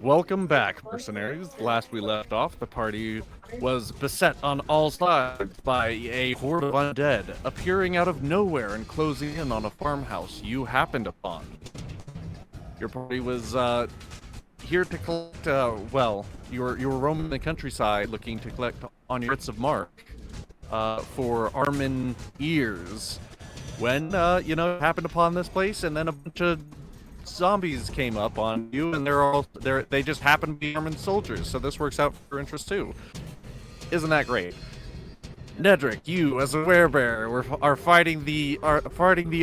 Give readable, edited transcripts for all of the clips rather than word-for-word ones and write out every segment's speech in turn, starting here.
Welcome back, mercenaries. Last we left off, the party was beset on all sides by a horde of undead, appearing out of nowhere and closing in on a farmhouse you happened upon. Your party was here to collect, you were roaming the countryside looking to collect on your bits of mark for Armin ears, when, happened upon this place, and then a bunch of zombies came up on you, and they just happen to be Armin soldiers, so this works out for your interest too. Isn't that great? Nedrick, you as a werebear are fighting the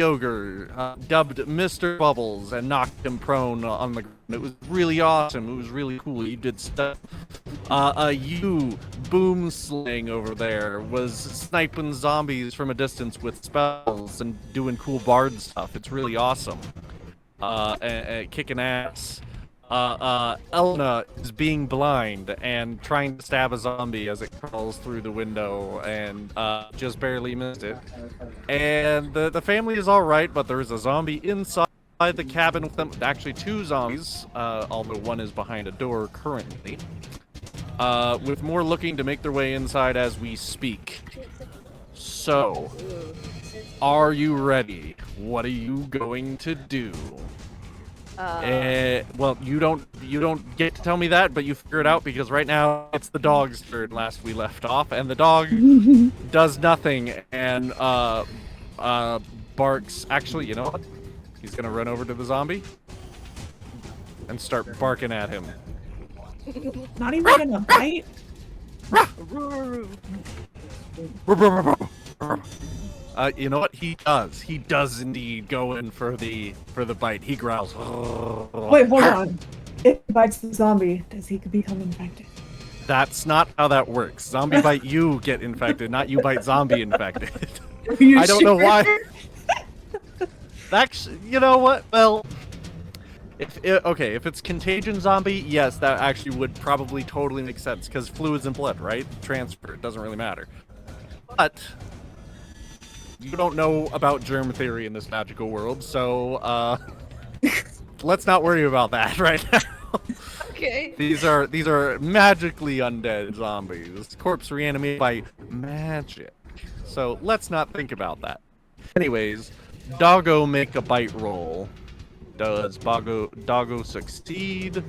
ogre, dubbed Mr. Bubbles, and knocked him prone on the ground. It was really awesome. It was really cool. You did stuff. You boom sling over there was sniping zombies from a distance with spells and doing cool bard stuff. It's really awesome. Kicking ass. Elena is being blind and trying to stab a zombie as it crawls through the window and just barely missed it. And the family is alright, but there is a zombie inside the cabin with them. Actually, two zombies, although one is behind a door currently. With more looking to make their way inside as we speak. So, are you ready? What are you going to do? Well, you don't get to tell me that, but you figure it out because right now it's the dog's turn. Last we left off, and the dog does nothing and barks. Actually, you know what? He's gonna run over to the zombie and start barking at him. Not even gonna bite. You know what? He does. He does indeed go in for the bite. He growls. Wait, hold on. If he bites the zombie, does he become infected? That's not how that works. Zombie bite you get infected, not you bite zombie infected. I don't know why. Actually, you know what? Well, if it's contagion zombie, yes, that actually would probably totally make sense because fluids and blood, right? Transfer, it doesn't really matter. But you don't know about germ theory in this magical world, so let's not worry about that right now. Okay. These are magically undead zombies, corpse reanimated by magic. So let's not think about that. Anyways, doggo make a bite roll. Does doggo succeed?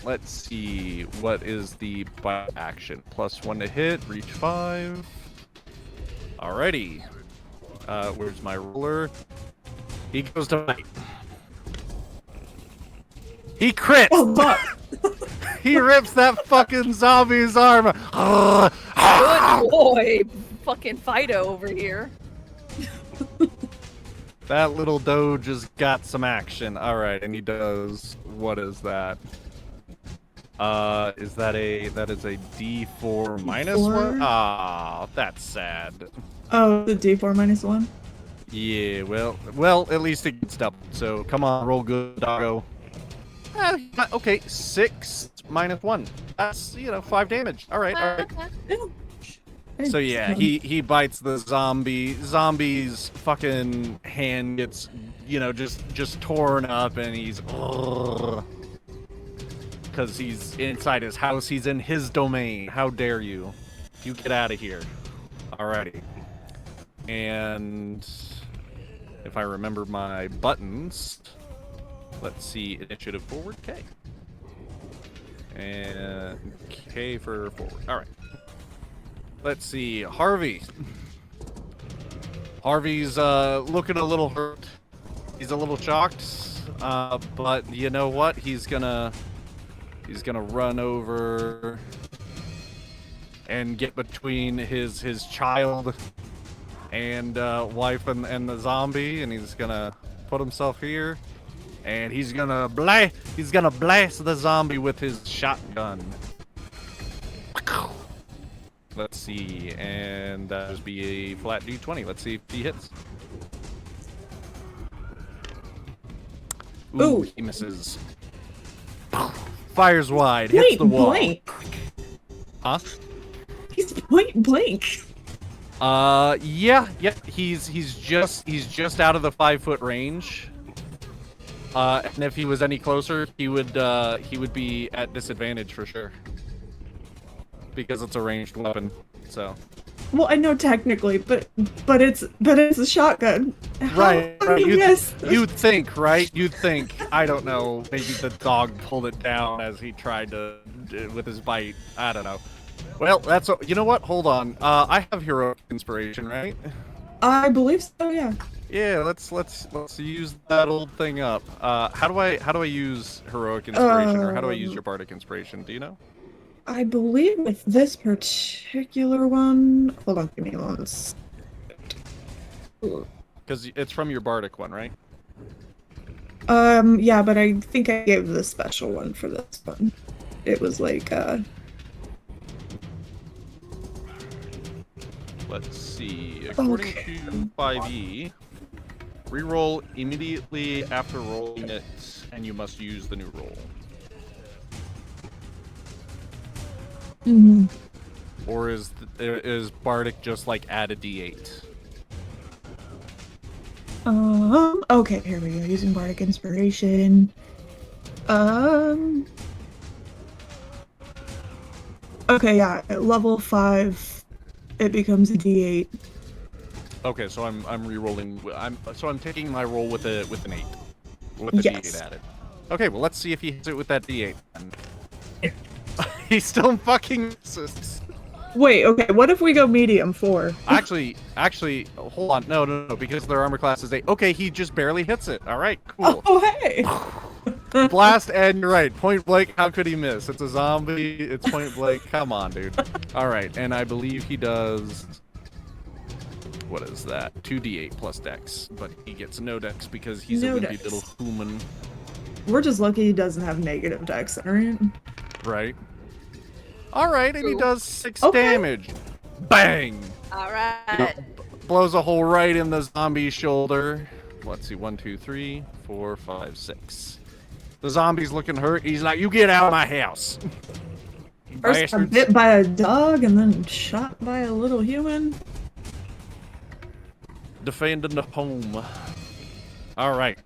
Let's see, what is the bite action? +1 to hit, reach 5. Alrighty. Where's my roller? He goes to bite. He crits! Oh, fuck! He rips that fucking zombie's arm! Good boy! Fucking Fido over here. That little doge has got some action. Alright, and he does... What is that? That is a D4 minus 1? Ah, that's sad. Oh, the D4 -1? Yeah, well, at least it gets doubled. So, come on, roll good, doggo. Okay, 6 minus 1. That's, 5 damage. Alright. So yeah, he bites the zombie. Zombie's fucking hand gets, just torn up, and he's... Because he's inside his house. He's in his domain. How dare you? You get out of here. Alrighty. And if I remember my buttons, let's see, initiative forward, K. And K for forward. Alright. Let's see, Harvey. Harvey's looking a little hurt. He's a little shocked. But you know what? He's gonna run over and get between his child and wife and the zombie, and he's gonna put himself here, and he's gonna blast the zombie with his shotgun. Let's see, and that just be a flat D20. Let's see if he hits. Ooh, he misses. Fires wide, hits the wall. Blank. Huh? He's point blank. Yeah, he's just out of the 5-foot range. And if he was any closer, he would be at disadvantage for sure. Because it's a ranged weapon, so. Well, I know technically, but it's a shotgun. Right. How do you miss? You'd think, right? You'd think. I don't know. Maybe the dog pulled it down as he tried to with his bite. I don't know. Well, that's you know what? Hold on. I have heroic inspiration, right? I believe so. Yeah. Yeah. Let's use that old thing up. How do I use heroic inspiration, or how do I use your bardic inspiration? Do you know? I believe with this particular one. Hold on, give me one. Because it's from your bardic one, right? Yeah, but I think I gave the special one for this one. It was like Let's see. According to 5e, reroll immediately after rolling it, and you must use the new roll. Mm-hmm. Or is bardic just like add a d8? Okay, here we go. Using bardic inspiration. Okay, yeah. At level 5, it becomes a d8. Okay, so I'm re-rolling. I'm taking my roll with an 8, with the Yes. d8 added. Okay, well let's see if he hits it with that d8. He still fucking misses. Wait, okay. What if we go medium 4? Actually, hold on. No, because their armor class is 8. Okay, he just barely hits it. All right, cool. Oh, hey. Blast, and you're right. Point blank, how could he miss? It's a zombie. It's point blank. Come on, dude. All right, and I believe he does... What is that? 2d8 plus dex, but he gets no dex because he's No a wimpy dex. little human. We're just lucky he doesn't have negative dex, alright? Right. All right, and he Ooh. does 6 Okay. damage. Bang! All right. Blows a hole right in the zombie's shoulder. Let's see, 1, 2, 3, 4, 5, 6. The zombie's looking hurt. He's like, "You get out of my house." First Bastards. bit by a dog and then shot by a little human. Defending the home. All right,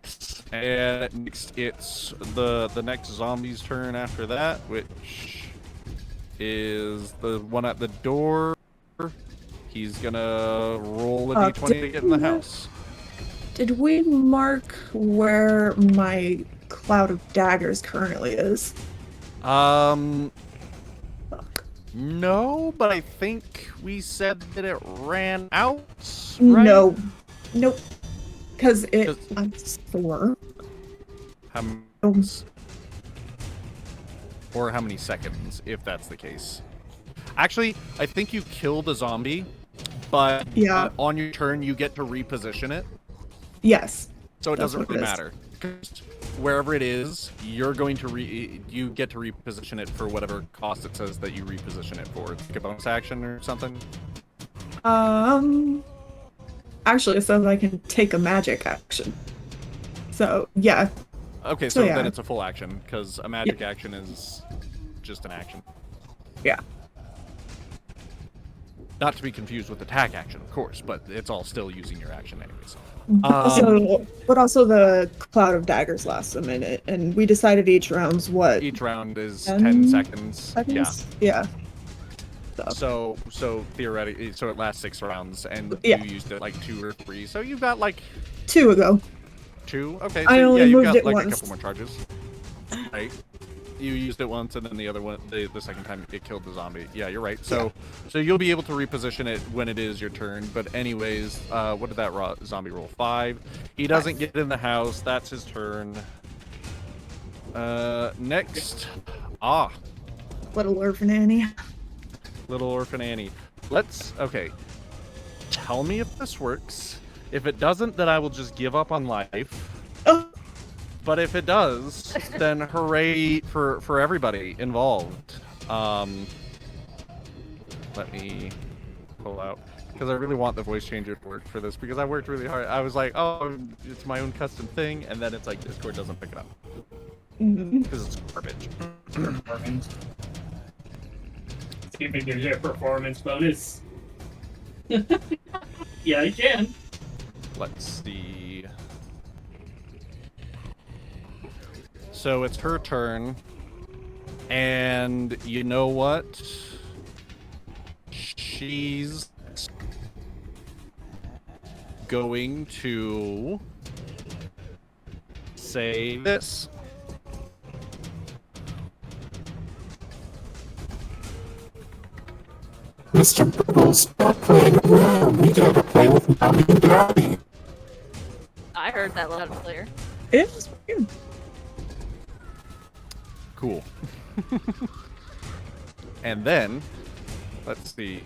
and next it's the next zombie's turn after that, which is the one at the door. He's gonna roll a d20 to get in the house. Did we mark where my cloud of daggers currently is? Fuck. No, but I think we said that it ran out. Right? No. Nope. Because it 'Cause- was 4. How m- or how many seconds, if that's the case. Actually, I think you kill the zombie, but Yeah. on your turn you get to reposition it, Yes. so it That's doesn't what really it is. matter. 'Cause wherever it is, you're going to you get to reposition it for whatever cost it says that you reposition it for. It's like a bonus action or something. Actually, it says I can take a magic action. So, yeah. Okay, So so yeah. then it's a full action, because a magic action is just an action. Yeah. Not to be confused with attack action, of course, but it's all still using your action anyways. But also the cloud of daggers lasts a minute, and we decided each round's what? Each round is 10 10 seconds. seconds? Yeah. So theoretically, so it lasts 6 rounds, and Yeah. you used it like 2 or 3, so you've got like 2 ago. 2. Okay, so I only yeah, you've moved got it like a once. couple more charges. Right. You used it once, and then the other one, the second time, it killed the zombie. Yeah, you're right. So you'll be able to reposition it when it is your turn. But anyways, what did that zombie roll? 5. He doesn't get in the house. That's his turn. Next, Little orphan Annie. little orphan Annie. Okay. Tell me if this works. If it doesn't, then I will just give up on life. Oh, But if it does, then hooray for everybody involved. Let me pull out, because I really want the voice changer to work for this, because I worked really hard. I was like, oh, it's my own custom thing, and then it's like Discord doesn't pick it up because it's garbage. Performance. See if it gives you a performance bonus. Yeah, I can. Let's see. So it's her turn. And you know what? She's going to say this. Mr. Bubble, stop playing around. We gotta play with Mommy and Daddy. I heard that loud and clear. It was weird. Cool. And then, let's see.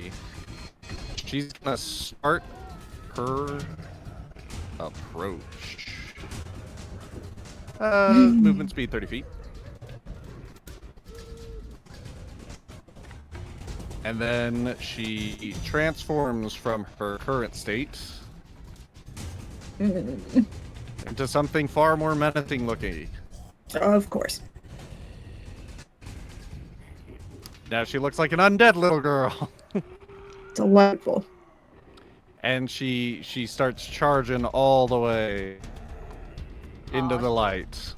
She's gonna start her approach. Movement speed 30 feet. And then she transforms from her current state into something far more menacing looking. Of course. Now she looks like an undead little girl. Delightful. And she starts charging all the way into the light.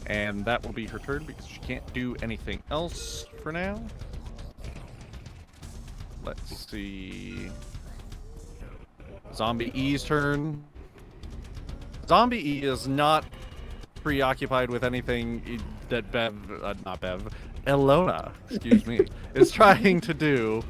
And that will be her turn because she can't do anything else for now. Let's see. Zombie E's turn. Zombie E is not preoccupied with anything that Elona, excuse me, is trying to do.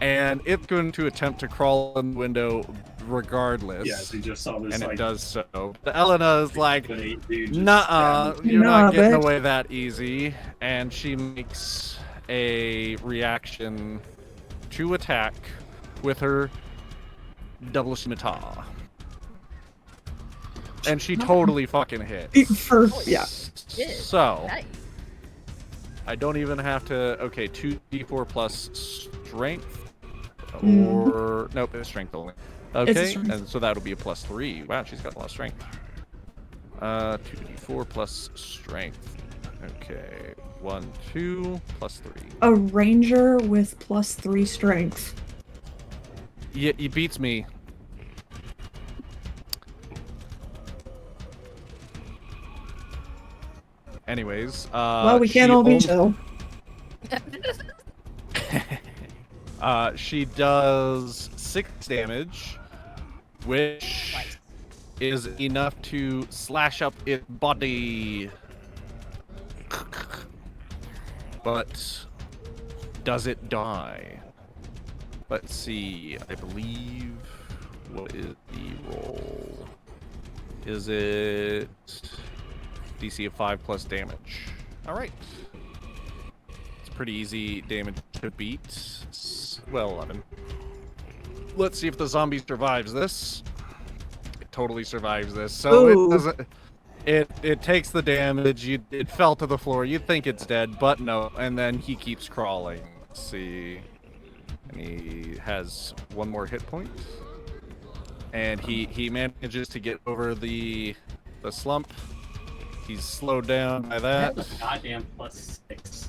And it's going to attempt to crawl in the window regardless. Yes, we just saw this. And like, it does so. But Elena is like, dude just nuh-uh, stabbed. you're not getting bitch. away that easy. And she makes a reaction to attack with her double scimitar. And she totally fucking hits. Yeah. So, Nice. I don't even have to... Okay, 2d4 plus strength. Or... Nope, it's strength only. Okay, strength. and so that'll be a +3. Wow, she's got a lot of strength. 2d4 plus strength. Okay, 1, 2, +3. A ranger with +3 strength. Yeah, he beats me. Anyways, Well, we can't all be chill. She does 6 damage, which is enough to slash up its body. But does it die? Let's see. I believe. What is the roll? Is it DC of 5 plus damage? All right. It's pretty easy damage to beat. Well, 11. Let's see if the zombie survives this. It totally survives this. So Ooh. it doesn't. It takes the damage. It fell to the floor. You'd think it's dead, but no. And then he keeps crawling. Let's see. And he has 1 more hit point. And he manages to get over the slump. He's slowed down by that. Goddamn +6.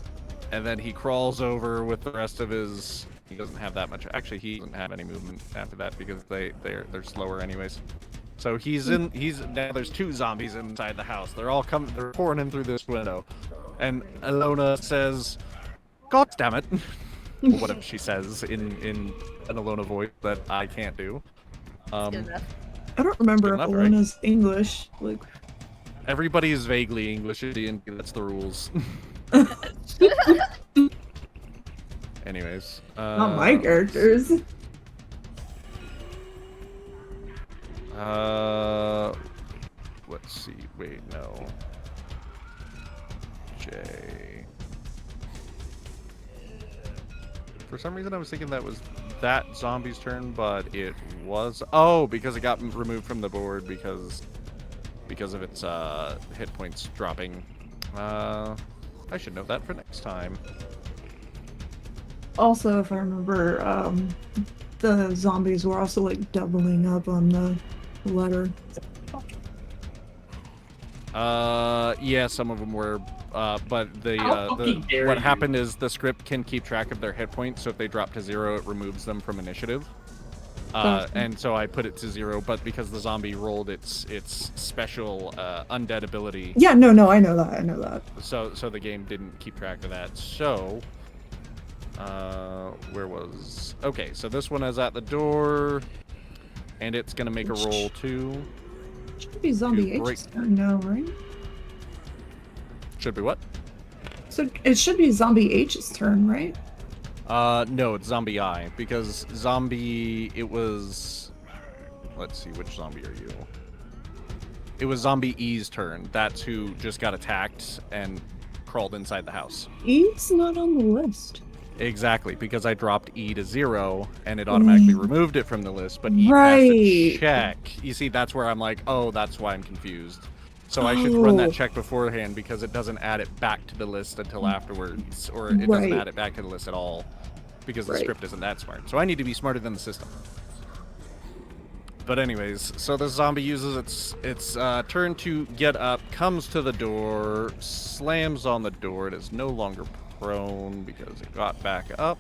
And then he crawls over with the rest of his... He doesn't have that much... Actually, he doesn't have any movement after that because they're slower anyways. So now there's 2 zombies inside the house. They're all coming... They're pouring in through this window. And Elona says, God damn it. Whatever she says in an Elona voice that I can't do. Good enough. I don't remember if Good enough, right? Elena's English. Like, Everybody is vaguely English in D&D. That's the rules. Anyways. not my characters. Let's see. Wait, no. J. For some reason, I was thinking that was that zombie's turn, but it was... Oh, because it got removed from the board because of its hit points dropping. I should note that for next time. Also, if I remember, the zombies were also like doubling up on the letter. Yeah, some of them were, but How fucking dare what you. happened is the script can keep track of their hit points, so if they drop to 0, it removes them from initiative. And so I put it to 0, but because the zombie rolled its special undead ability. Yeah, no, I know that. So the game didn't keep track of that. So, where was? Okay, so this one is at the door, and it's gonna make a roll too. Should be Zombie H's turn now, right? Should be what? So it should be Zombie H's turn, right? No, it's Zombie I, because Zombie, it was... Let's see, which zombie are you? It was Zombie E's turn. That's who just got attacked and crawled inside the house. E's not on the list. Exactly, because I dropped E to 0, and it automatically removed it from the list, but E has to check. You see, that's where I'm like, oh, that's why I'm confused. So I should run that check beforehand, because it doesn't add it back to the list until afterwards, or it doesn't add it back to the list at all, because the script isn't that smart. So I need to be smarter than the system. But anyways, so the zombie uses its turn to get up, comes to the door, slams on the door. It is no longer prone because it got back up.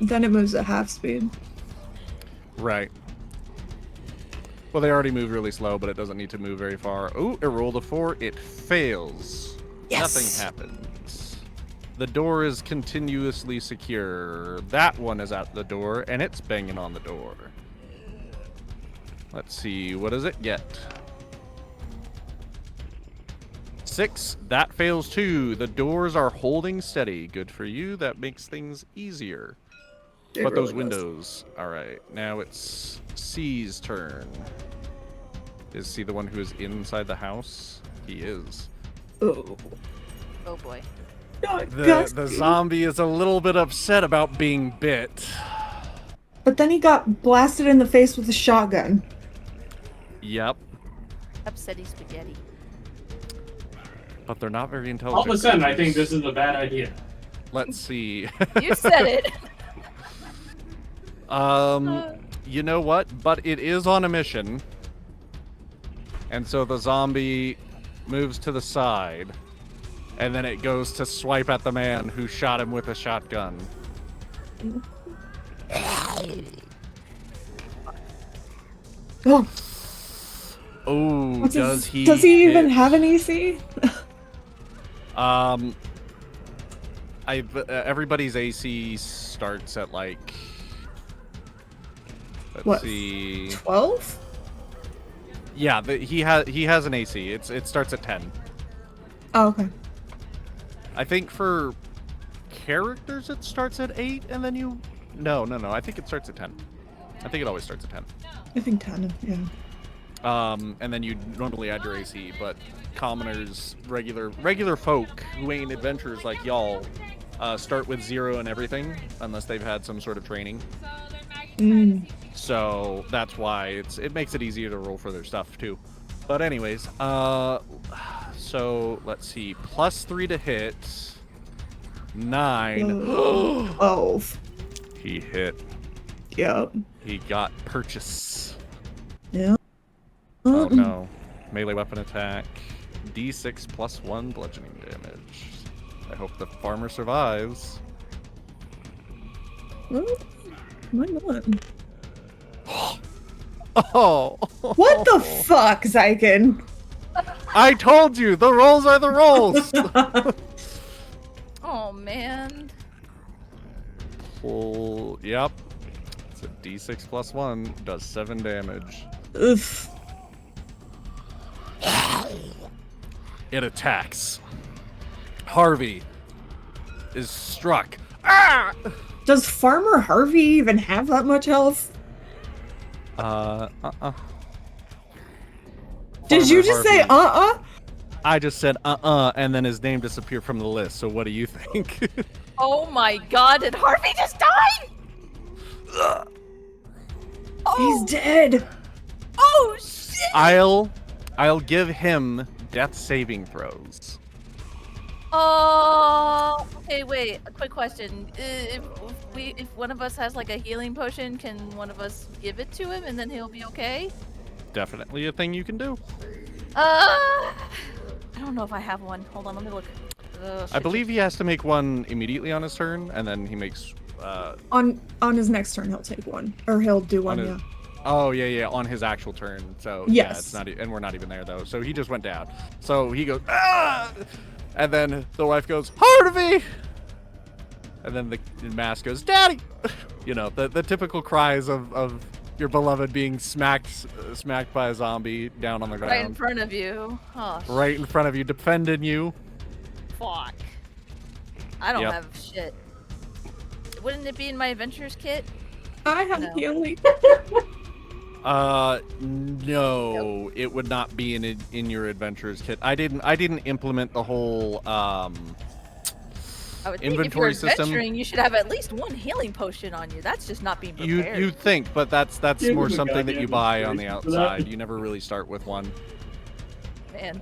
Then it moves at half speed. Right. Well, they already moved really slow, but it doesn't need to move very far. Ooh, it rolled a 4. It fails. Yes. Nothing happens. The door is continuously secure. That one is at the door, and it's banging on the door. Let's see, what does it get? 6. That fails too. The doors are holding steady. Good for you. That makes things easier. But those windows. All right. Now it's C's turn. Is C the one who is inside the house? He is. Oh. Oh boy. The zombie is a little bit upset about being bit. But then he got blasted in the face with a shotgun. Yep. Upsetty spaghetti. But they're not very intelligent. All of a sudden, I think this is a bad idea. Let's see. You said it. You know what? But it is on a mission. And so the zombie moves to the side. And then it goes to swipe at the man who shot him with a shotgun. Oh. Oh, does he even have an AC? Everybody's AC starts at like, let's see, 12? Yeah, he has an AC. It starts at 10. Oh, okay. I think for characters it starts at 8, and then you... No. I think it starts at 10. I think it always starts at 10. I think 10, yeah. And then you normally add your AC, but commoners, regular folk who ain't adventurers like y'all, start with 0 and everything, unless they've had some sort of training. So that's why it makes it easier to roll for their stuff too. But anyways, so let's see, +3 to hit, 9. Oh. He hit. Yep. He got purchase. Yeah. Oh no. Melee weapon attack. D6 +1 bludgeoning damage. I hope the farmer survives. Well, why not? Oh! What the fuck, Zyken? I told you! The rolls are the rolls! Oh man. Pull. Yep. It's a D6 +1. Does 7 damage. Oof. It attacks. Harvey is struck. Ah! Does Farmer Harvey even have that much health? Did you just say I just said and then his name disappeared from the list, so what do you think? Oh my god, did Harvey just die? He's dead. Oh shit! I'll give him death saving throws. Okay, wait. A quick question. If one of us has like a healing potion, can one of us give it to him and then he'll be okay? Definitely a thing you can do. I don't know if I have one. Hold on, let me look. I believe he has to make one immediately on his turn, and then he makes On his next turn, he'll take one, or he'll do one. his- Yeah. Oh yeah, on his actual turn. So yeah, Yes. it's not, and we're not even there though. So he just went down. So he goes, ah! And then the wife goes, Harvey! And then the mask goes, Daddy! You know, the typical cries of your beloved being smacked by a zombie down on the ground. Right in front of you. Oh, Right in front of you, defending you. fuck. I don't Yep. have shit. Wouldn't it be in my adventures kit? I have No. healing. No, it would not be in your adventurers kit. I didn't implement the whole I would think inventory if you're system. adventuring, you should have at least one healing potion on you. That's just not being prepared. You'd think, but that's Yeah, more there's a something that you goddamn buy on the inspiration for that. outside. You never really start with one. Man.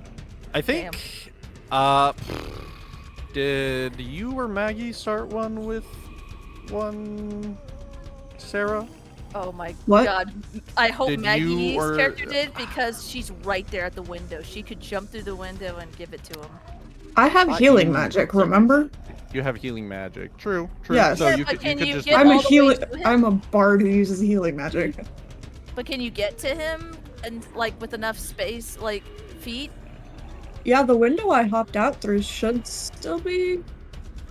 I think. Did you or Maggie start one with one, Sarah? Oh my What? god. I hope Did you Maggie's or- character did because she's right there at the window. She could jump through the window and give it to him. I have Thought healing you- magic. Remember? You have healing magic. True. Yes. So Yeah, you but could can you just. get I'm a all the way healer. to him? I'm a bard who uses healing magic. But can you get to him and like with enough space, like feet? Yeah, the window I hopped out through should still be.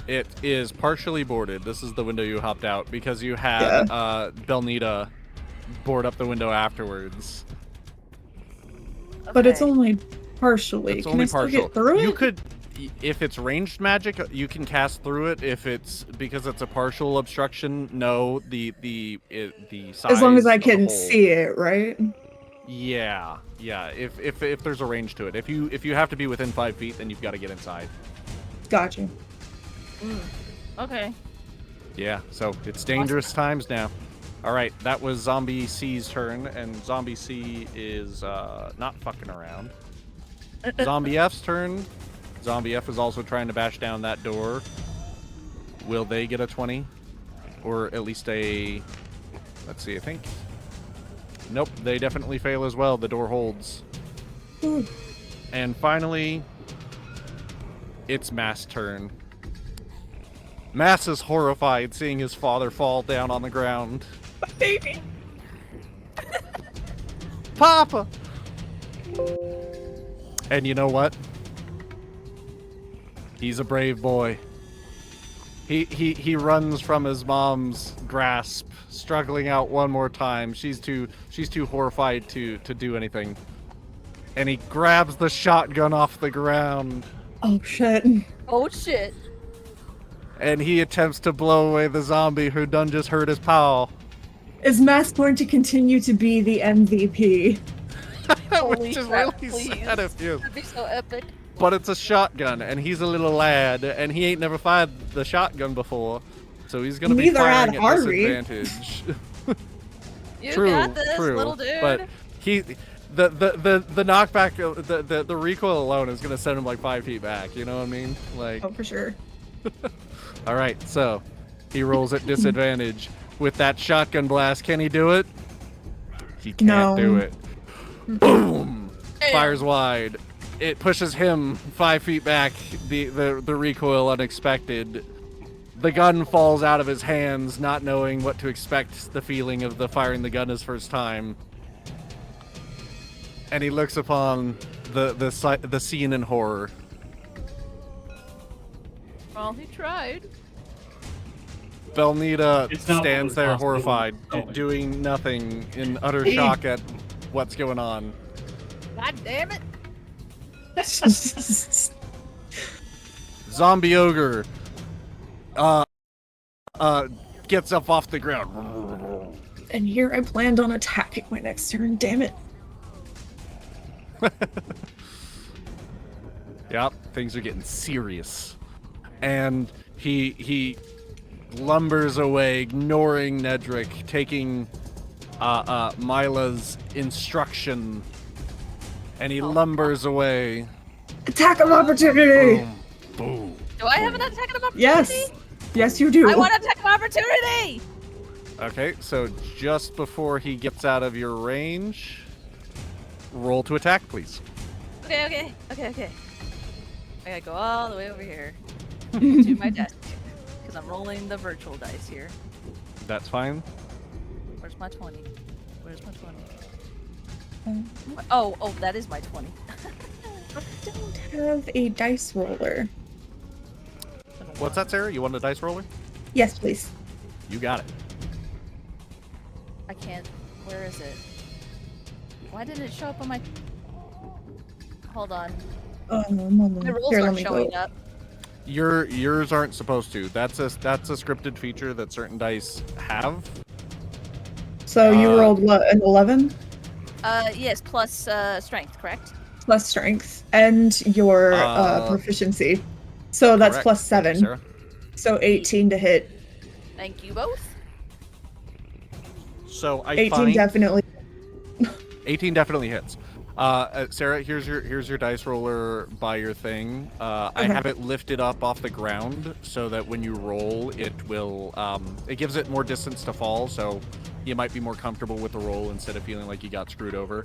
It is partially boarded. This is the window you hopped out because you had Belnita board up the window afterwards. But it's Okay. only partially. It's Can only I still partial. get through You it? could, if it's ranged magic, you can cast through it. If it's because it's a partial obstruction, no. The size. As long as I of the can hole- see it, right? Yeah. If there's a range to it, if you have to be within 5 feet, then you've got to get inside. Gotcha. Okay. Yeah. So it's dangerous times now. All right, that was Zombie C's turn, and Zombie C is not fucking around. Zombie F's turn. Zombie F is also trying to bash down that door. Will they get a 20? Or at least a... Let's see, I think. Nope, they definitely fail as well. The door holds. Ooh. And finally, it's Mass' turn. Mass is horrified seeing his father fall down on the ground. Baby. Papa! And you know what? He's a brave boy. He runs from his mom's grasp, struggling out one more time. She's too horrified to do anything. And he grabs the shotgun off the ground. Oh shit. Oh shit. And he attempts to blow away the zombie who done just hurt his pal. Is Mass going to continue to be the MVP? Holy Which is crap, really please. sad of you. That'd be so epic. But it's a shotgun, and he's a little lad, and he ain't never fired the shotgun before, so he's gonna be Neither had firing at Harvey. disadvantage. You True, got this, true. little dude. But the knockback, the recoil alone is gonna send him like 5 feet back. You know what I mean? Like, Oh, for sure. all right, so he rolls at disadvantage with that shotgun blast. Can he do it? He can't No. do it. Boom! Damn. Fires wide. It pushes him 5 feet back. The recoil unexpected. The gun falls out of his hands, not knowing what to expect. The feeling of the firing the gun his first time, and he looks upon the scene in horror. Well, he tried. Belnita It's not stands what there was possible. horrified, Oh. doing nothing, in utter shock at what's going on. God damn it. Zombie ogre gets up off the ground. And here I planned on attacking my next turn, damn it. Yep, things are getting serious. And he lumbers away, ignoring Nedrick, taking Mila's instruction, and he lumbers away. Attack of opportunity! Boom, boom. Do I have an attack of opportunity? Yes! Yes, you do. I want an attack of opportunity! Okay, so just before he gets out of your range, roll to attack, please. Okay. I gotta go all the way over here to my desk. Because I'm rolling the virtual dice here. That's fine. Where's my 20? Where's my 20? Um, Oh, that is my 20. I don't have a dice roller. What's that, Sarah? You want a dice roller? Yes, please. You got it. I can't. Where is it? Why didn't it show up on my... Hold on. My My rolls Here, let aren't me showing go. up. Yours aren't supposed to. That's a scripted feature that certain dice have. So you rolled what, an 11? Yes, plus strength, correct? Plus strength and your proficiency. So that's Correct. plus Thank you, 7. Sarah. So 18 to hit. Thank you both. So I 18 find definitely. 18 definitely hits. Sarah, here's your dice roller by your thing. I have it lifted up off the ground so that when you roll, it will it gives it more distance to fall, so you might be more comfortable with the roll instead of feeling like you got screwed over.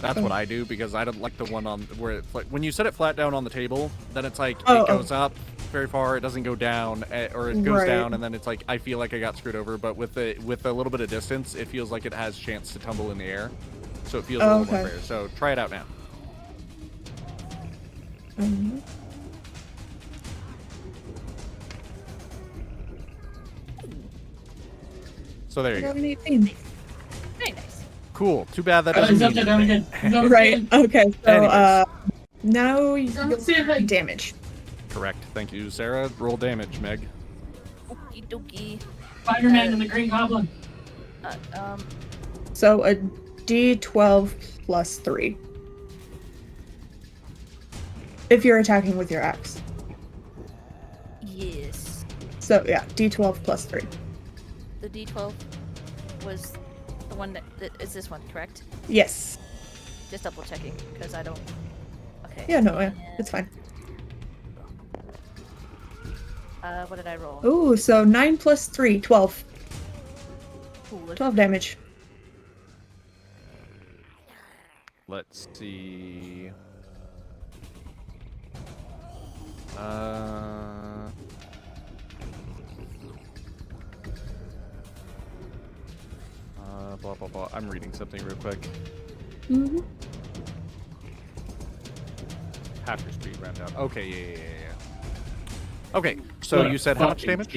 That's what I do because I don't like the one on where it's like when you set it flat down on the table, then it's like it goes up very far, it doesn't go down, or it goes down, and then it's like I feel like I got screwed over. But with a little bit of distance, it feels like it has a chance to tumble in the air, so it feels a little more fair. So try it out now. So there you go. 18. Very nice. Cool. Too bad that doesn't mean anything. Right. Okay. So Anyways. now you damage. Correct. Thank you, Sarah. Roll damage, Meg. Okie dokie. Spider-Man and the Green Goblin. So a D12 plus 3. If you're attacking with your axe. Yes. So yeah, D12 plus 3. The D12 was the one that is this one, correct? Yes. Just double checking because I don't. Okay. Yeah, no, it's fine. What did I roll? Ooh, so 9 plus 3, 12. Ooh, 12 damage. Let's see. Blah blah blah. I'm reading something real quick. Mm-hmm. Half your speed round down. Okay, yeah. Okay, so you said how much damage?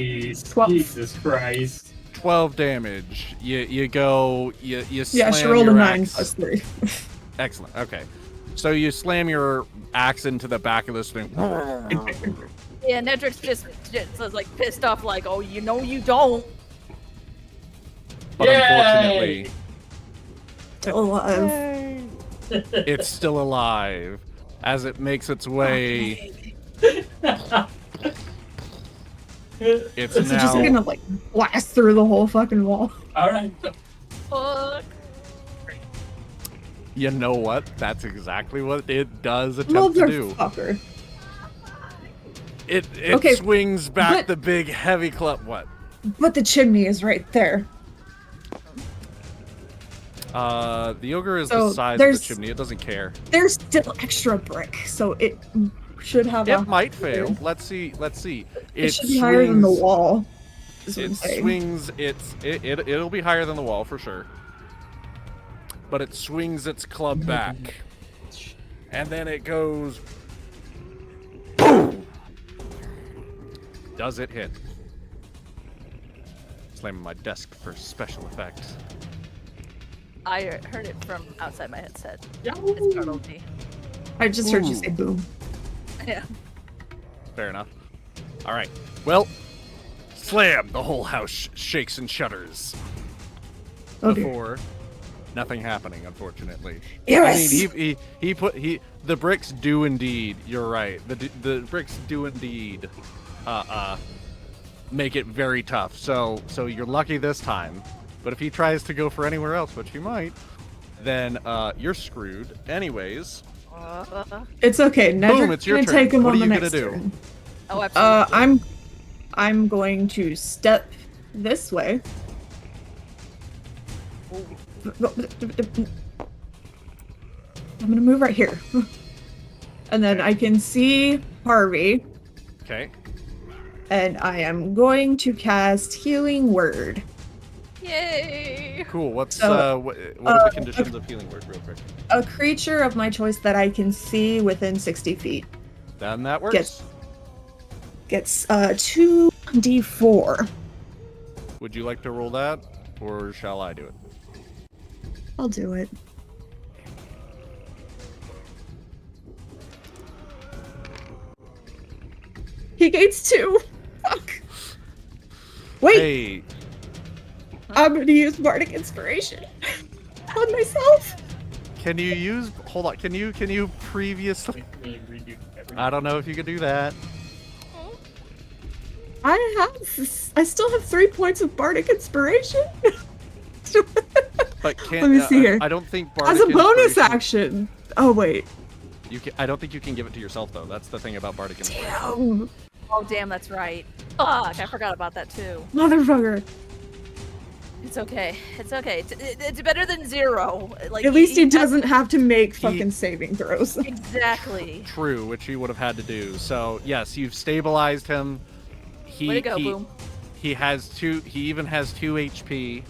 12. Jesus Christ. 12 damage. You go. You Yeah, slam she rolled a your 9 axe. plus 3. Excellent. Okay, so you slam your axe into the back of this thing. Yeah, Nedrick's just like pissed off, like, oh, you know you don't. But unfortunately, Still alive. it's still alive as it makes its way. It's It's just now. gonna like blast through the whole fucking wall. Alright. Fuck. You know what? That's exactly what it does attempt to do. Motherfucker. It Okay, swings back but- the big heavy club. What? But the chimney is right there. The ogre is So the size of there's- the chimney. It doesn't care. There's still extra brick, so it should have It might fail. Let's see. It should be higher than the wall. Is what I'm It saying. swings. It'll be higher than the wall for sure. But it swings its club back, and then it goes. Boom! Does it hit? Slamming my desk for special effects. I heard it from outside my headset. It startled me. I just heard you Ooh. say boom. Yeah. Fair enough. All right. Well, slam. The whole house shakes and shudders. Oh, dear. Before nothing happening, unfortunately. Yes! I mean, the bricks do indeed. You're right. The bricks do indeed make it very tough. So you're lucky this time. But if he tries to go for anywhere else, which he might, then you're screwed. Anyways, It's okay. boom, it's your gonna turn. take him What on are the you next gonna do? turn. Oh, absolutely. I'm going to step this way. I'm gonna move right here. And then I can see Harvey. Okay. and I am going to cast Healing Word. Yay! Cool. What's So, what are the conditions of healing word, real quick? A creature of my choice that I can see within 60 feet Then that works. gets 2d4. Would you like to roll that, or shall I do it? I'll do it. He gains 2. Fuck. Wait, Hey, I'm gonna use Bardic Inspiration on myself. can you use? Hold on. Can you previously? I don't know if you could do that. I still have 3 points of Bardic Inspiration. But can't. Let me see here. I don't think As Bardic a bonus Inspiration- action. Oh wait. You can. I don't think you can give it to yourself though. That's the thing about Bardic Inspiration. Damn. Oh, damn, that's right. Fuck, I forgot about that too. Motherfucker. It's okay. It's okay. It's better than 0. Like At least he has- doesn't have to make fucking saving throws. Exactly. True, which he would have had to do. So yes, you've stabilized him. Way to go, Boom. He has 2. He even has 2 HP.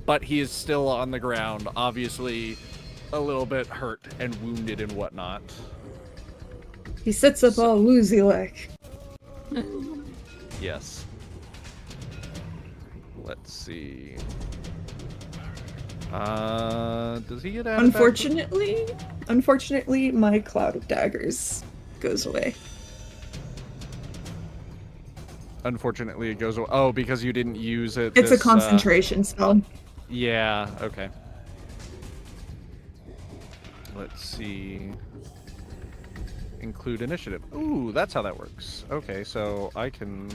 But he is still on the ground, obviously a little bit hurt and wounded and whatnot. He sits up all woozy like. Yes. Let's see. Does he get added back? Unfortunately, my cloud of daggers goes away. Unfortunately, it goes away. Oh, because you didn't use it. It's a concentration spell. Yeah, okay. Let's see. Include initiative. Ooh, that's how that works. Okay, so I can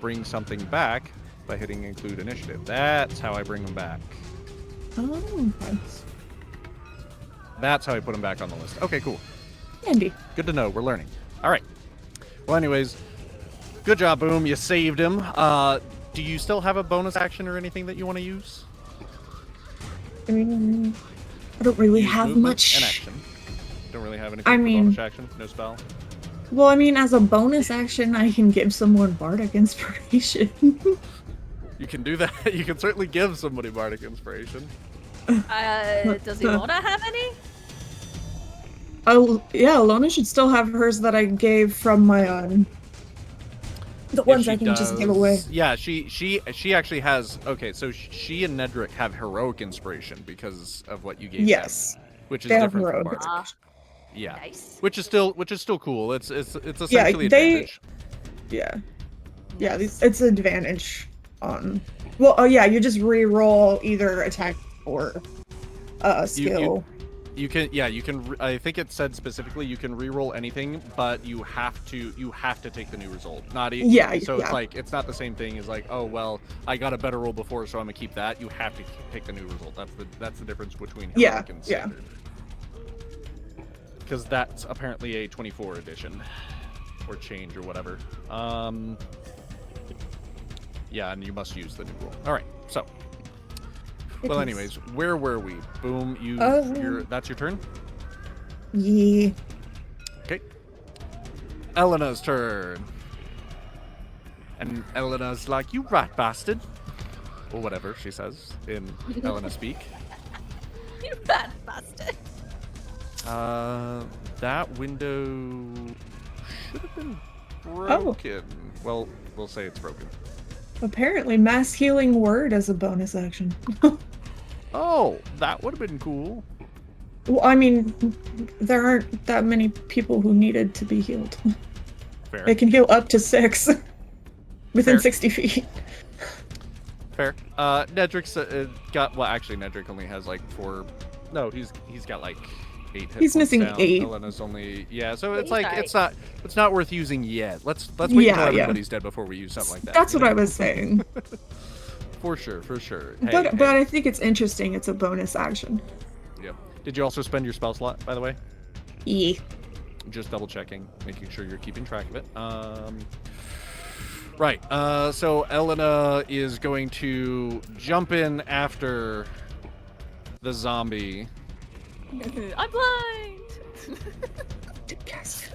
bring something back by hitting include initiative. That's how I bring them back. Oh, okay. That's how I put them back on the list. Okay, cool. Handy. Good to know. We're learning. All right. Well, anyways, good job, Boom. You saved him. Do you still have a bonus action or anything that you want to use? I mean, I don't really Use have movement much. and action. Don't really have anything I for mean- bonus action. No spell. Well, I mean, as a bonus action, I can give someone Bardic Inspiration. You can do that. You can certainly give somebody Bardic Inspiration. Does Ilona have any? Oh, yeah, Alona should still have hers that I gave from my the If ones she I can just give does- away. Yeah, she actually has. Okay, so she and Nedrick have heroic inspiration because of what you gave. Yes. them, which is They have different from heroic Bardic. Ah, Yeah, nice. which is still cool. It's essentially they- advantage. Yeah. Yeah, it's an advantage on. Well, oh yeah, you just re-roll either attack or skill. You can, yeah, you can. I think it said specifically you can re-roll anything, but you have to take the new result. Not even. Yeah, So yeah. it's like it's not the same thing as like, oh well, I got a better roll before, so I'm gonna keep that. You have to take the new result. That's the difference between heroic and yeah. standard. Because that's apparently a 24 edition, or change or whatever. Yeah, and you must use the new rule. All right, so. Well, anyways, where were we? Boom, that's your turn? Yeah. Okay. Elena's turn. And Elena's like, you rat bastard. Or whatever she says in Elena speak. You bad bastard. That window should have been broken. Well, we'll say it's broken. Apparently, mass healing word as a bonus action. Oh, that would have been cool. Well, I mean, there aren't that many people who needed to be healed. Fair. They can heal up to 6 within Fair. 60 feet. Fair. Nedrick's got, well, actually, Nedrick only has like 4. No, he's got like 8 hit He's points missing down. 8. Elena's only, yeah. So it's He's like right. it's not worth using yet. Let's wait Yeah, until yeah. everybody's dead before we use something like that. That's you what know? I was saying. For sure. Hey, But I think it's interesting. It's a bonus action. Yep. Did you also spend your spell slot, by the way? Yeah. Just double checking, making sure you're keeping track of it. Right. So Elena is going to jump in after the zombie I'm blind.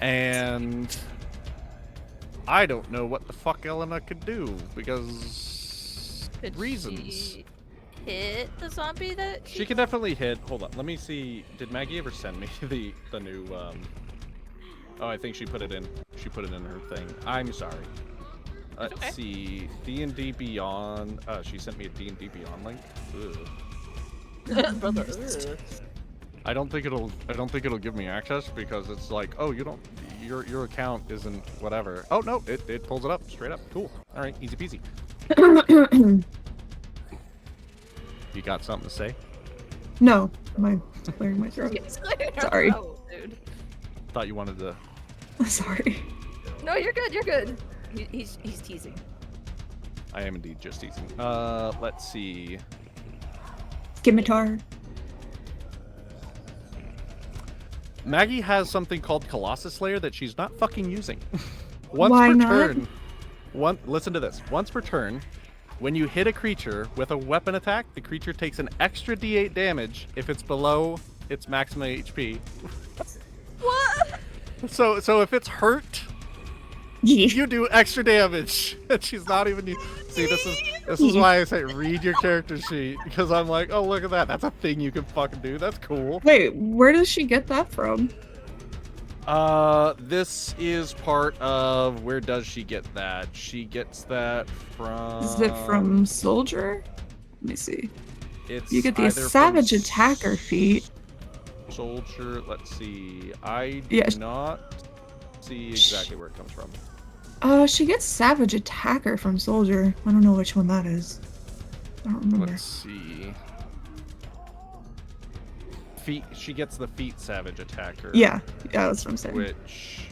and I don't know what the fuck Elena could do because Could reasons. she hit the zombie that She can definitely hit. Hold on, let me see. Did Maggie ever send me the new? Oh, I think she put it in. She put it in her thing. I'm sorry. Let's see. D&D Beyond. She sent me a D&D Beyond link. Ugh. Brother. I don't think it'll give me access because it's like, oh, you don't. Your account isn't whatever. Oh no, it pulls it up straight up. Cool. All right, easy peasy. You got something to say? No, I'm clearing my throat. Sorry. Oh, dude. Thought you wanted to. Sorry. No, you're good. You're good. He's teasing. I am indeed just teasing. Let's see. Scimitar. Maggie has something called Colossus Slayer that she's not fucking using. Once Why per not? turn. Listen to this. Once per turn, when you hit a creature with a weapon attack, the creature takes an extra D8 damage if it's below its maximum HP. What? So if it's hurt, you do extra damage. And she's not even. See, this is why I say read your character sheet, because I'm like, oh, look at that. That's a thing you can fucking do. That's cool. Wait, where does she get that from? This is part of, where does she get that? She gets that from. Is it from Soldier? Let me see. It's You get the either from Savage Attacker feat. Soldier. Let's see. I do Yes. not see exactly where it comes from. She gets Savage Attacker from Soldier. I don't know which one that is. I don't remember. Let's see. Feet. She gets the feet Savage Attacker. Yeah, that's what I'm saying. Which,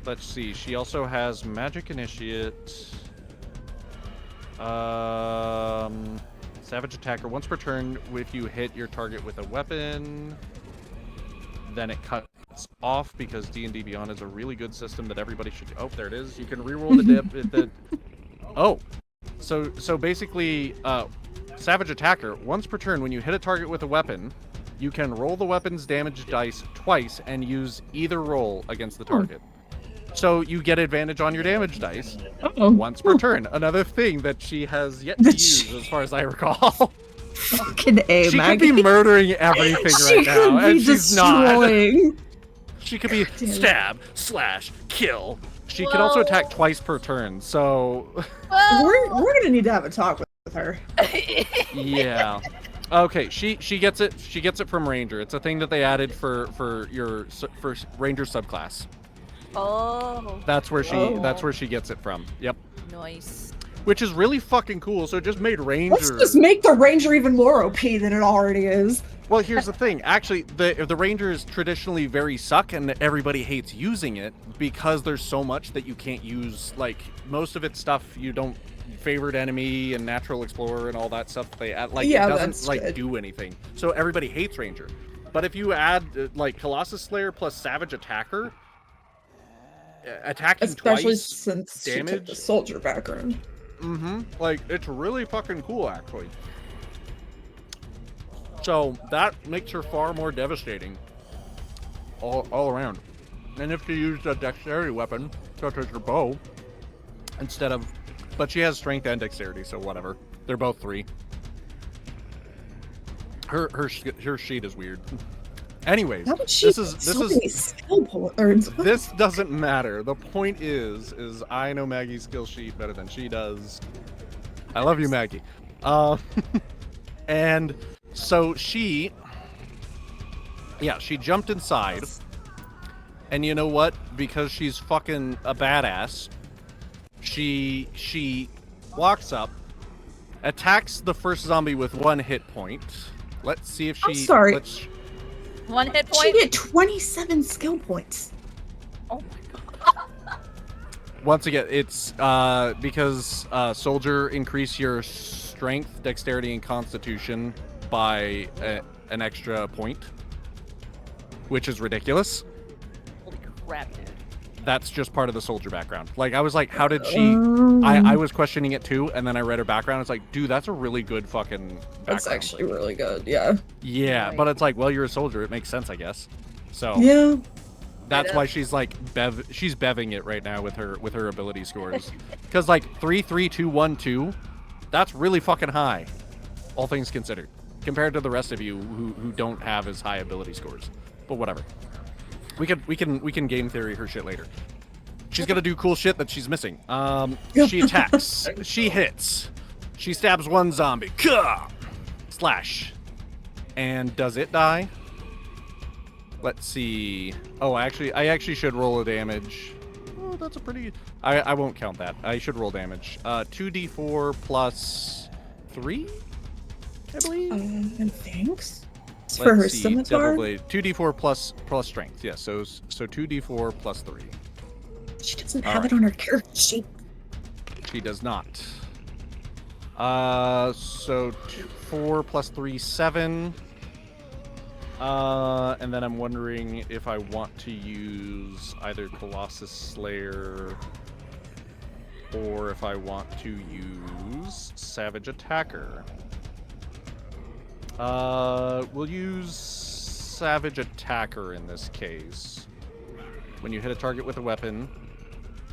let's see. She also has Magic Initiate. Savage Attacker. Once per turn, if you hit your target with a weapon, then it cuts off, because D&D Beyond is a really good system that everybody should. Oh, there it is. You can reroll the dip. Oh, so basically, Savage Attacker. Once per turn, when you hit a target with a weapon, you can roll the weapon's damage dice twice and use either roll against the target. So you get advantage on your damage dice once per turn. Another thing that she has yet to use, as far as I recall. Fucking A, She Maggie. could be murdering everything She right now, could be and she's not. destroying. She could be stab, slash, kill. She can also attack twice per turn, so... We're gonna need to have a talk with her. Yeah. Okay, she gets it. She gets it from Ranger. It's a thing that they added for Ranger subclass. Oh. That's where she gets it from. Yep. Nice. Which is really fucking cool. So it just made Ranger. Let's just make the Ranger even more OP than it already is. Well, here's the thing. Actually, the Rangers traditionally very suck, and everybody hates using it because there's so much that you can't use. Like, most of its stuff you don't. Favored enemy and natural explorer and all that stuff they add, like, Yeah, it doesn't that's like good. do anything. So everybody hates Ranger. But if you add like Colossus Slayer plus Savage Attacker, attacking Especially twice since she took damage. the soldier background. Like, it's really fucking cool, actually. So that makes her far more devastating all around. And if she used a dexterity weapon, such as her bow, instead of... But she has strength and dexterity, so whatever. They're both 3. Her sheet is weird. Anyways, How did she this get is so many skill points? this doesn't matter. The point is I know Maggie's skill sheet better than she does. I love you, Maggie. And so she jumped inside. And you know what? Because she's fucking a badass, she walks up, attacks the first zombie with 1 hit point. Let's see if she... I'm sorry. 1 hit point? She get 27 skill points. Oh my god. Once again, it's because soldier increase your strength, dexterity, and constitution by an extra point, which is ridiculous. Holy crap, dude. That's just part of the soldier background. Like, I was like, how did she... I was questioning it too, and then I read her background. It's like, dude, that's a really good fucking background. That's actually really good, yeah. Yeah, but it's like, well, you're a soldier. It makes sense, I guess. So... Yeah. That's why she's like she's bevving it right now with her ability scores. Because like 3, 3, 2, 1, 2, that's really fucking high, all things considered, compared to the rest of you who don't have as high ability scores. But whatever. We can game theory her shit later. She's gonna do cool shit that she's missing. She attacks. She hits. She stabs one zombie. Slash. And does it die? Let's see. Oh, I actually should roll a damage. Oh, that's a pretty... I won't count that. I should roll damage. 2d4 plus 3, I believe? Thanks. It's for her scimitar? 2d4 plus strength. Yeah, so 2d4 plus 3. She doesn't have it on her character sheet. She does not. So 4 plus 3, 7. And then I'm wondering if I want to use either Colossus Slayer or if I want to use Savage Attacker. We'll use Savage Attacker in this case. When you hit a target with a weapon,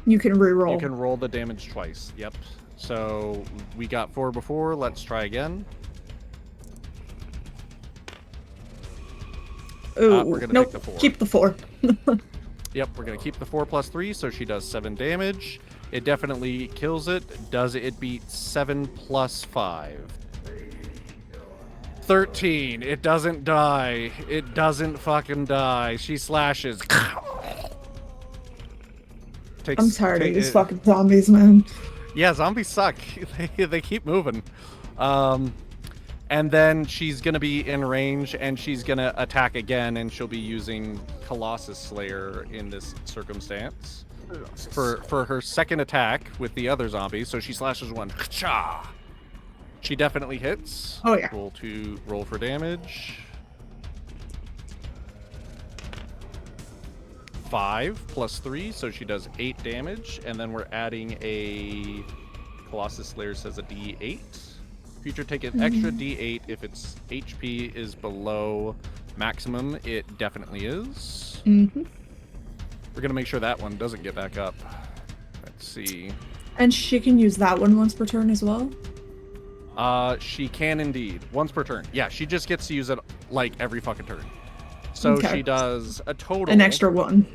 you can reroll. You can roll the damage twice. Yep. So we got 4 before. Let's try again. Ooh, we're gonna nope. take the 4. Keep the 4. Yep, we're gonna keep the 4 plus 3, so she does 7 damage. It definitely kills it. Does it beat 7 plus 5? 13. It doesn't die. It doesn't fucking die. She slashes. I'm tired of these fucking zombies, man. Yeah, zombies suck. They keep moving. And then she's gonna be in range, and she's gonna attack again, and she'll be using Colossus Slayer in this circumstance for her second attack with the other zombie. So she slashes one. She definitely hits. Oh yeah. Roll for damage. 5 plus 3, so she does 8 damage, and then we're adding a Colossus Slayer says a D8. Creature take an extra D8 if its HP is below maximum. It definitely is. Mm-hmm. We're gonna make sure that one doesn't get back up. Let's see. And she can use that one once per turn as well? She can indeed. Once per turn. Yeah, she just gets to use it like every fucking turn. So she does a total... An extra one.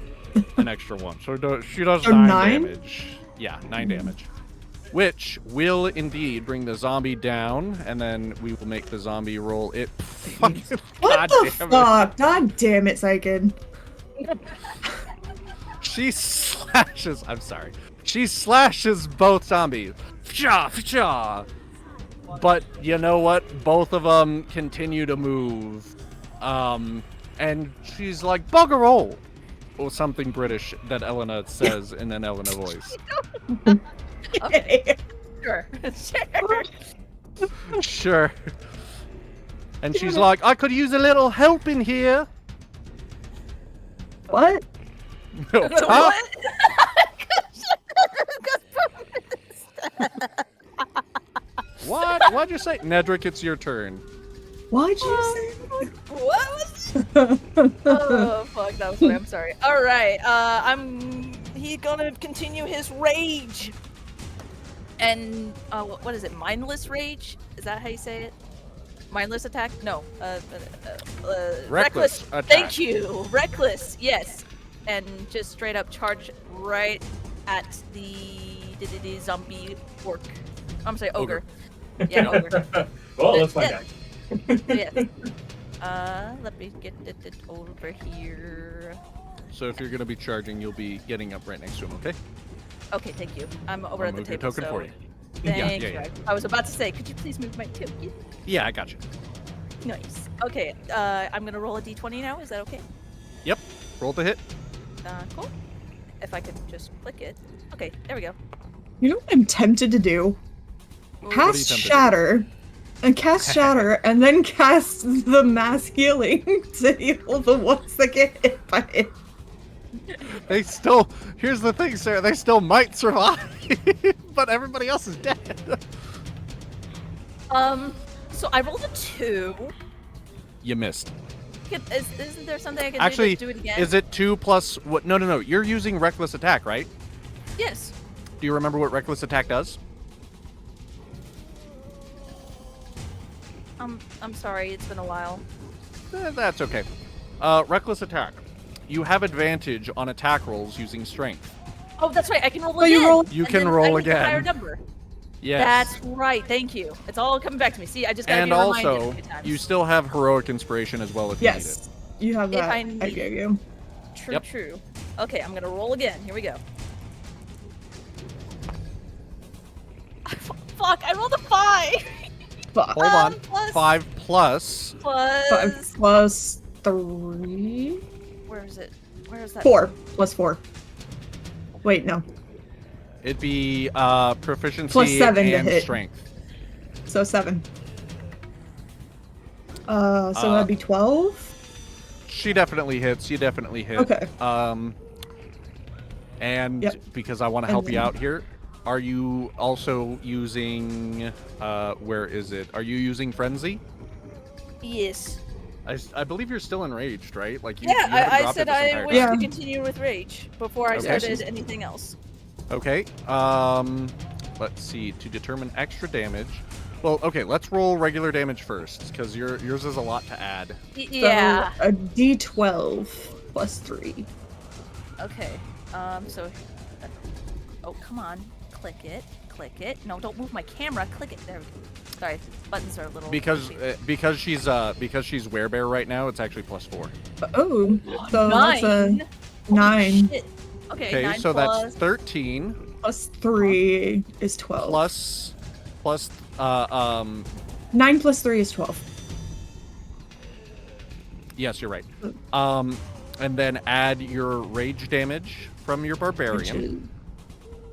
An extra one. So she does So 9 damage. Yeah, 9 damage. Which will indeed bring the zombie down, and then we will make the zombie roll it. What the fuck? God damn it, Syken. She slashes. I'm sorry. She slashes both zombies. But you know what? Both of them continue to move. And she's like, bugger all. Or something British that Elena says in an Elena voice. Okay. Sure. Sure. And she's like, I could use a little help in here. What? Huh? What? What'd you say? Nedrick, it's your turn. Why'd you say What? Oh fuck, that was funny. I'm sorry. All right, he's gonna continue his rage. And what is it? Mindless rage? Is that how you say it? Mindless attack? No. Reckless. Attack. Thank you. Reckless. Yes. And just straight up charge right at the zombie orc. I'm sorry, ogre. Yeah, ogre. Well, let's find out. Yes. Let me get it over here. So if you're gonna be charging, you'll be getting up right next to him, okay? Okay, thank you. I'm over at the Move your table. token for you. Thank Yeah. you. I was about to say, could you please move my token? Yeah, I got you. Nice. Okay, I'm gonna roll a d20 now. Is that okay? Yep. Roll to hit. Cool. If I could just click it. Okay, there we go. You know what I'm tempted to do? What are you Cast tempted to do? Shatter. And cast Shatter, and then cast the mass healing to heal the ones that get hit by it. They still... Here's the thing, Sarah. They still might survive. But everybody else is dead. So I rolled a 2. You missed. could. Isn't there something I can Actually, do it again? is it 2 plus what? No. You're using reckless attack, right? Yes. Do you remember what reckless attack does? I'm sorry. It's been a while. That's okay. Reckless attack. You have advantage on attack rolls using strength. Oh, that's right. I can roll Oh, you again. roll- You and can then roll I get a higher again. number. Yes. That's right. Thank you. It's all coming back to me. See, I just got to And be reminded also, a few times. you still have heroic inspiration as well if you need it. Yes, you have If that. I I need- gave you. True, Yep. true. Okay, I'm gonna roll again. Here we go. Fuck! I rolled a 5. Fuck. Hold on. plus- 5 plus. Plus. 5 plus 3. Where is it? Where is that? 4 plus 4. Wait, no. It'd be proficiency Plus 7 to and hit. strength. So 7. So that'd be 12. She definitely hits. You definitely hit. Okay. And Yep. because I want to And help you then- out here, are you also using? Where is it? Are you using frenzy? Yes. I believe you're still enraged, right? Like you. Yeah, you haven't I dropped it said this I entire wish time. to continue with rage before I Okay. started anything else. Okay. Let's see. To determine extra damage. Well, okay. Let's roll regular damage first, because yours is a lot to add. Yeah. So a D12 plus 3. Okay. So. Oh, come on. Click it. Click it. No, don't move my camera. Click it. There we go. Sorry, buttons are a little. Because confusing. because she's werebear right now, it's actually plus 4. Oh, so that's a 9. 9 Shit. Okay, Okay, 9 so plus. that's 13 plus 3 is 12. plus 9 plus 3 is 12. yes, you're right. And then add your rage damage from your barbarian,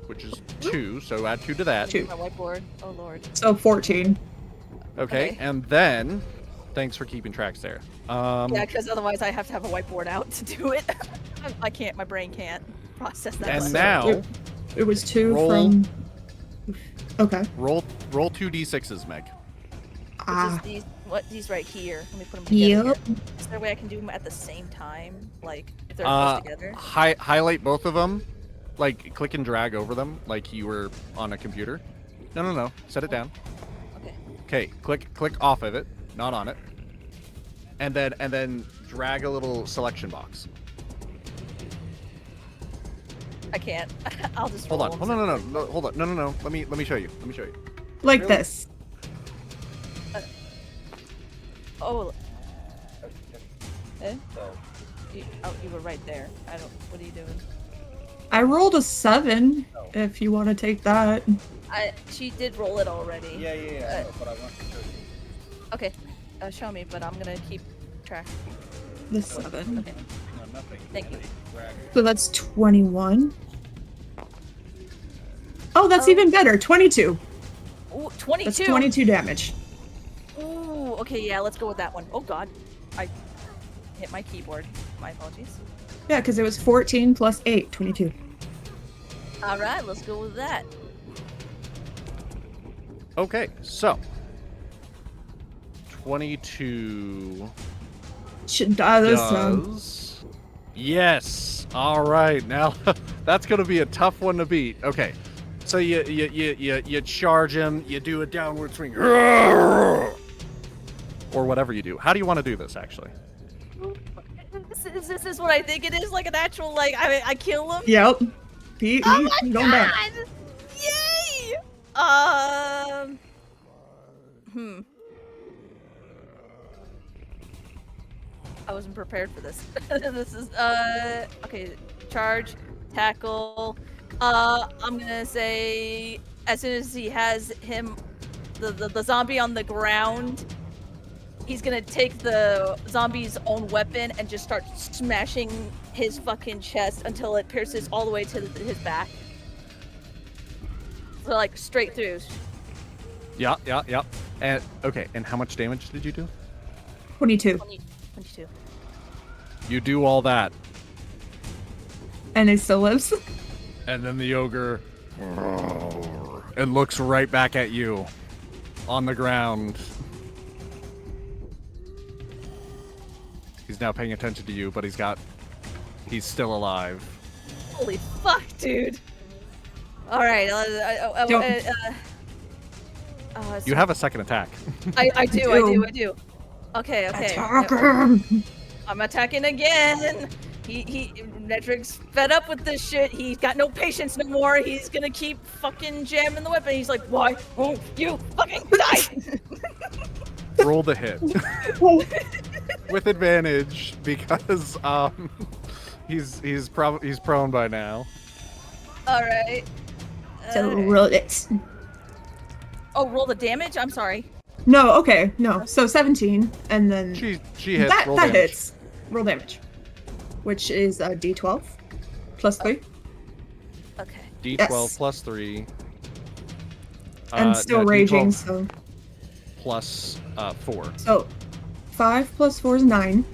which is 2, so add 2 to that. 2. My whiteboard. Oh lord. So 14. Okay, Okay. and then thanks for keeping tracks there. Yeah, because otherwise I have to have a whiteboard out to do it. I can't. My brain can't process that. And much. now It was 2 Roll. from. Okay. roll 2 d6s, Meg. Ah. Which is these right here. Let me put them together. Yep. Here. Is there a way I can do them at the same time? Like if they're close together? Highlight both of them, like click and drag over them, like you were on a computer. No. Set it down. Okay. Okay, click off of it, not on it. And then drag a little selection box. I can't. I'll just Hold roll on. them No, hold on. No. Let me show you. Like Really? this. Oh. Eh? You were right there. I don't. What are you doing? I rolled a 7, if you want to take that. She did roll it already. Yeah. But I want to show you. Okay. Show me, but I'm gonna keep track. The 7. Okay. Thank you. So that's 21. Oh, that's Oh. even better. 22. Ooh, 22. That's 22 damage. Ooh, okay, yeah, let's go with that one. Oh god, I hit my keyboard. My apologies. Yeah, because it was 14 plus 8, 22. All right, let's go with that. Okay, so 22 Should die this time. does. Yes. All right. Now that's gonna be a tough one to beat. Okay. So you charge him. You do a downward swing, or whatever you do. How do you want to do this, actually? This is what I think it is, like an actual, like, I kill him. Yep. He Oh my going down. god! Yay! I wasn't prepared for this. This is, okay, charge, tackle. I'm gonna say, as soon as he has him, the zombie on the ground, he's gonna take the zombie's own weapon and just start smashing his fucking chest until it pierces all the way to his back. So, like, straight through. Yeah. And okay. And how much damage did you do? 22. 22. You do all that, And he still lives. and then the ogre and looks right back at you on the ground. He's now paying attention to you, but he's still alive. Holy fuck, dude. All right. You have a second attack. I do. Okay. Attack him! I'm attacking again. Nedric's fed up with this shit. He's got no patience no more. He's gonna keep fucking jamming the weapon. He's like, why won't you fucking die? Roll the hit. With advantage, because he's prone by now. All right. So roll it. Oh, roll the damage? I'm sorry. No, okay, no. So 17, and then She hits. that Roll damage. hits. Roll damage, which is a D12 plus 3, Okay. D12 Yes. plus 3. and still no, raging. D12 So plus 4. 5 plus 4 is 9.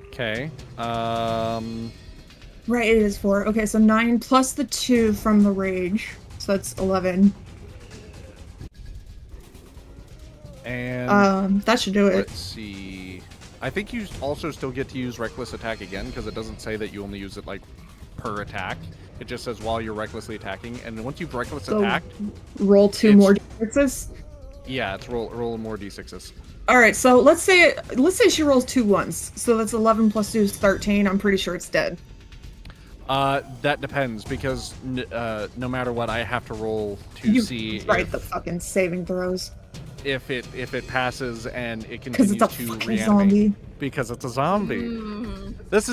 Okay. Right, it is 4. Okay, so 9 plus the 2 from the rage, so that's 11. And That should do it. let's see. I think you also still get to use reckless attack again because it doesn't say that you only use it like per attack. It just says while you're recklessly attacking, and once you've reckless So attacked, roll 2 it's- more d6s. yeah, it's roll more d6s. All right, so let's say she rolls 2 once, so that's 11 plus 2 is 13. I'm pretty sure it's dead. That depends because no matter what, I have to roll to see right the fucking saving throws if it passes and it because continues it's a to fucking reanimate. zombie. Because it's a zombie. Mm. This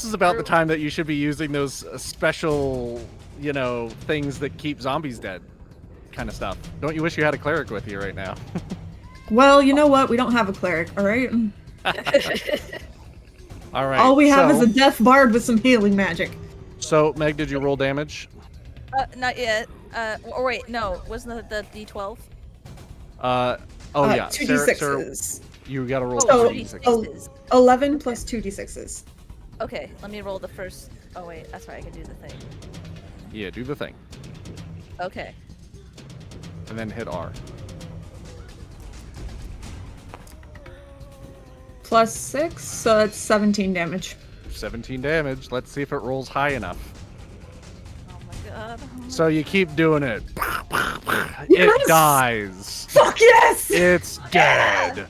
is about the time that you should be using those special, things that keep zombies dead, kind of stuff. Don't you wish you had a cleric with you right now? Well, you know what? We don't have a cleric. All right. All right. All we have is a death bard with some healing magic. So, Meg, did you roll damage? Not yet. Or wait, no. Wasn't the D12? Yeah. 2 Sarah, d6s. you got to roll So- 2d6. 11 plus 2 d6s. Okay, let me roll the first. Oh wait, that's right. I can do the thing. Yeah, do the thing, Okay. and then hit R. Plus 6, so that's 17 damage. 17 damage. Let's see if it rolls high enough. Oh my god. So you keep doing it. Yes! It dies. Fuck yes! It's dead.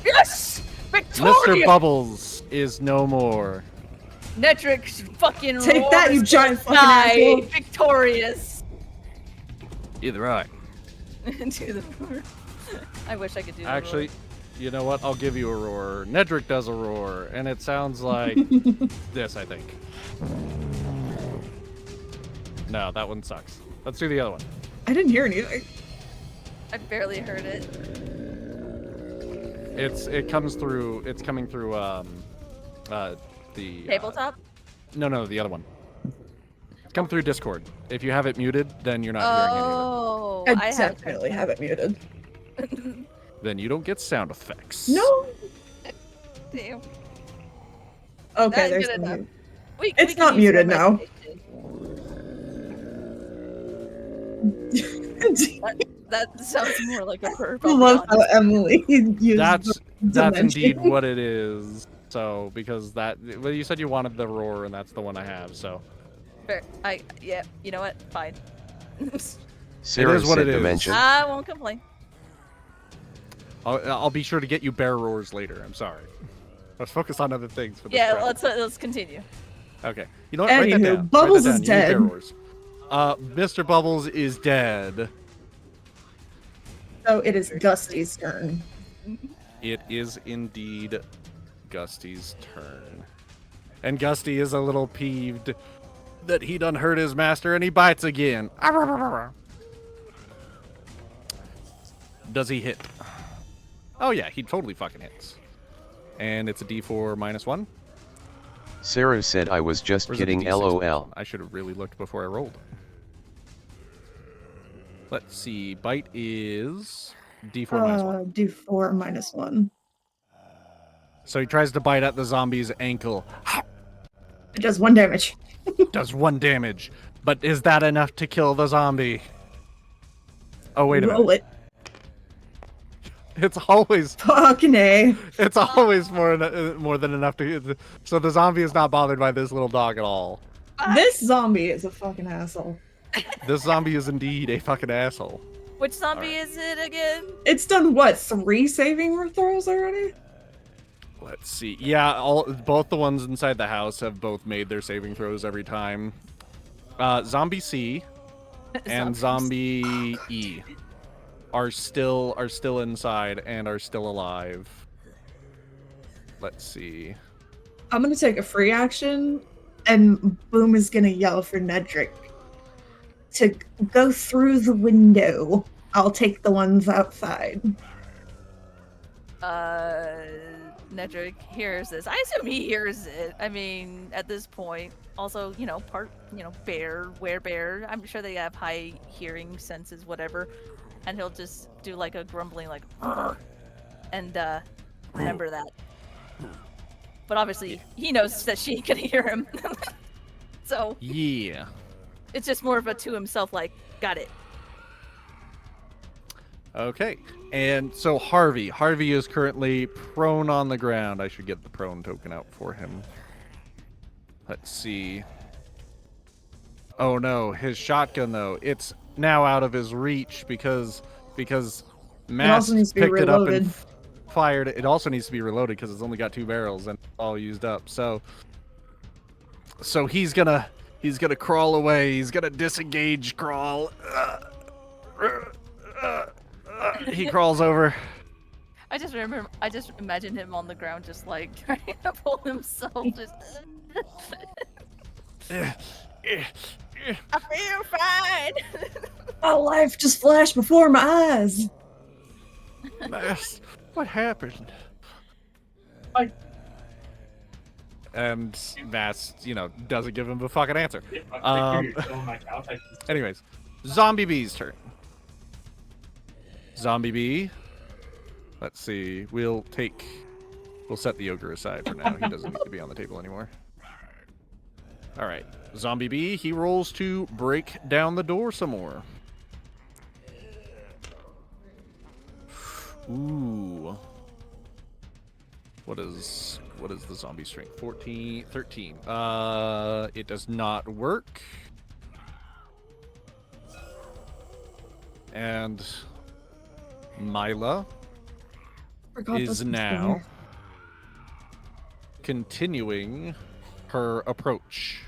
Yes! Mr. Victorian! Bubbles is no more. Nedric's fucking Take that, you roars giant to fucking die, asshole. victorious. Either I. Do the roar. I wish I could do the Actually, you know what? I'll give you a roar. Nedric does a roar, and it sounds like this, I think. No, that one sucks. Let's do the other one. I didn't hear anything. roar. I barely heard it. It comes through. It's coming through. The Tabletop? No, the other one. Come through Discord. If you have it muted, then you're not hearing any of Oh, I, I have definitely have it muted. it. Then you don't get sound effects. No. Damn. Okay, That's there's good no enough. mute. We It's can not use muted your now. That sounds more like a perp. I I'll be love how honest. Emily used That's dimension. indeed what it is. So because well, you said you wanted the roar, and that's the one I have. So Fair. Yeah, you know what? Fine. Sarah is what said it is. dimension. I won't complain. I'll be sure to get you bear roars later. I'm sorry. Let's focus on other things for this. Yeah, round. let's continue. Okay. You know what? Write that Anywho, down. Bubbles Write that is down. You need dead. bear roars. Mr. Bubbles is dead. So it is Gusty's turn. It is indeed Gusty's turn. And Gusty is a little peeved that he done hurt his master, and he bites again. Does he hit? Oh yeah, he totally fucking hits. And it's a D4 minus 1. Sarah said I was just Or is it a kidding, D6? lol. I should have really looked before I rolled. Let's see. Bite is D4 minus 1. D4 minus 1. So he tries to bite at the zombie's ankle. It does 1 damage. Does 1 damage. But is that enough to kill the zombie? Oh, wait a minute. Roll it. It's always Fucking A. it's always more than enough to. So the zombie is not bothered by this little dog at all. This zombie is a fucking asshole. This zombie is indeed a fucking asshole. Which zombie is it again? It's done what, 3 saving throws already? Let's see. Yeah, both the ones inside the house have both made their saving throws every time. Zombie C and Zombie E are still inside and are still alive. Let's see. I'm gonna take a free action, and Boom is gonna yell for Nedrick to go through the window. I'll take the ones outside. Nedrick hears this. I assume he hears it. I mean, at this point, also, bear. I'm sure they have high hearing senses, whatever. And he'll just do like a grumbling, like, and remember that. But obviously, he knows that she can hear him. So Yeah. it's just more of a to himself, like, got it. Okay. And so Harvey is currently prone on the ground. I should get the prone token out for him. Let's see. Oh no, his shotgun though. It's now out of his reach because Mass picked it up and fired it. It also needs to be reloaded because it's only got 2 barrels and all used up. So he's gonna crawl away. He's gonna disengage crawl. He crawls over. I just imagine him on the ground, just like trying to pull himself. Just. I feel fine. My life just flashed before my eyes. Mass, what happened? And Mass, doesn't give him a fucking answer. Anyways, Zombie B's turn. Zombie B. Let's see. We'll set the ogre aside for now. He doesn't need to be on the table anymore. All right. Zombie B, he rolls to break down the door some more. Ooh. What is the zombie strength? 13. It does not work. And Mila is now continuing her approach.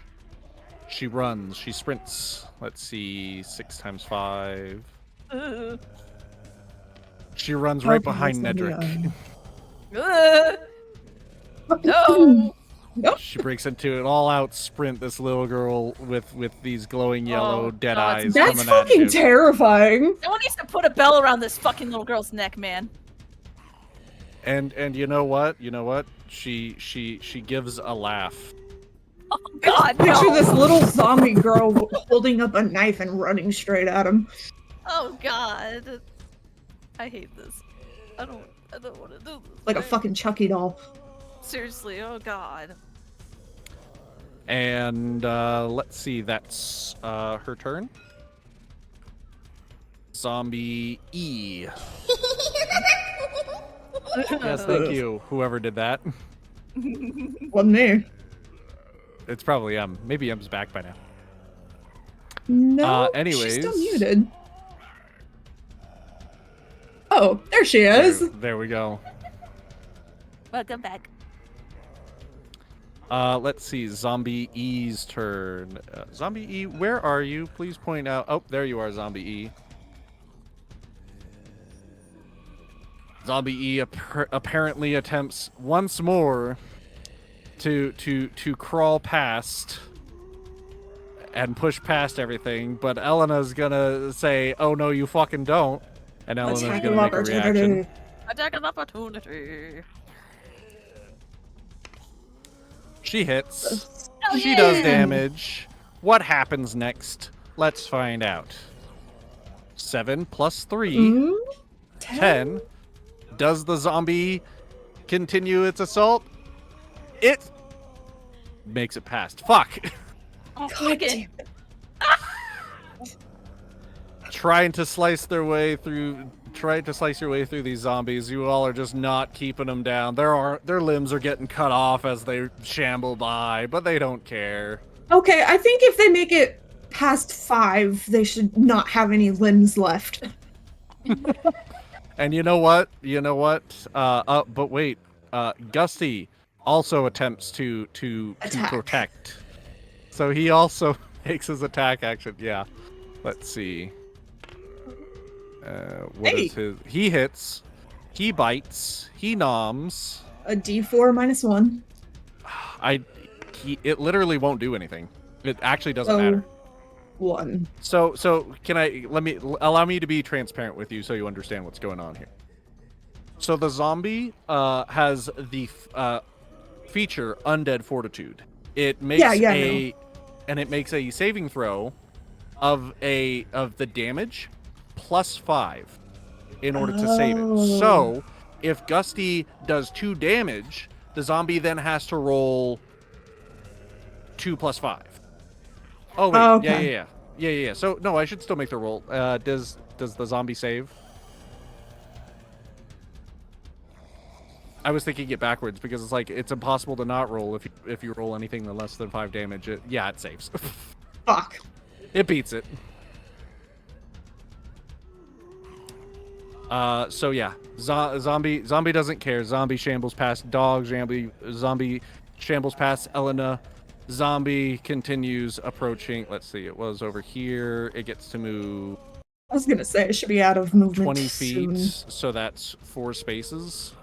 She runs, she sprints. Let's see, 6 times 5. She runs right behind Nedrick. No. Nope. She breaks into an all-out sprint. This little girl with these glowing yellow dead eyes That's coming at you. fucking terrifying. Someone needs to put a bell around this fucking little girl's neck, man. And you know what? She gives a laugh. Oh God, Picture no. this little zombie girl holding up a knife and running straight at him. Oh God. I hate this. I don't want to do this. Like a fucking Chucky doll. Seriously, oh God. And let's see, that's her turn. Zombie E. Yes, thank you, whoever did that. Wasn't me. It's probably maybe M's back by now. No, anyways. she's still muted. Oh, there she is. There we go. Welcome back. Let's see, Zombie E's turn. Zombie E, where are you? Please point out. Oh, there you are, Zombie E. Zombie E apparently attempts once more to crawl past and push past everything, but Elena's gonna say, "Oh no, you fucking don't," and Elena's Attack gonna of make a reaction. opportunity. Attack of opportunity. She hits. Oh, She yeah. does damage. What happens next? Let's find out. 7 plus 3, Ooh, 10. Does the zombie continue its assault? It makes it past. Fuck. Oh, God fucking. damn it. Trying to slice their way through try to slice your way through these zombies. You all are just not keeping them down. Their limbs are getting cut off as they shamble by, but they don't care. Okay, I think if they make it past 5, they should not have any limbs left. And you know what? But wait. Gusty also attempts to protect. So he also takes his attack action. Yeah. Let's see. What is his? He hits. He bites. He noms. A D4 -1. It literally won't do anything. It actually doesn't matter. 1. So allow me to be transparent with you so you understand what's going on here. So the zombie has the feature Undead Fortitude. It makes it makes a saving throw of the damage +5 in order to save it. So if Gusty does 2 damage, the zombie then has to roll 2 + 5. Oh wait, okay. yeah. So no, I should still make the roll. Does the zombie save? I was thinking it backwards because it's like it's impossible to not roll if you roll anything less than 5 damage. It saves. Fuck. It beats it. So yeah, zombie doesn't care. Zombie shambles past dog. Zombie shambles past Elena. Zombie continues approaching. Let's see. It was over here. It gets to move. I was gonna say it should be out of movement 20 feet. soon. So that's 4 spaces.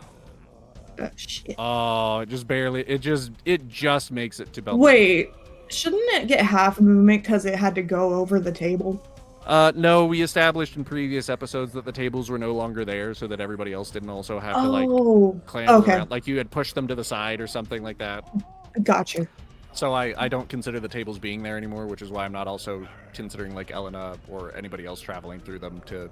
Shit. Oh, it just barely. It just makes it to Bell. Wait, shouldn't it get half movement because it had to go over the table? No, we established in previous episodes that the tables were no longer there, so that everybody else didn't also have to like clamber around. Like you had pushed them to the side or something like that. Gotcha. So I don't consider the tables being there anymore, which is why I'm not also considering like Elena or anybody else traveling through them to.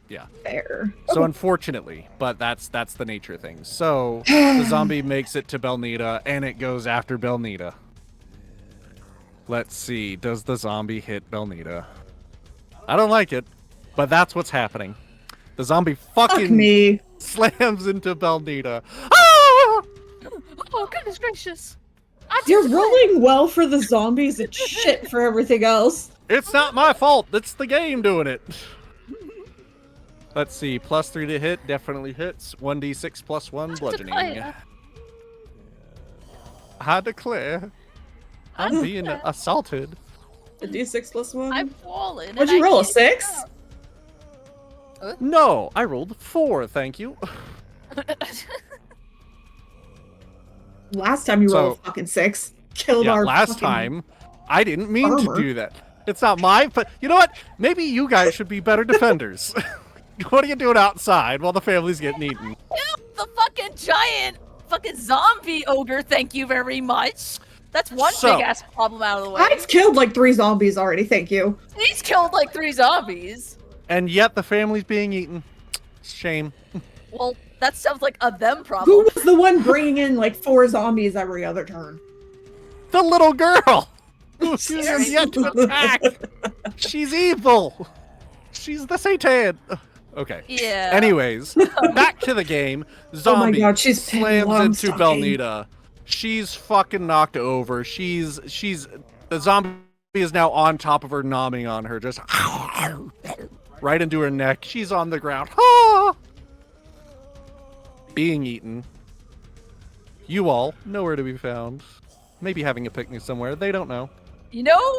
Yeah. Fair. So unfortunately, but that's the nature of things. So the zombie makes it to Belnita, and it goes after Belnita. Let's see. Does the zombie hit Belnita? I don't like it, but that's what's happening. The zombie fucking slams into Belnita. Ah! Oh, goodness gracious. You're rolling well for the zombies and shit for everything else. It's not my fault. It's the game doing it. Let's see. +3 to hit. Definitely hits. 1d6 +1 bludgeoning. I declare. I'm being assaulted. A D6 +1? I'm falling. What'd you roll, a 6? No, I rolled 4, thank you. Last time you rolled a fucking 6. Killed our last time, I didn't mean to do that. It's not my, but you know what? Maybe you guys should be better defenders. What are you doing outside while the family's getting eaten? The fucking giant fucking zombie ogre, thank you very much. That's one big ass problem out of the way. I've killed like 3 zombies already, thank you. He's killed like 3 zombies. And yet the family's being eaten. Shame. Well, that sounds like a them problem. Who was the one bringing in like 4 zombies every other turn? The little girl! Who's yet to attack! She's evil! She's the Satan! Okay. Yeah. Anyways, back to the game. Zombie slams into Belnita. She's fucking knocked over. The zombie is now on top of her, nomming on her, just right into her neck. She's on the ground. Ah! Being eaten. You all nowhere to be found. Maybe having a picnic somewhere. They don't know. You know,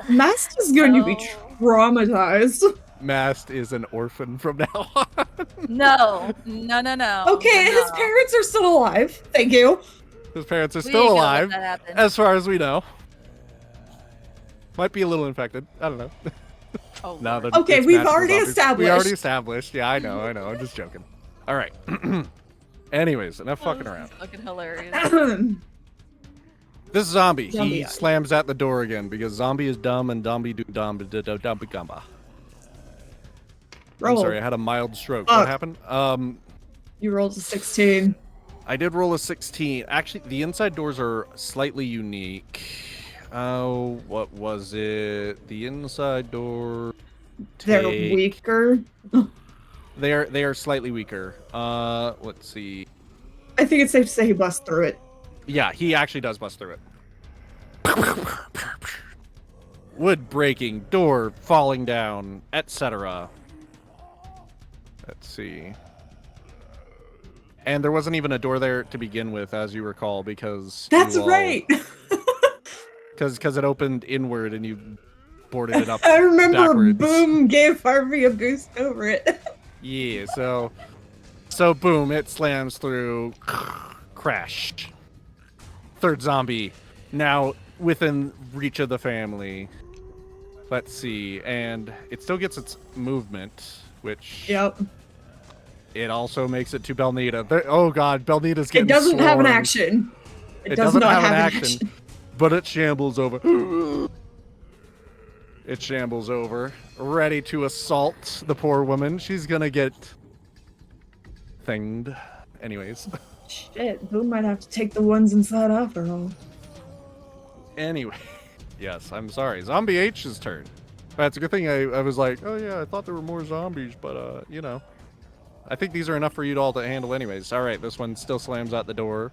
Mast is going to be traumatized. Mast is an orphan from now on. No. Okay, his parents are still alive. Thank you. His parents are still alive, as far as we know. Might be a little infected. I don't know. Oh, no, okay, we've already established. We already established. Yeah, I know. I'm just joking. All right. Anyways, enough fucking around. Fucking hilarious. This zombie, he slams at the door again because zombie is dumb and zombie do dumb gumba. I'm sorry, I had a mild stroke. What happened? You rolled a 16. I did roll a 16. Actually, the inside doors are slightly unique. Oh, what was it? The inside door. They're weaker. They are slightly weaker. Let's see. I think it's safe to say he busts through it. Yeah, he actually does bust through it. Wood breaking, door falling down, etc. Let's see. And there wasn't even a door there to begin with, as you recall, because That's right. Because it opened inward and you boarded it up. I remember backwards. Boom gave Harvey a boost over it. Yeah, so boom, it slams through, crash. Third zombie, now within reach of the family. Let's see, and it still gets its movement, which Yep. it also makes it to Belnita. Oh god, Belnita's getting It doesn't have an swarmed. action. It does doesn't not have an an action, but it shambles over. It shambles over, ready to assault the poor woman. She's gonna get thinged. Anyways. Shit, Boom might have to take the ones inside after all. Anyway. Yes, I'm sorry. Zombie H's turn. That's a good thing I was like, oh yeah, I thought there were more zombies, but you know. I think these are enough for you all to handle anyways. Alright, this one still slams out the door.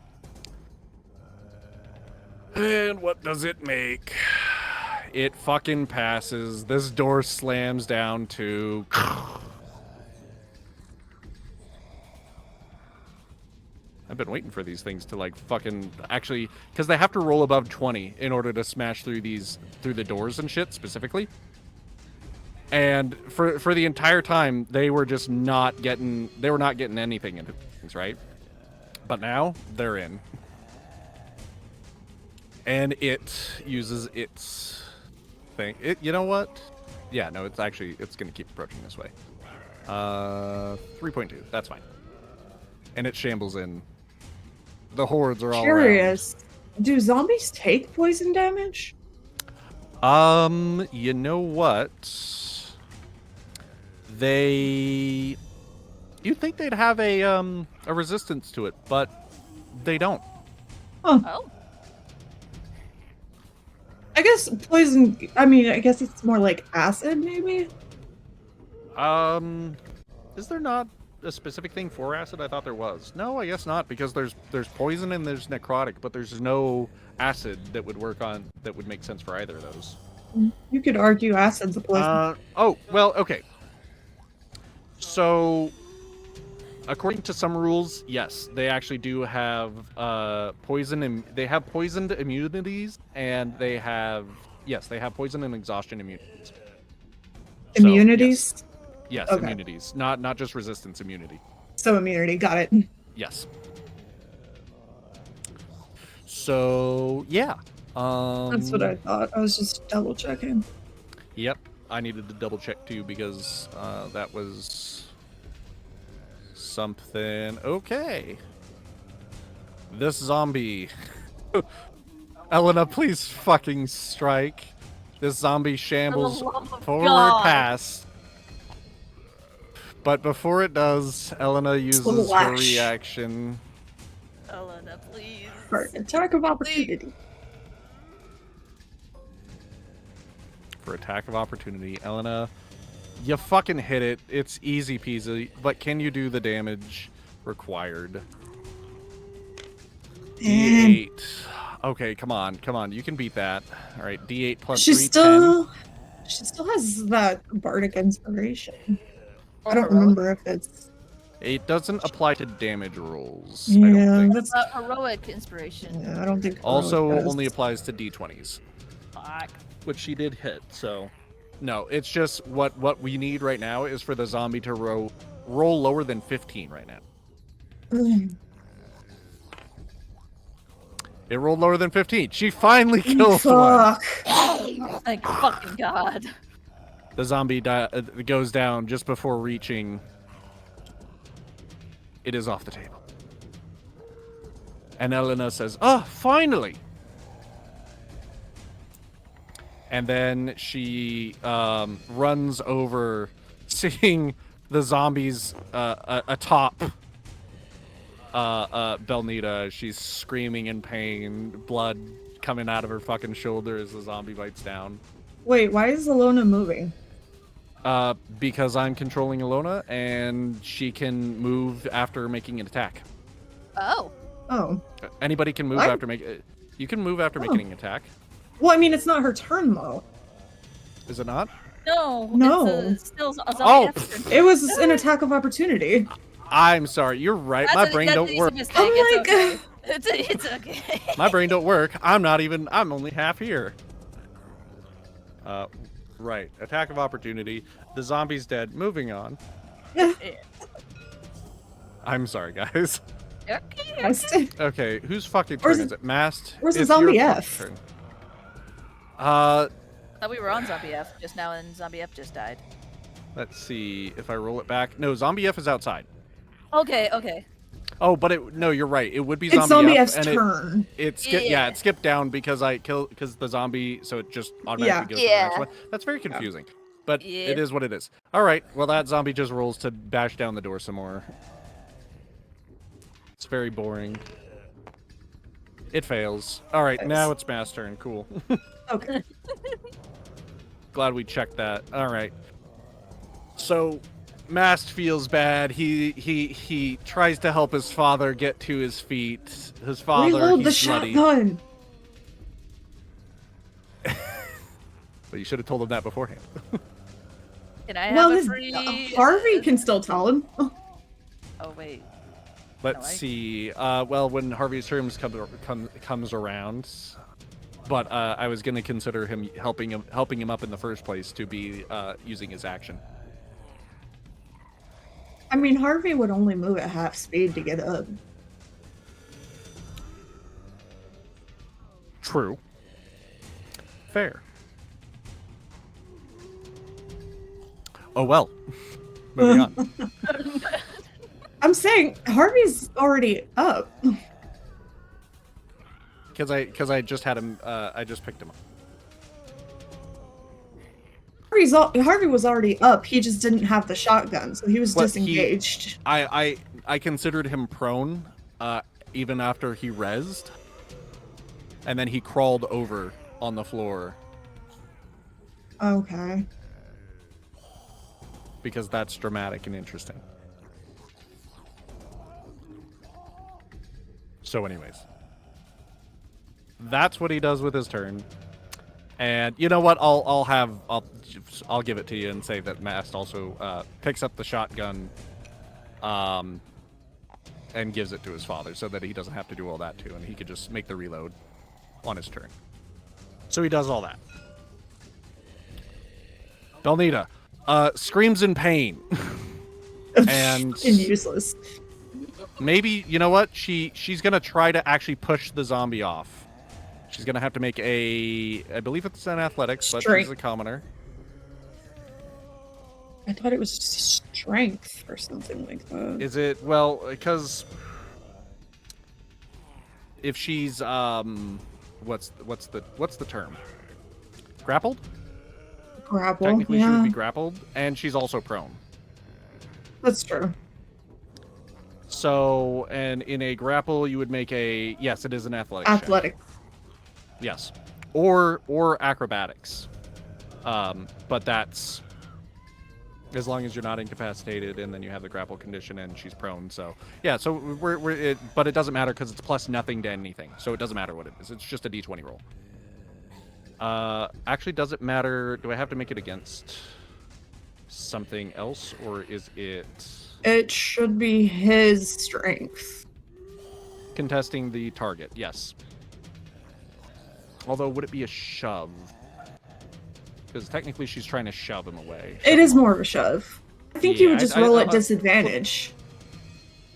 And what does it make? It fucking passes. This door slams down too. I've been waiting for these things to like fucking actually, because they have to roll above 20 in order to smash through the doors and shit specifically. And for the entire time, they were just not getting anything into things, right? But now they're in. And it uses its thing. You know what? Yeah, no, it's gonna keep approaching this way. 3.2, that's fine. And it shambles in. The hordes are all Curious. Do zombies take poison damage? around. You know what? You'd think they'd have a resistance to it, but they don't. Oh. I guess poison. I mean, I guess it's more like acid, maybe. Is there not a specific thing for acid? I thought there was. No, I guess not, because there's poison and there's necrotic, but there's no acid that would make sense for either of those. You could argue acid's a poison. Oh, well, okay. So, according to some rules, yes, they actually do have poison. They have poisoned immunities, and they have poison and exhaustion immunities. Immunities. So, yes, Okay. immunities, not just resistance immunity. So immunity, got it. Yes. So yeah. That's what I thought. I was just double checking. Yep, I needed to double check too because that was something. Okay. This zombie. Elena, please fucking strike. This zombie shambles For the love of forward God. past. But before it does, Elena uses her Slash. reaction. Elena, please. For attack of opportunity. For attack of opportunity. Elena, you fucking hit it. It's easy peasy, but can you do the damage required? D8. Okay, come on. You can beat that. All right, D8 plus She 3, 10. she still has that bardic inspiration. Or I don't heroic. remember if it's. It doesn't apply to damage rolls. I Yeah, don't think. that's. Heroic inspiration. Yeah, I don't think. Also heroic does. only applies to D20s, Fuck. which she did hit. So, no, it's just what we need right now is for the zombie to roll lower than 15 right now. Mm. It rolled lower than 15. She finally kills one. Fuck. Thank fucking God. The zombie goes down just before reaching. It is off the table. And Elena says, "Oh, finally!" And then she runs over, seeing the zombies atop Belnita. She's screaming in pain, blood coming out of her fucking shoulder as the zombie bites down. Wait, why is Alona moving? Because I'm controlling Ilona, and she can move after making an attack. Oh. Oh. Anybody can move What? after making. You can move after making an attack. Well, I mean, it's not her turn though. Is it not? No. No. It's still a zombie Oh. after. It was an attack of opportunity. I'm sorry. You're right. My brain that's don't an work. easy mistake. Oh my It's okay. It's okay. My brain don't work. I'm only half here. Right. Attack of opportunity. The zombie's dead. Moving on. I'm sorry, guys. Okay. Okay, whose fucking Where's turn is it? Mast? where's the It's zombie your F? fucking turn. Thought we were on Zombie F just now, and Zombie F just died. Let's see if I roll it back. No, Zombie F is outside. Okay. Oh, but no, you're right. It would be It's Zombie Zombie F, F's and turn. it skipped. Yeah, it skipped down because the zombie, so it just automatically goes to the next one. That's very confusing, but it is what it is. All right, well that zombie just rolls to bash down the door some more. It's very boring. It fails. All right, now it's Matt's turn. Cool. Okay. Glad we checked that. All right. So, Mast feels bad. He tries to help his father get to his feet. His father, Reload the he's bloody. shotgun. But you should have told him that beforehand. Can I have Well, a his free? Harvey can still tell him. Oh wait. Let's see. Well, when Harvey's terms comes around, but I was gonna consider him helping him up in the first place to be using his action. I mean, Harvey would only move at half speed to get up. True. Fair. Oh well. Moving on. I'm saying Harvey's already up. Because I just had him. I just picked him up. Harvey was already up. He just didn't have the shotgun, so he was But disengaged. I considered him prone, even after he rezzed, and then he crawled over on the floor Okay. because that's dramatic and interesting. So, anyways, that's what he does with his turn. And you know what? I'll give it to you and say that Mast also picks up the shotgun, and gives it to his father so that he doesn't have to do all that too, and he could just make the reload on his turn. So he does all that. Belnita screams in pain, and useless. maybe, you know what? She's gonna try to actually push the zombie off. She's gonna have to make I believe it's an athletics, but she's a commoner. I thought it was strength or something like that. Is it? Well, because if she's what's the term? Grappled? Grapple. Technically, she would Yeah, be grappled, and she's also prone. that's true. So, and in a grapple, you would make yes, it is an athletics check. Athletic. Yes, or acrobatics. But that's as long as you're not incapacitated, and then you have the grapple condition, and she's prone. So yeah, so but it doesn't matter because it's plus nothing to anything, so it doesn't matter what it is. It's just a d20 roll. Actually, does it matter? Do I have to make it against something else, or is it It should be his strength. contesting the target? Yes. Although, would it be a shove? Because technically she's trying to shove him away. It is more of a shove. I think you Yeah, would just I- roll I- at disadvantage.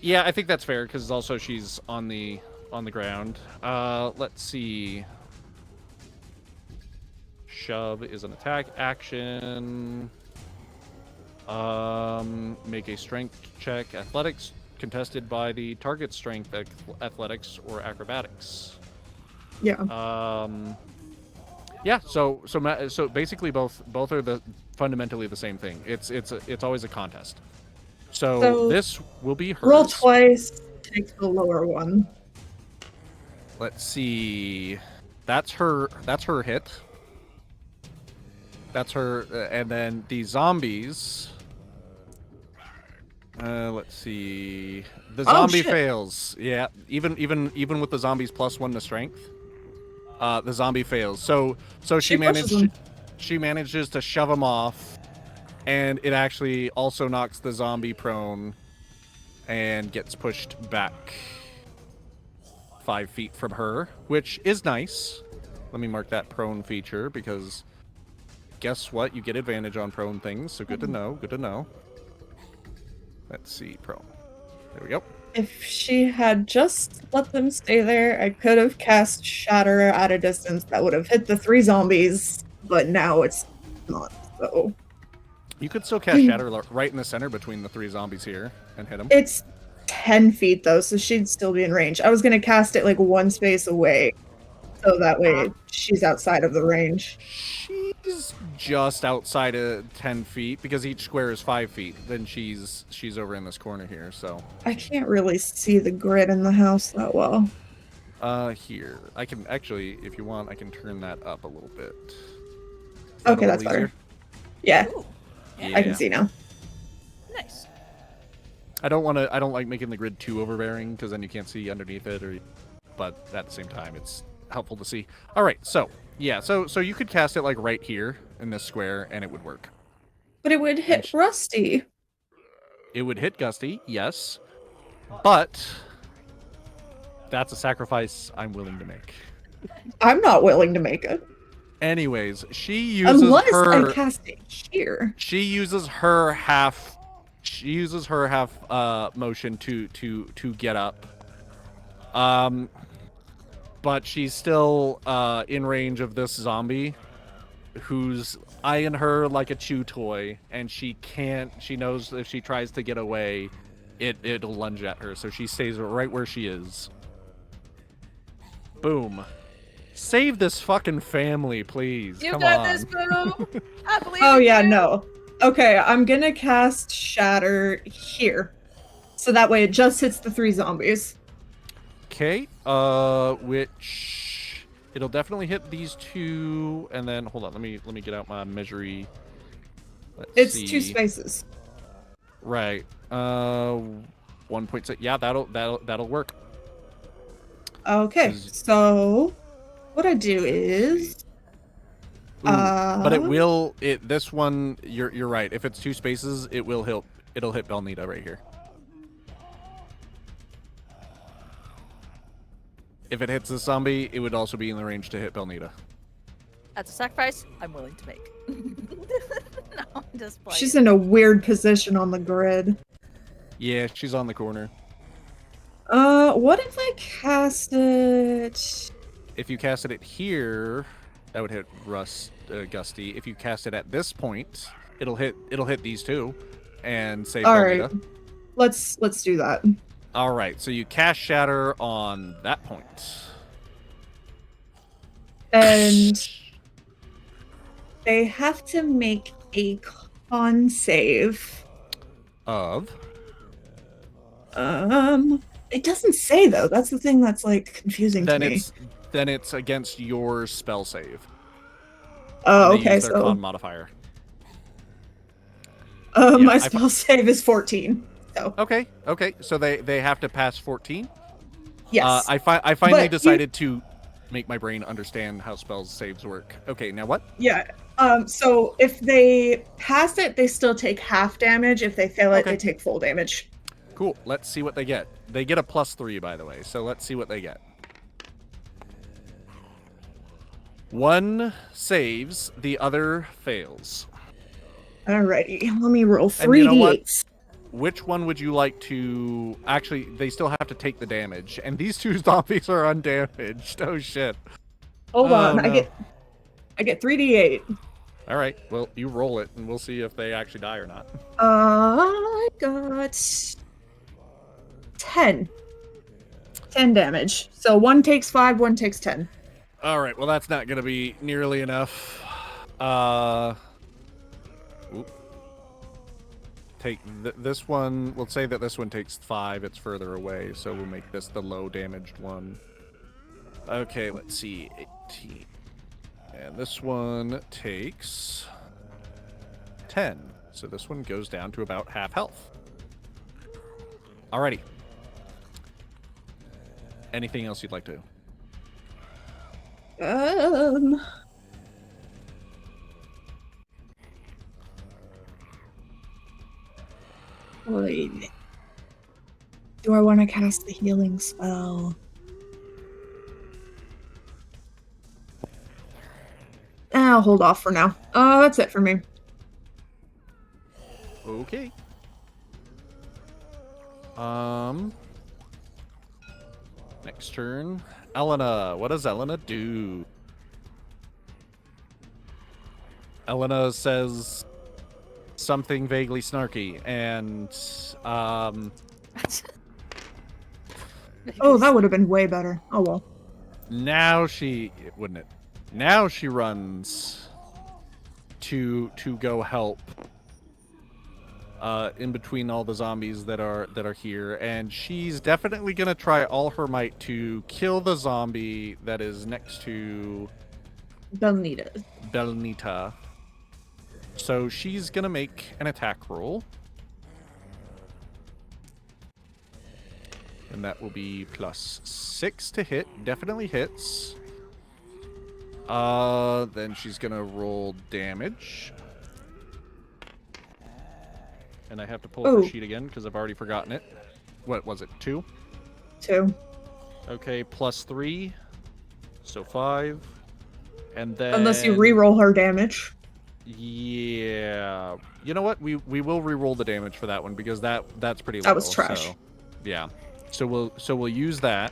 Yeah, I think that's fair, because also she's on the ground. Let's see. Shove is an attack action. Make a strength check. Athletics contested by the target strength, athletics, or acrobatics. Yeah. Yeah. So basically both are fundamentally the same thing. It's always a contest. So this will be hers. Roll twice, take the lower one. Let's see. That's her hit. That's her. And then the zombies. Let's see. The zombie shit. fails. Yeah, even with the zombies +1 to strength, the zombie fails. So She pushes him. she manages to shove him off, and it actually also knocks the zombie prone, and gets pushed back 5 feet from her, which is nice. Let me mark that prone feature because guess what? You get advantage on prone things, so good to know. Good to know. Let's see, prone. There we go. If she had just let them stay there, I could have cast Shatter at a distance that would have hit the 3 zombies, but now it's not, so... You could still cast Shatter right in the center between the 3 zombies here and hit them. It's 10 feet, though, so she'd still be in range. I was going to cast it, like, 1 space away, so that way she's outside of the range. She's just outside of 10 feet because each square is 5 feet. Then she's over in this corner here. So I can't really see the grid in the house that well. Here I can actually, if you want, I can turn that up a little bit. Okay, that's better. Yeah, Ooh, I can see now. nice. I don't like making the grid too overbearing because then you can't see underneath it. But at the same time, it's helpful to see. All right, so. Yeah, so you could cast it like right here in this square, and it would work. But it would hit Rusty. It would hit Gusty, yes, but that's a sacrifice I'm willing to make. I'm not willing to make it. Anyways, she uses Unless her. I cast it here. She uses her half. She uses her half motion to get up. But she's still in range of this zombie who's eyeing her like a chew toy, and she can't. She knows if she tries to get away, it'll lunge at her, so she stays right where she is. Boom. Save this fucking family, please. You Come got on. this, boo. I believe Oh in yeah, you. no. Okay, I'm gonna cast Shatter here. So that way it just hits the 3 zombies. Okay, which it'll definitely hit these 2, and then hold on, let me get out my measury. It's see. 2 spaces. Right. 1.6. Yeah, that'll work. Okay, so what I do is But it will this one you're right. If it's 2 spaces, it'll hit Belnita right here. If it hits the zombie, it would also be in the range to hit Belnita. That's a sacrifice I'm willing to make. No, I'm just playing. she's in a weird position on the grid. Yeah, she's on the corner. What if I cast it? If you casted it here, that would hit Gusty. If you cast it at this point, it'll hit these 2 and save All Belnita. right, let's do that. All right, so you cast Shatter on that point. And they have to make a con save. Of? It doesn't say though. That's the thing that's like confusing to me. Then it's against your spell save. Oh, And they okay, use their so con modifier. my spell save is 14. So Okay, so they have to pass 14. yes. I finally But decided to make my brain understand how spells saves work. Okay, now what? Yeah. So if they pass it, they still take half damage. If they fail it, Okay. they take full damage. Cool. Let's see what they get. They get a +3, by the way. So let's see what they get. 1 saves, the other fails. Alrighty, let me roll And you know what? 3d8s. Which one would you like to... Actually, they still have to take the damage. And these 2 zombies are undamaged. Oh, shit. Hold on, no. I get 3d8. All right. Well, you roll it, and we'll see if they actually die or not. I got 10. 10 damage. So 1 takes 5, 1 takes 10. All right. Well, that's not going to be nearly enough. Take this one. Let's say that this one takes 5. It's further away, so we'll make this the low damaged one. Okay, let's see. 18. And this one takes 10. So this one goes down to about half health. Alrighty. Anything else you'd like to do? Wait. Do I want to cast the healing spell? I'll hold off for now. That's it for me. Okay. Next turn. Elena. What does Elena do? Elena says something vaguely snarky, and Oh, that would have been way better. Oh well. now she wouldn't it? Now she runs to go help in between all the zombies that are here, and she's definitely gonna try all her might to kill the zombie that is next to Belnita. So she's gonna make an attack roll. And that will be +6 to hit. Definitely hits. Then she's gonna roll damage. And I have to pull up the sheet again because I've already forgotten it. What was it? 2? 2. Okay, +3. So 5. And then Unless you re-roll her damage. Yeah. You know what? We will re-roll the damage for that one because that's pretty low. That was trash. So, yeah. So we'll use that.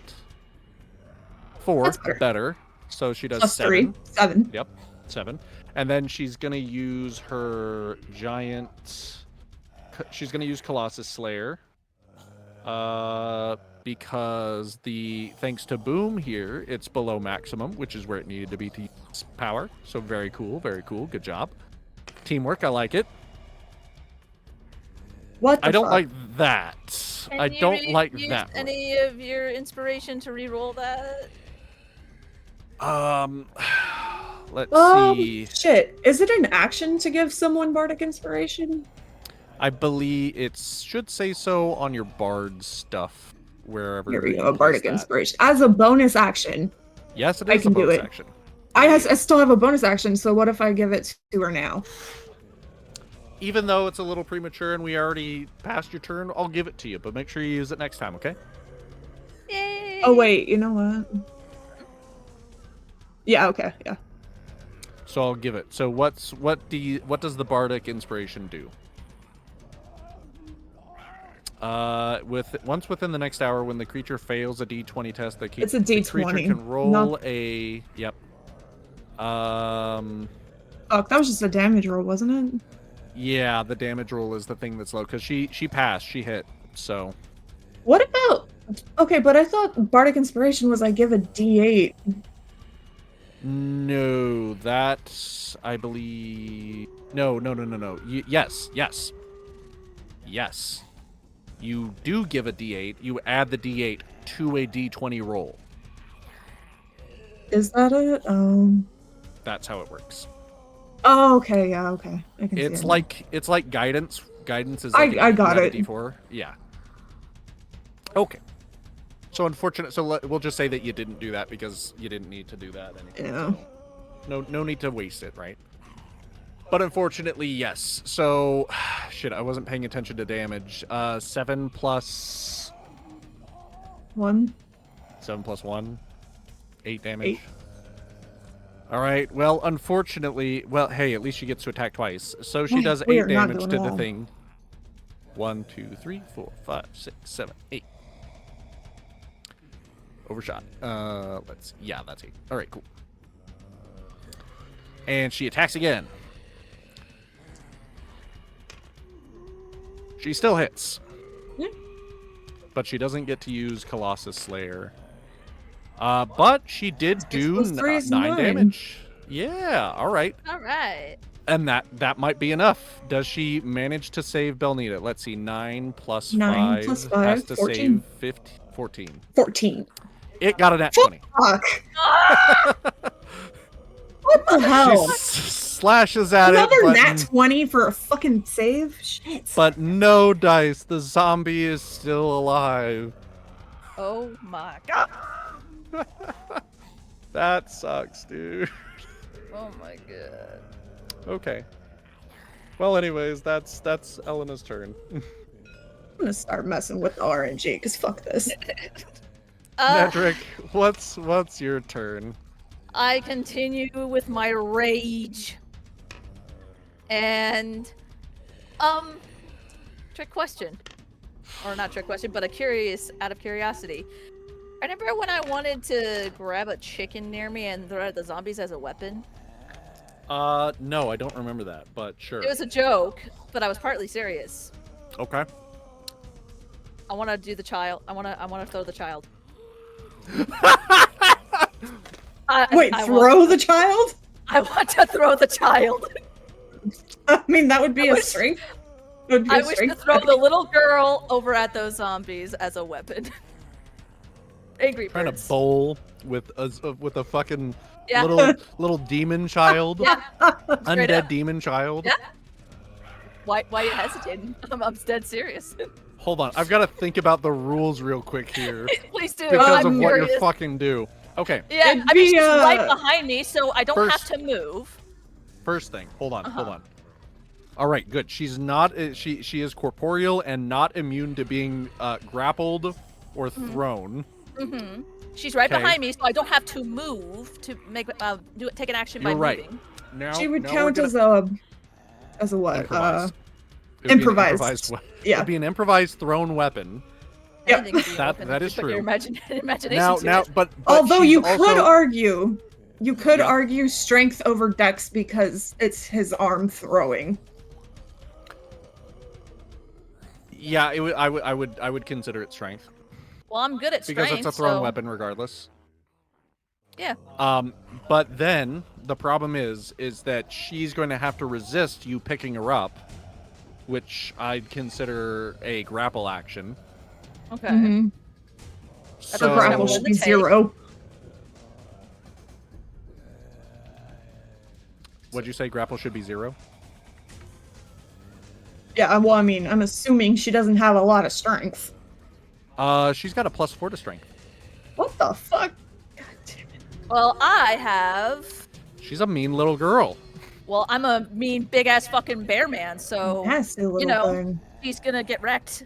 4 That's better. So she does Plus 7. 3. 7. Yep. 7. And then she's gonna use her giant. She's gonna use Colossus Slayer. Because thanks to Boom here, it's below maximum, which is where it needed to be to use power. So very cool, very cool. Good job. Teamwork, I like it. What the I don't fuck? like that. I don't like use that one. any of your inspiration to re-roll that? Let's see. Shit. Is it an action to give someone bardic inspiration? I believe it should say so on your bard stuff, wherever. Here we you go, bardic place that. inspiration. As a bonus action. Yes, it I is can a do bonus it. action. I still have a bonus action, so what if I give it to her now? Even though it's a little premature and we already passed your turn, I'll give it to you, but make sure you use it next time, okay? Yay! Oh wait, you know what? Yeah, okay, yeah. So I'll give it. So what does the bardic inspiration do? Once within the next hour, when the creature fails a D20 test, It's a the D20. creature can roll Not- a yep. Fuck, that was just a damage roll, wasn't it? Yeah, the damage roll is the thing that's low because she passed, she hit. So What about... Okay, but I thought bardic inspiration was I give a D8. no, that's I believe no. Yes. You do give a D8. You add the D8 to a D20 roll. Is that it? That's how it works. Oh, okay, yeah, okay. I can see It's it. like guidance. Guidance is I like got it. a D4. Yeah. Okay. So unfortunate. So we'll just say that you didn't do that because you didn't need to do that. Anyway. Yeah. So no need to waste it, right? But unfortunately, yes. So, shit, I wasn't paying attention to damage. 7 plus 1. 7 plus 1, 8 damage. 8. All right. Well, unfortunately, hey, at least she gets to attack twice. So she Wait, does we 8 are not damage doing to the well. thing. 1, 2, 3, 4, 5, 6, 7, 8. Overshot. Yeah, that's 8. All right, cool. And she attacks again. She still hits. Yeah. But she doesn't get to use Colossus Slayer. But she did do 3 is 9 9. damage. Yeah, all right. All right. And that might be enough. Does she manage to save Belnita? Let's see. 9 plus 9 5 plus has 5, to 14. save 15, 14. 14. It got a nat 20. Fuck. What the hell? She's slashes at Another it, nat 20 for a fucking save? Shit. but no dice. The zombie is still alive. Oh my god. That sucks, dude. Oh my god. Okay. Well, anyways, that's Elena's turn. I'm gonna start messing with the RNG, because fuck this. Nedrick, what's your turn? I continue with my rage. And trick question. Or not trick question, but out of curiosity. Remember when I wanted to grab a chicken near me and throw at the zombies as a weapon? No, I don't remember that, but sure. It was a joke, but I was partly serious. Okay. I want to do the child. I want to throw the child. Wait, throw the child? I want to throw the child. I mean, that would be a strength. I wish to throw the little girl over at those zombies as a weapon. Angry Trying birds. to bowl with a fucking Yeah. little demon child. Yeah. Undead up. demon child. Yeah. Why are you hesitating? I'm dead serious. Hold on, I've got to think about the rules real quick here. Please do. Because I'm of what curious. you're fucking do. Okay. Yeah, It'd I mean, be, she's right behind me, so I don't have first- to move. First thing, hold on. All right, good. She's not. She is corporeal and not immune to being grappled or thrown. Mm-hmm. She's right Okay. behind me, so I don't have to move to make take an action You're by right. moving. Now, She would now count we're as a what? improvise. It would be an improvised. It Yeah. would be an improvised thrown weapon. Yep. Anything can be That- open that if is you put your true. imagination Now, to it. but Although she's you also, could argue, Yeah. argue strength over dex because it's his arm throwing. Yeah, I would consider it strength Well, I'm good at strength, because it's a thrown so... weapon regardless. Yeah. But then the problem is that she's going to have to resist you picking her up, which I'd consider a grapple action. Okay. Mm-hmm. So Her grapple Double should be the tape. 0. What'd you say? Grapple should be 0? Yeah, well, I mean, I'm assuming she doesn't have a lot of strength. She's got a +4 to strength. What the fuck? God damn it. Well, I have... She's a mean little girl. Well, I'm a mean, big-ass fucking bear man, so... Nasty little know, thing. He's gonna get wrecked.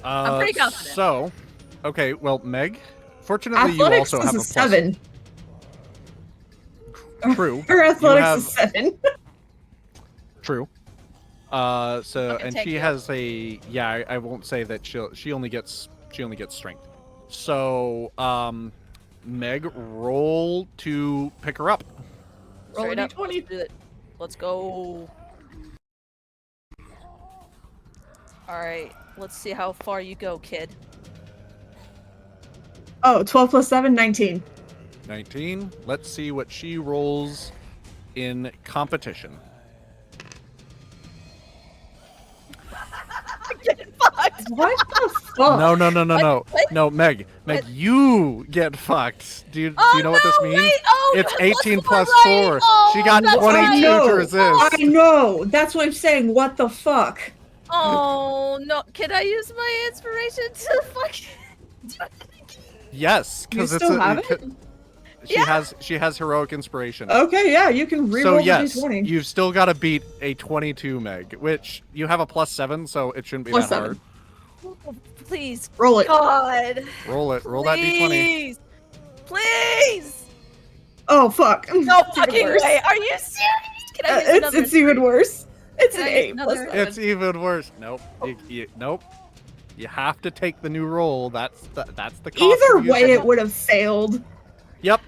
I'm pretty confident. So, okay, well, Meg, fortunately Athletics you also have a is a 7. True. Her athletics have- is 7. True. So Fucking and tank she you. has a I won't say that she only gets strength. So Meg, roll to pick her up. Roll a Straight up, d20. let's do it. Let's go. Alright, let's see how far you go, kid. Oh, 12 plus 7, 19. 19. Let's see what she rolls in competition. Get fucked! What the fuck? No. What? No, Meg, What? you get fucked. Do you Oh, know what this no, means? wait, oh, It's plus 18 four, plus right? 4. Oh, She got that's 22 right. to I resist. I know. That's what I'm saying. What the fuck? Oh, no. Can I use my inspiration to fucking... Yes, because You it's still have it? She has heroic inspiration. Okay, yeah, you can reroll So the yes, d20. you've still got to beat a 22, Meg, which you have a +7, so it shouldn't be Plus that 7. hard. Please. Roll it. God. Roll it. Roll that d20. Please. Please. Oh, fuck. No It's even fucking worse. way. Are you serious? Can I use another It's even worse. It's an Can I 8 use plus another- 7. It's even worse. Nope. Nope. You have to take the new roll. That's the cost. Either of way, using it would have failed. Yep.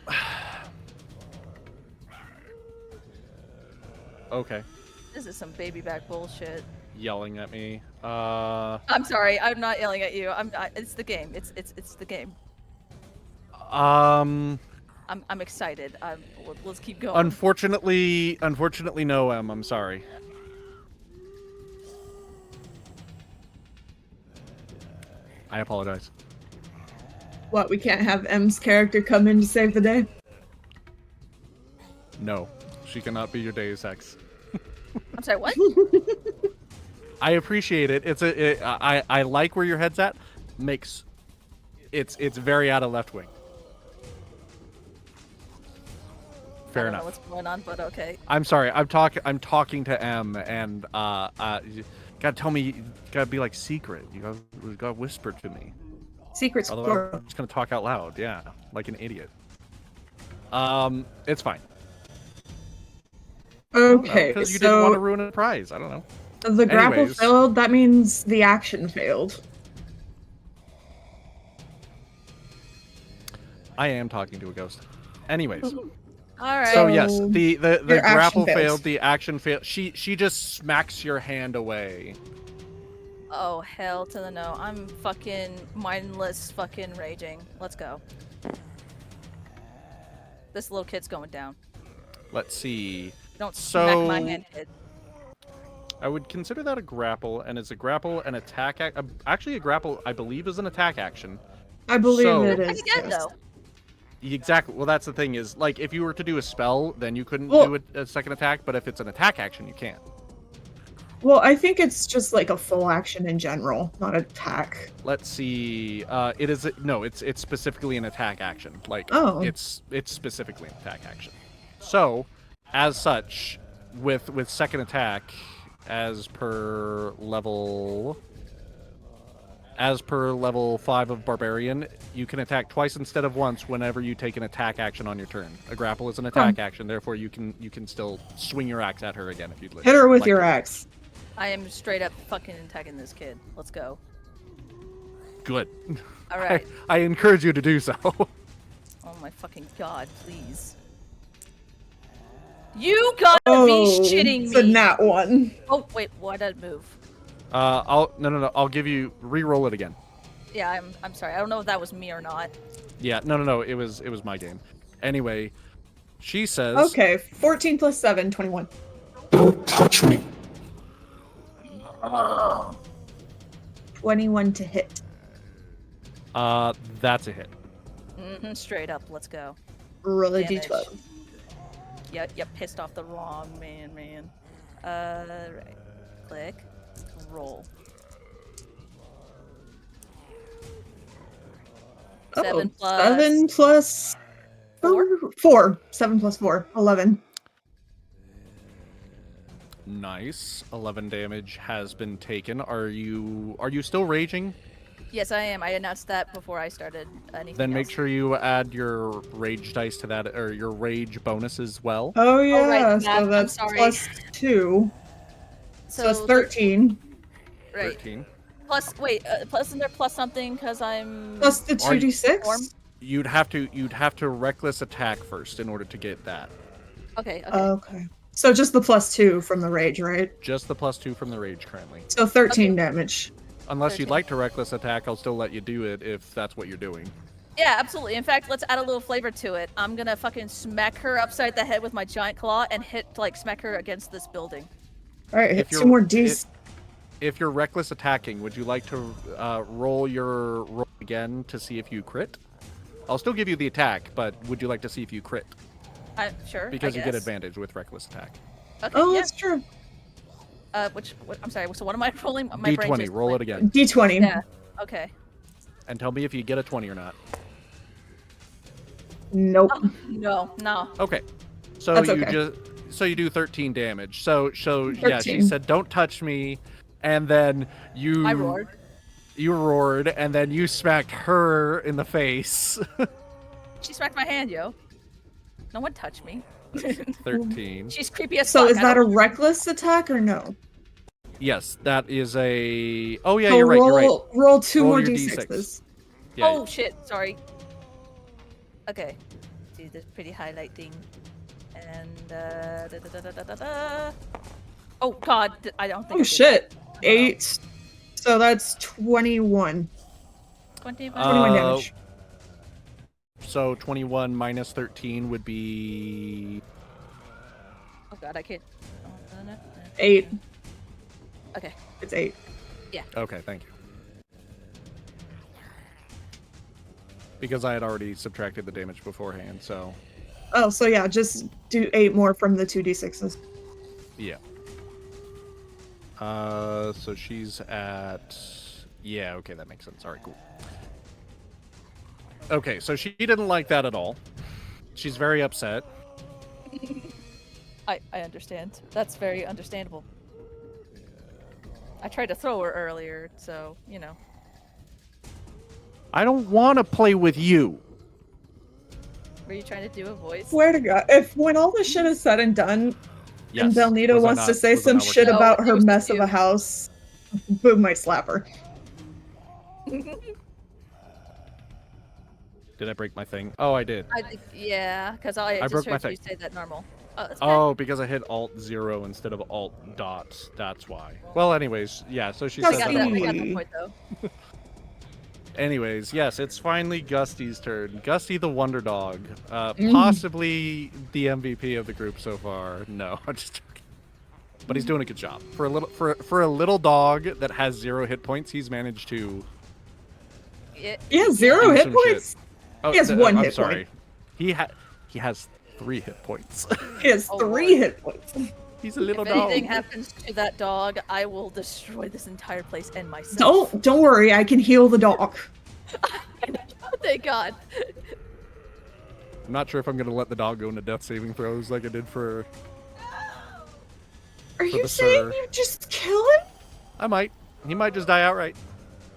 Okay. This is some baby back bullshit. Yelling at me. I'm sorry. I'm not yelling at you. It's the game. It's the game. I'm excited. Let's keep going. Unfortunately, no, Em. I'm sorry. I apologize. What, we can't have M's character come in to save the day? No. she cannot be your Deus Ex. I'm sorry, what? I appreciate it. I like where your head's at. It's very out of left wing. I Fair don't know enough. what's going on, but okay. I'm sorry. I'm talking to M, and you gotta tell me. You gotta be like secret. You gotta whisper to me. Secret's Otherwise, plural. I'm just gonna talk out loud. Yeah, like an idiot. It's fine. Okay, Because you didn't want to so ruin a prize. I don't know. the grapple Anyways. failed. That means the action failed. I am talking to a ghost. Anyways. All right. So yes, the Your action grapple fails. failed. The action failed. She just smacks your hand away. Oh, hell to the no. I'm fucking mindless fucking raging. Let's go. This little kid's going down. Let's see. Don't So- smack my hand, kid. I would consider that a grapple, and it's a grapple and attack. Actually, a grapple, I believe, is an attack action. I believe So- it Attack is. again, yes. though. Exactly. Well, that's the thing is, like, if you were to do a spell, then you couldn't Well- do a second attack. But if it's an attack action, you can. Well, I think it's just like a full action in general, not attack. Let's see. It is no. It's specifically an attack action. Like, Oh. it's specifically an attack action. So, as such, with second attack, as per level 5 of Barbarian, you can attack twice instead of once whenever you take an attack action on your turn. A grapple is an attack action, therefore you can still swing your axe at her again if you'd like. Hit her with like your it. axe. I am straight up fucking attacking this kid. Let's go. Good. All right. I encourage you to do so. Oh my fucking god, please. You gotta be shitting it's a me. nat one. Oh wait, why did it move? I'll give you re-roll it again. Yeah, I'm sorry. I don't know if that was me or not. Yeah, no, it was my game. Anyway, she says, Okay, 14 plus 7, 21. Don't touch me. 21 to hit. that's a hit. Straight up, let's go. Roll a Damage. d12. Yeah, you pissed off the wrong man. Right. Click. Roll. Oh, 7 plus 7 plus 4. 7 plus 4, 11. Nice. 11 damage has been taken. Are you still raging? Yes, I am. I announced that before I started anything Then make else. sure you add your rage dice to that, or your rage bonus as well. Oh yeah, right, so I'm that's sorry. plus 2. So it's 13. Right. 13. Plus, wait, plus isn't there plus something because I'm Plus the Are you- 2d6? Form? You'd have to reckless attack first in order to get that. Okay. Okay. So just the plus 2 from the rage, right? Just the +2 from the rage currently. So 13 damage. Unless you'd 13. like to reckless attack, I'll still let you do it if that's what you're doing. Yeah, absolutely. In fact, let's add a little flavor to it. I'm gonna fucking smack her upside the head with my giant claw and smack her against this building. Alright, If hit you're- 2 more Ds. If you're reckless attacking, would you like to roll your roll again to see if you crit? I'll still give you the attack, but would you like to see if you crit? I'm sure. Because I you get guess. advantage with reckless attack. Okay, Oh, yeah. that's true. I'm sorry. So what am I rolling? My brain D20, just roll went- it again. D20. Yeah. Okay. And tell me if you get a 20 or not. Nope. Oh, no. Okay. So That's you okay. you do 13 damage. So yeah, she 13. said don't touch me, and then you I roared. You roared, and then you smacked her in the face. She smacked my hand, yo. No one touched me. 13. She's creepy as So fuck. is I that a don't- reckless attack or no? Yes, that is a. Oh yeah, So you're right. You're right. Roll 2 Roll more your D6s. Yeah, Oh shit! Sorry. Okay. Do this pretty highlight thing, and Oh god! I don't think. I Oh did shit. that. 8. So that's 21. 21. 21 damage. So 21 minus 13 would be. Oh god! I can't. 8. Okay. It's 8. Okay, thank you. Because I had already subtracted the damage beforehand, so. Oh, so yeah, just do 8 more from the 2d6s. Yeah. So she's at... Yeah, okay, that makes sense. All right, cool. Okay, so she didn't like that at all. She's very upset. I understand. That's very understandable. I tried to throw her earlier, so, you know. I don't want to play with you. Were you trying to do a voice? Swear to God, if when all this shit is said and done, and Belnita wants to say some shit No, about it her was mess of you. a house, Boom might slap her. Did I break my thing? Oh, I did. I think, yeah, because I just broke my heard you thing. say that normal. Oh, that's fine. Oh, because I hit Alt-0 instead of Alt-dot. That's why. Well, anyways, yeah, so she I says got, I that, don't I want got to... the point, though. Anyways, yes, it's finally Gusty's turn. Gusty the Wonder Dog. Possibly the MVP of the group so far. No, I'm just joking. But he's doing a good job. For a little dog that has 0 hit points, he's managed to... Yeah, 0 do hit some points. shit. Oh, He has 1 I'm hit sorry. point. He has 3 hit points. He has Oh, 3 Lord. hit points. He's a little If dog. anything happens to that dog, I will destroy this entire place and myself. Don't worry, I can heal the dog. Thank God. I'm not sure if I'm going to let the dog go into death saving throws like I did for... Are you the saying sir. you just kill him? I might. He might just die outright.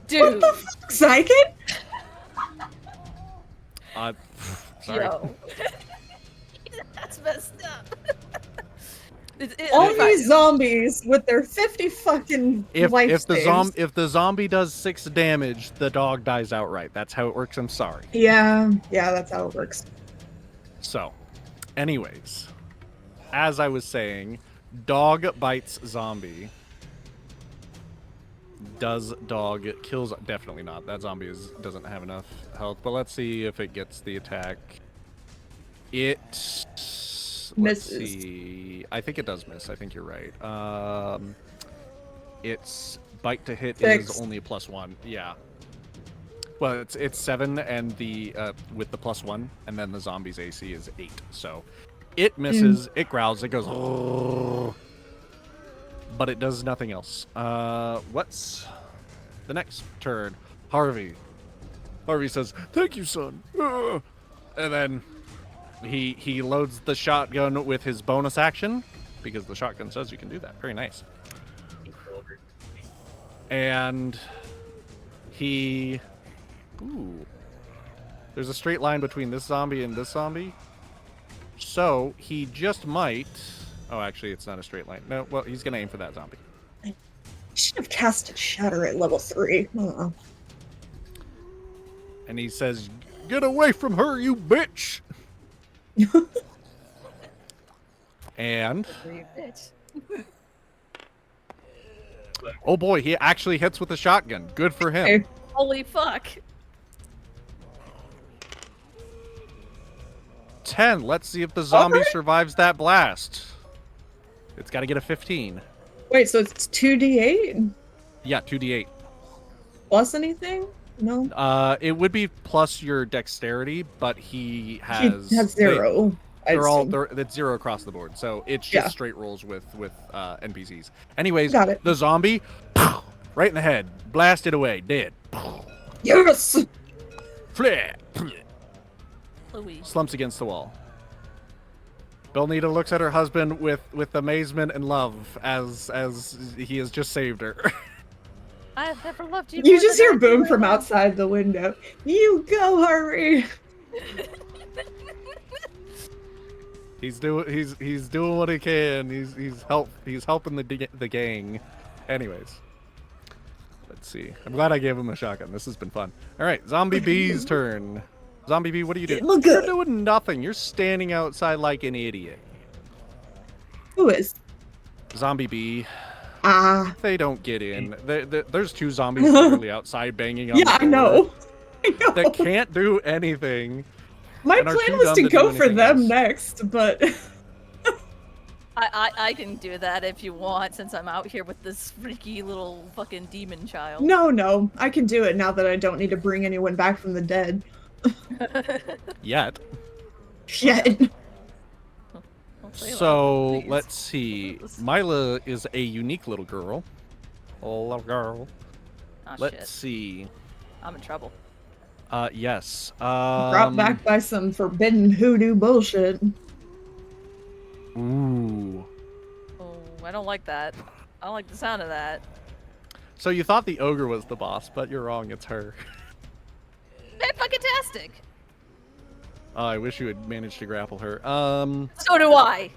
Dude. What the fuck, Zyken? Sorry. Yo. That's messed up. All these zombies with their 50 fucking life If saves. the zombie does 6 damage, the dog dies outright. That's how it works. I'm sorry. Yeah, that's how it works. So, anyways, as I was saying, dog bites zombie. Does dog kills? Definitely not. That zombie doesn't have enough health. But let's see if it gets the attack. Let's Misses. see. I think it does miss. I think you're right. Its bite to hit 6. is only a +1. Yeah. Well, it's 7 and the with the +1, and then the zombie's AC is 8. So it misses. It growls. It goes. "Oh," but it does nothing else. What's the next turn? Harvey. Harvey says, "Thank you, son." And then he loads the shotgun with his bonus action because the shotgun says you can do that. Very nice. And he... Ooh. There's a straight line between this zombie and this zombie. So he just might... Oh, actually, it's not a straight line. No, well, he's going to aim for that zombie. I should have casted Shatter at level 3. And he says, "Get away from her, you bitch!" And... Oh boy, he actually hits with a shotgun. Good for him. Okay. Holy fuck. 10. Let's see if the zombie Alright. survives that blast. It's got to get a 15. Wait, so it's 2d8 Yeah, 2d8. plus anything? No? It would be plus your dexterity, but he has... He has 0. It's 0 across the board, so it's just straight rolls with NPCs. Anyways, Got it. the zombie, right in the head, blasted away, dead. Yes! Flip. Louis. Slumps against the wall. Belnita looks at her husband with amazement and love as he has just saved her. I've never loved you. You more just than I hear do Boom right from now. outside the window. You go, Harvey! He's doing what he can. He's helping the gang. Anyways, let's see. I'm glad I gave him a shotgun. This has been fun. All right, Zombie B's turn. Zombie B, what are you doing? Look You're good. doing nothing. You're standing outside like an idiot. Who is? Zombie B. Ah. They don't get in. There's 2 zombies literally outside banging on the Yeah, door I know. that can't do anything. My and are plan too was dumb to to do go for anything them else. next, but I can do that if you want, since I'm out here with this freaky little fucking demon child. no, I can do it now that I don't need to bring anyone back from the dead. Yet. Yet. Say So less, please. let's see. Mila is a unique little girl. Oh, little girl. Oh, Let's shit. see. I'm in trouble. Yes. Brought back by some forbidden hoodoo bullshit. Ooh. Oh, I don't like that. I don't like the sound of that. So you thought the ogre was the boss, but you're wrong. It's her. Man, fucking-tastic. Oh, I wish you had managed to grapple her. So do I.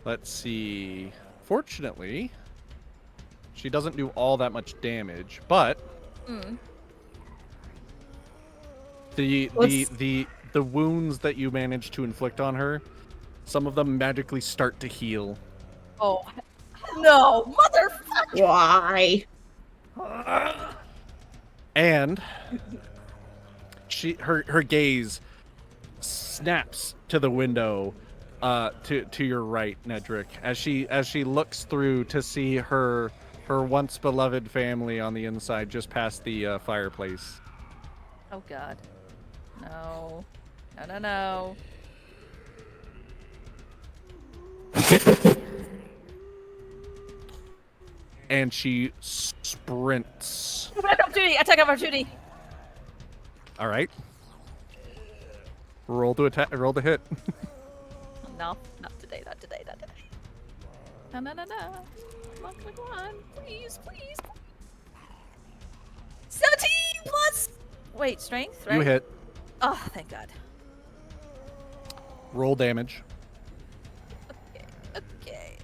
Let's see. Fortunately, she doesn't do all that much damage, but the wounds that you managed to inflict on her, some of them magically start to heal. Oh, no, motherfucker! Why? And her gaze snaps to the window to your right, Nedrick, as she looks through to see her once beloved family on the inside just past the fireplace. Oh god. No. No, no, no. And she sprints. Attack opportunity! Attack opportunity! All right. Roll to attack. Roll to hit. No, not today, not today, not today. No, no, no, no. Come on, please, please. 17 plus! Wait, strength, right? You hit. Oh, thank god. Roll damage. Okay, okay.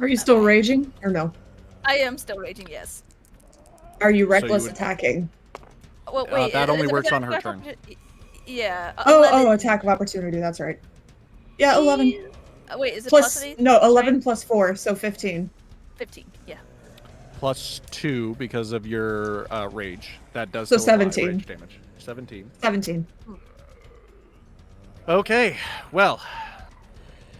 Are you still raging or no? I am still raging, yes. Are you reckless would- Oh, attacking? well, wait, that only is it works on attack her turn. Yeah. Oh, attack of opportunity. That's right. Yeah, 11. Wait, is it Plus, plus any? no, 11 strength? plus 4, so 15. 15, yeah. Plus 2 because of your rage. That does So still apply 17. rage damage. 17. 17. Okay, well,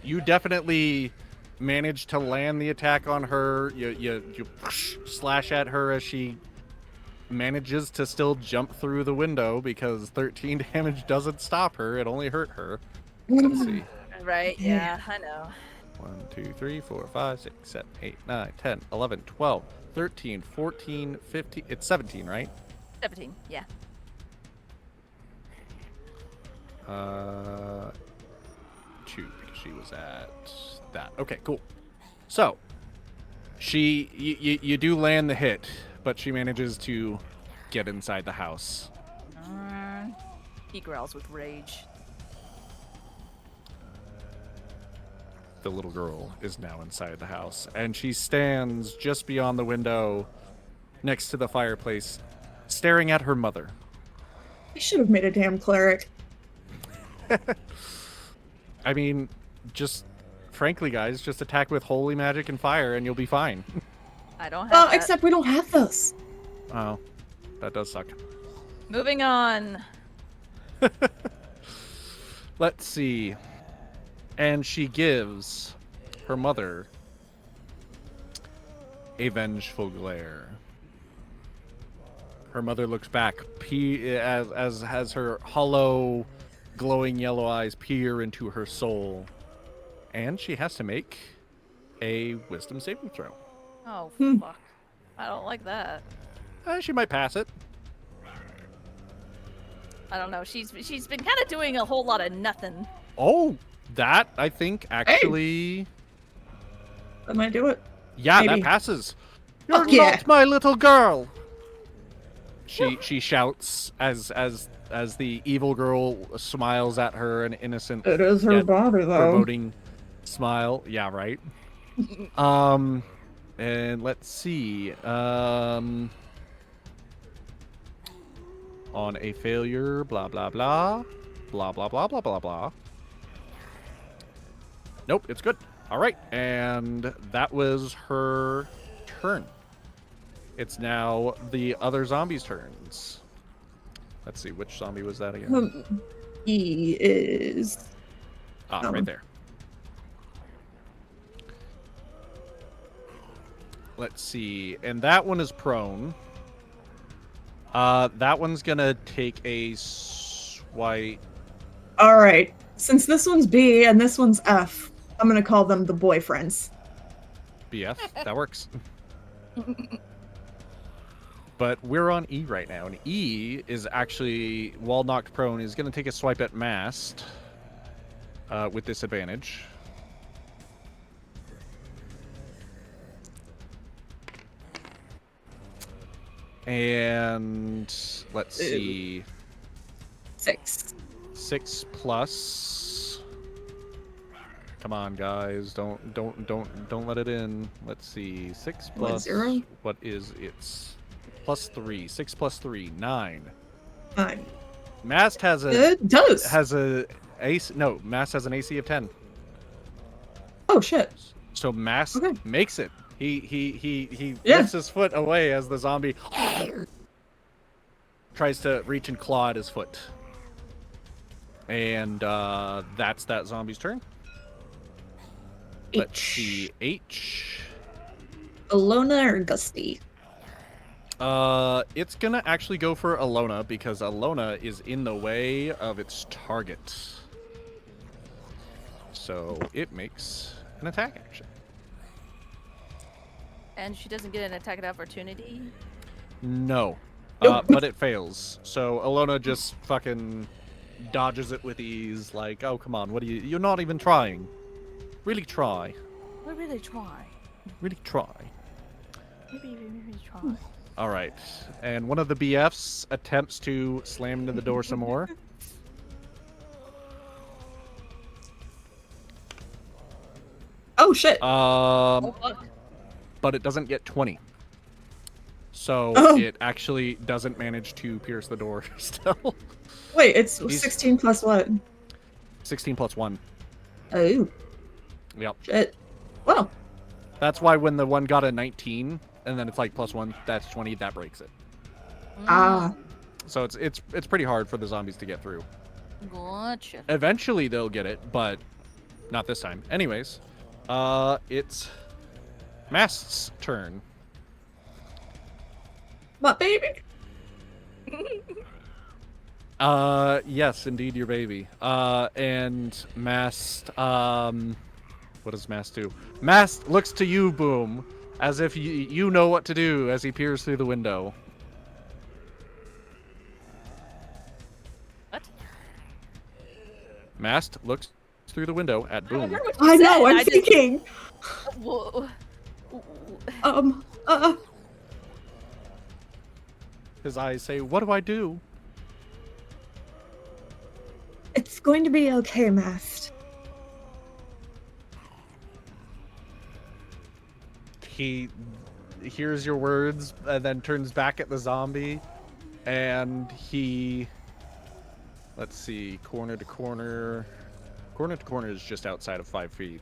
you definitely managed to land the attack on her. You slash at her as she manages to still jump through the window because 13 damage doesn't stop her. It only hurt her. Let's see. Right, yeah, I know. 1, 2, 3, 4, 5, 6, 7, 8, 9, 10, 11, 12, 13, 14, 15. It's 17, right? 17, yeah. 2 because she was at that. Okay, cool. So, you do land the hit, but she manages to get inside the house. He growls with rage. The little girl is now inside the house, and she stands just beyond the window next to the fireplace, staring at her mother. I should have made a damn cleric. I mean, just frankly, guys, just attack with holy magic and fire, and you'll be fine. I don't have Well, that. except we don't have those. Oh, that does suck. Moving on. Let's see. And she gives her mother a vengeful glare. Her mother looks back, as her hollow, glowing yellow eyes peer into her soul, and she has to make a wisdom saving throw. Oh, fuck. I don't like that. She might pass it. I don't know. She's been kind of doing a whole lot of nothing. Oh, that I think actually. That might do it. Yeah, Maybe. that passes. You're Fuck yeah. not my little girl. She shouts as the evil girl smiles at her, an innocent, It is her yet body, though. foreboding smile. Yeah, right. And let's see. On a failure, blah blah blah, blah blah blah blah blah blah. Nope, it's good. All right, and that was her turn. It's now the other zombies' turns. Let's see, which zombie was that again? He is... Right there. Let's see, and that one is prone. That one's gonna take a swipe. All right. Since this one's B and this one's F, I'm gonna call them the boyfriends. BF, that works. But we're on E right now, and E is actually, while knocked prone, is going to take a swipe at Mast with disadvantage. And let's see. 6. 6 plus. Come on, guys! Don't let it in. Let's see. 6 plus. 0? What is its? Plus 3. 6 plus 3. 9. 9. Mast has a It does. has a AC. No, Mast has an AC of 10. Oh shit. So Mast Okay. makes it. He Yeah. lifts his foot away as the zombie tries to reach and claw at his foot. And that's that zombie's turn. Let's see. H. Alona or Gusty? It's gonna actually go for Alona because Alona is in the way of its target. So it makes an attack action. And she doesn't get an attack of opportunity. No. Nope. But it fails. So Alona just fucking dodges it with ease, like, oh, come on, what are you... You're not even trying. Really try. We'll really try. Really try. Maybe try. Alright. And one of the BFs attempts to slam into the door some more. Oh shit. Oh, fuck. But it doesn't get 20. So Oh. it actually doesn't manage to pierce the door still. Wait, it's He's- 16 plus what? 16 plus 1. Oh Yep. shit. Well, That's why when the one got a 19, and then it's like plus 1, that's 20, that breaks it. ah, So it's pretty hard for the zombies to get through. Gotcha. Eventually they'll get it, but not this time. Anyways, it's Mast's turn. my baby. Yes, indeed, your baby. And Mast, what does Mast do? Mast looks to you, Boom, as if you know what to do as he peers through the window. What? Mast looks through the window at Boom. I know. I'm I just- thinking. Whoa. His eyes say, "What do I do?" It's going to be okay, Mast. He hears your words and then turns back at the zombie, and he, let's see, corner to corner is just outside of 5 feet.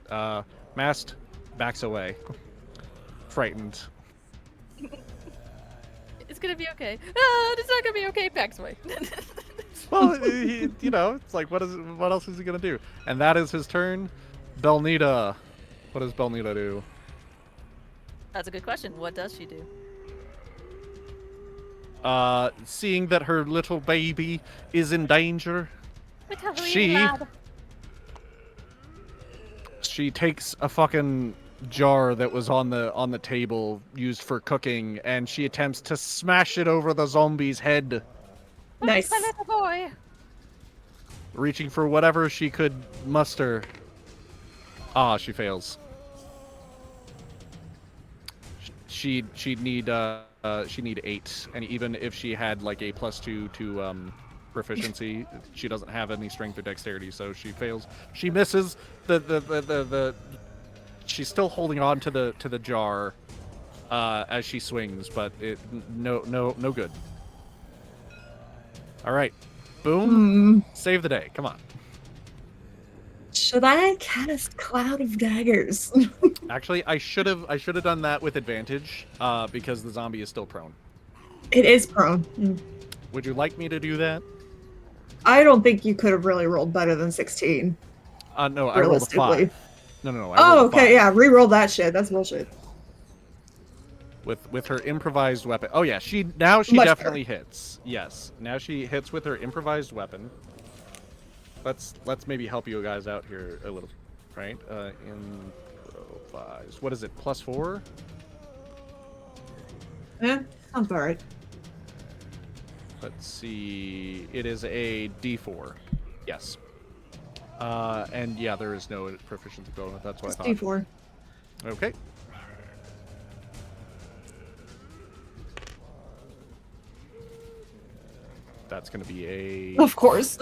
Mast backs away, frightened. It's gonna be okay. Ah, it's not gonna be okay. Backs away. Well, it's like, what else is he gonna do? And that is his turn. Belnita, what does Belnita do? That's a good question. What does she do? Seeing that her little baby is in danger, she takes a fucking jar that was on the table used for cooking, and she attempts to smash it over the zombie's head, Nice. My little boy. reaching for whatever she could muster. She fails. She'd need 8, and even if she had like a +2 to proficiency, she doesn't have any strength or dexterity, so she fails. She misses the she's still holding on to the jar as she swings, but no good. All right, Boom, save the day. Come on. Should I cast Cloud of Daggers? Actually, I should have done that with advantage because the zombie is still prone. It is prone. Would you like me to do that? I don't think you could have really rolled better than 16. No, I rolled a Realistically. 5. No. I rolled Oh, a okay, 5. yeah, re-roll that shit. That's bullshit. With her improvised weapon. Oh yeah, now she Much definitely hits. Yes, now she hits with her improvised weapon. let's maybe help you guys out here a little, right? Improvise. What is it? +4? Yeah, sounds about right. Let's see. It is a D4. Yes. And yeah, there is no proficiency bonus. That's what It's I thought. D4. Okay. That's gonna be a. Of course.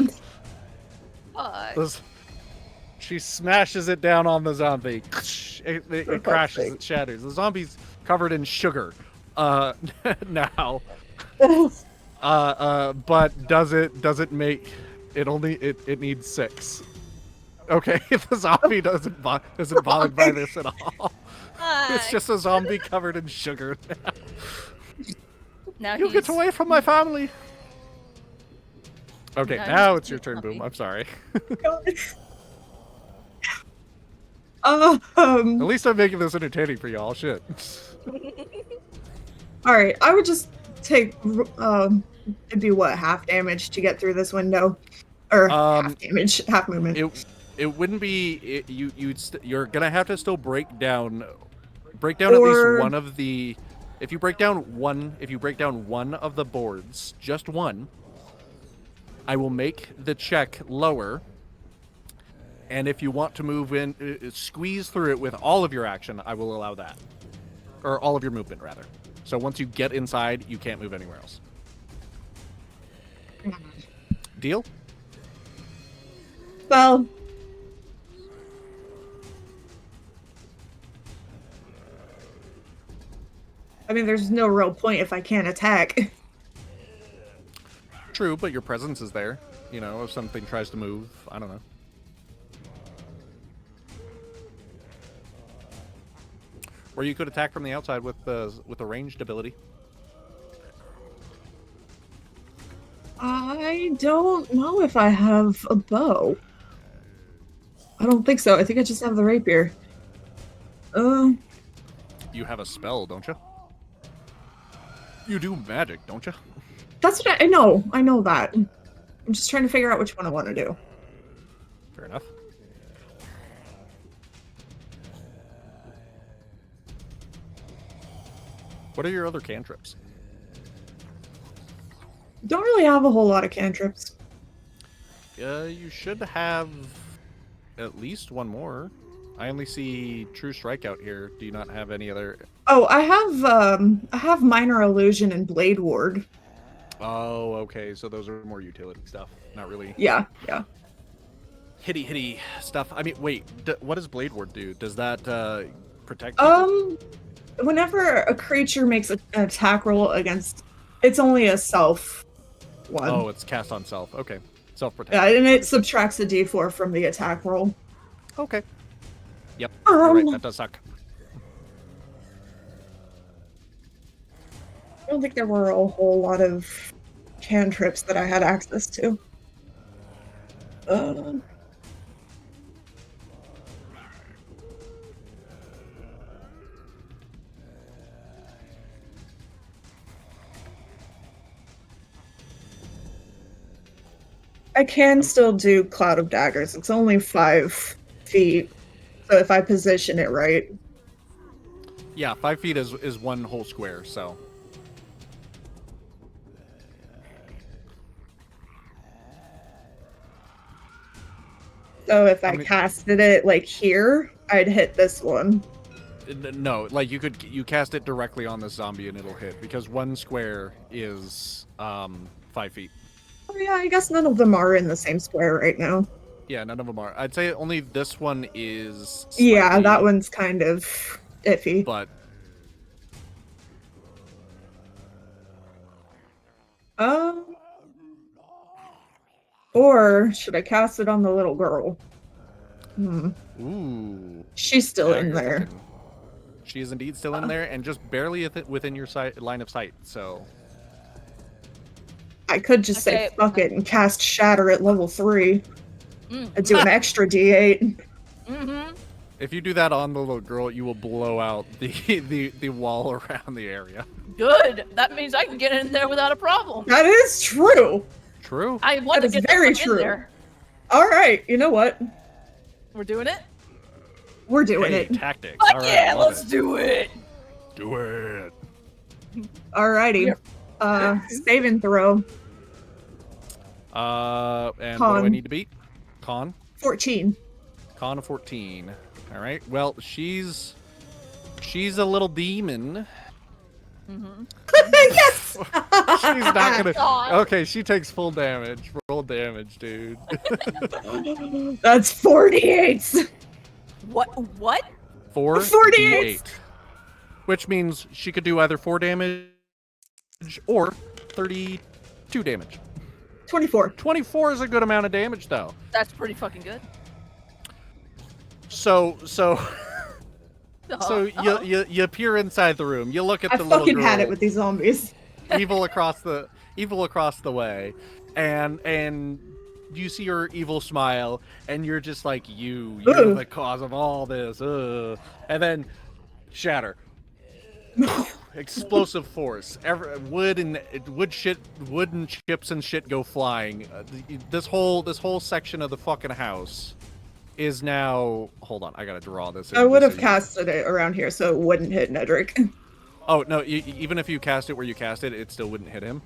Fuck. She smashes it down on the zombie. It crashes. sake. It shatters. The zombie's covered in sugar. Now. But does it make it only it needs 6. Okay, the zombie doesn't bother by this at all. It's just a zombie covered in sugar. Now You get away from my family. Okay, Now now he's it's your turn, happy. Boom. I'm sorry. Um, At least I'm making this entertaining for y'all. Shit. Alright, I would just take, it'd be what, half damage to get through this window? Or half damage, half movement. It wouldn't be you're gonna have to still break down at least one of the. If you break down one of the boards, just one, I will make the check lower. And if you want to move in, squeeze through it with all of your action, I will allow that. Or all of your movement, rather. So once you get inside, you can't move anywhere else. Deal? Well, I mean, there's no real point if I can't attack. True, but your presence is there. You know, if something tries to move, I don't know. Or you could attack from the outside with the ranged ability. I don't know if I have a bow. I don't think so. I think I just have the rapier. You have a spell, don't you? You do magic, don't you? That's what I know. I know that. I'm just trying to figure out which one I want to do. Fair enough. What are your other cantrips? Don't really have a whole lot of cantrips. You should have at least one more. I only see True Strike out here. Do you not have any other? Oh, I have Minor Illusion and Blade Ward. Oh, okay. So those are more utility stuff. Not really Yeah. hitty stuff. I mean, wait. What does Blade Ward do? Does that protect people? Whenever a creature makes an attack roll against, it's only a self one. Oh, it's cast on self. Okay. Self-protect. Yeah, and it subtracts a d4 from the attack roll. Okay. Yep. You're right. That does suck. I don't think there were a whole lot of cantrips that I had access to. I can still do Cloud of Daggers. It's only 5 feet, so if I position it right. Yeah, 5 feet is one whole square, so. So if I casted it like here, I'd hit this one. No, like you cast it directly on the zombie and it'll hit because one square is 5 feet. Oh yeah, I guess none of them are in the same square right now. Yeah, none of them are. I'd say only this one is. Yeah, slightly, that one's kind of iffy. But or should I cast it on the little girl? ooh, She's still in there. dagger. She is indeed still in there, and just barely within your line of sight. So I could just say Okay. fuck it and cast Shatter at level 3 and do an extra d8. Mm-hmm. if you do that on the little girl, you will blow out the wall around the area. Good. That means I can get in there without a problem. That is true. True. I want That to is get very the fuck true. in there. All right, you know what? We're doing it? We're doing Hey, it. tactics. Fuck All right, yeah, love let's it. do it! Do it. Alrighty. Saving throw. And what do I Con. need to beat? Con? 14. Con of 14. All right. Well, she's a little demon. Yes! She's not gonna. Aw. Okay, she takes full damage. Roll damage, dude. That's 48. What? 4 48. D8. Which means she could do either 4 damage or 32 damage. 24. 24 is a good amount of damage, though. That's pretty fucking good. So Uh-oh. you peer inside the room. You look at I the little fucking girl, had it with these zombies. evil across the way, and you see her evil smile, and you're just like, you're Ugh. the cause of all this. Ugh. And then shatter. Explosive force. Wood and chips and shit go flying. This whole section of the fucking house is now. Hold on, I gotta draw this. I would have casted it around here so it wouldn't hit Nedrick. Oh no! Even if you cast it where you cast it, it still wouldn't hit him.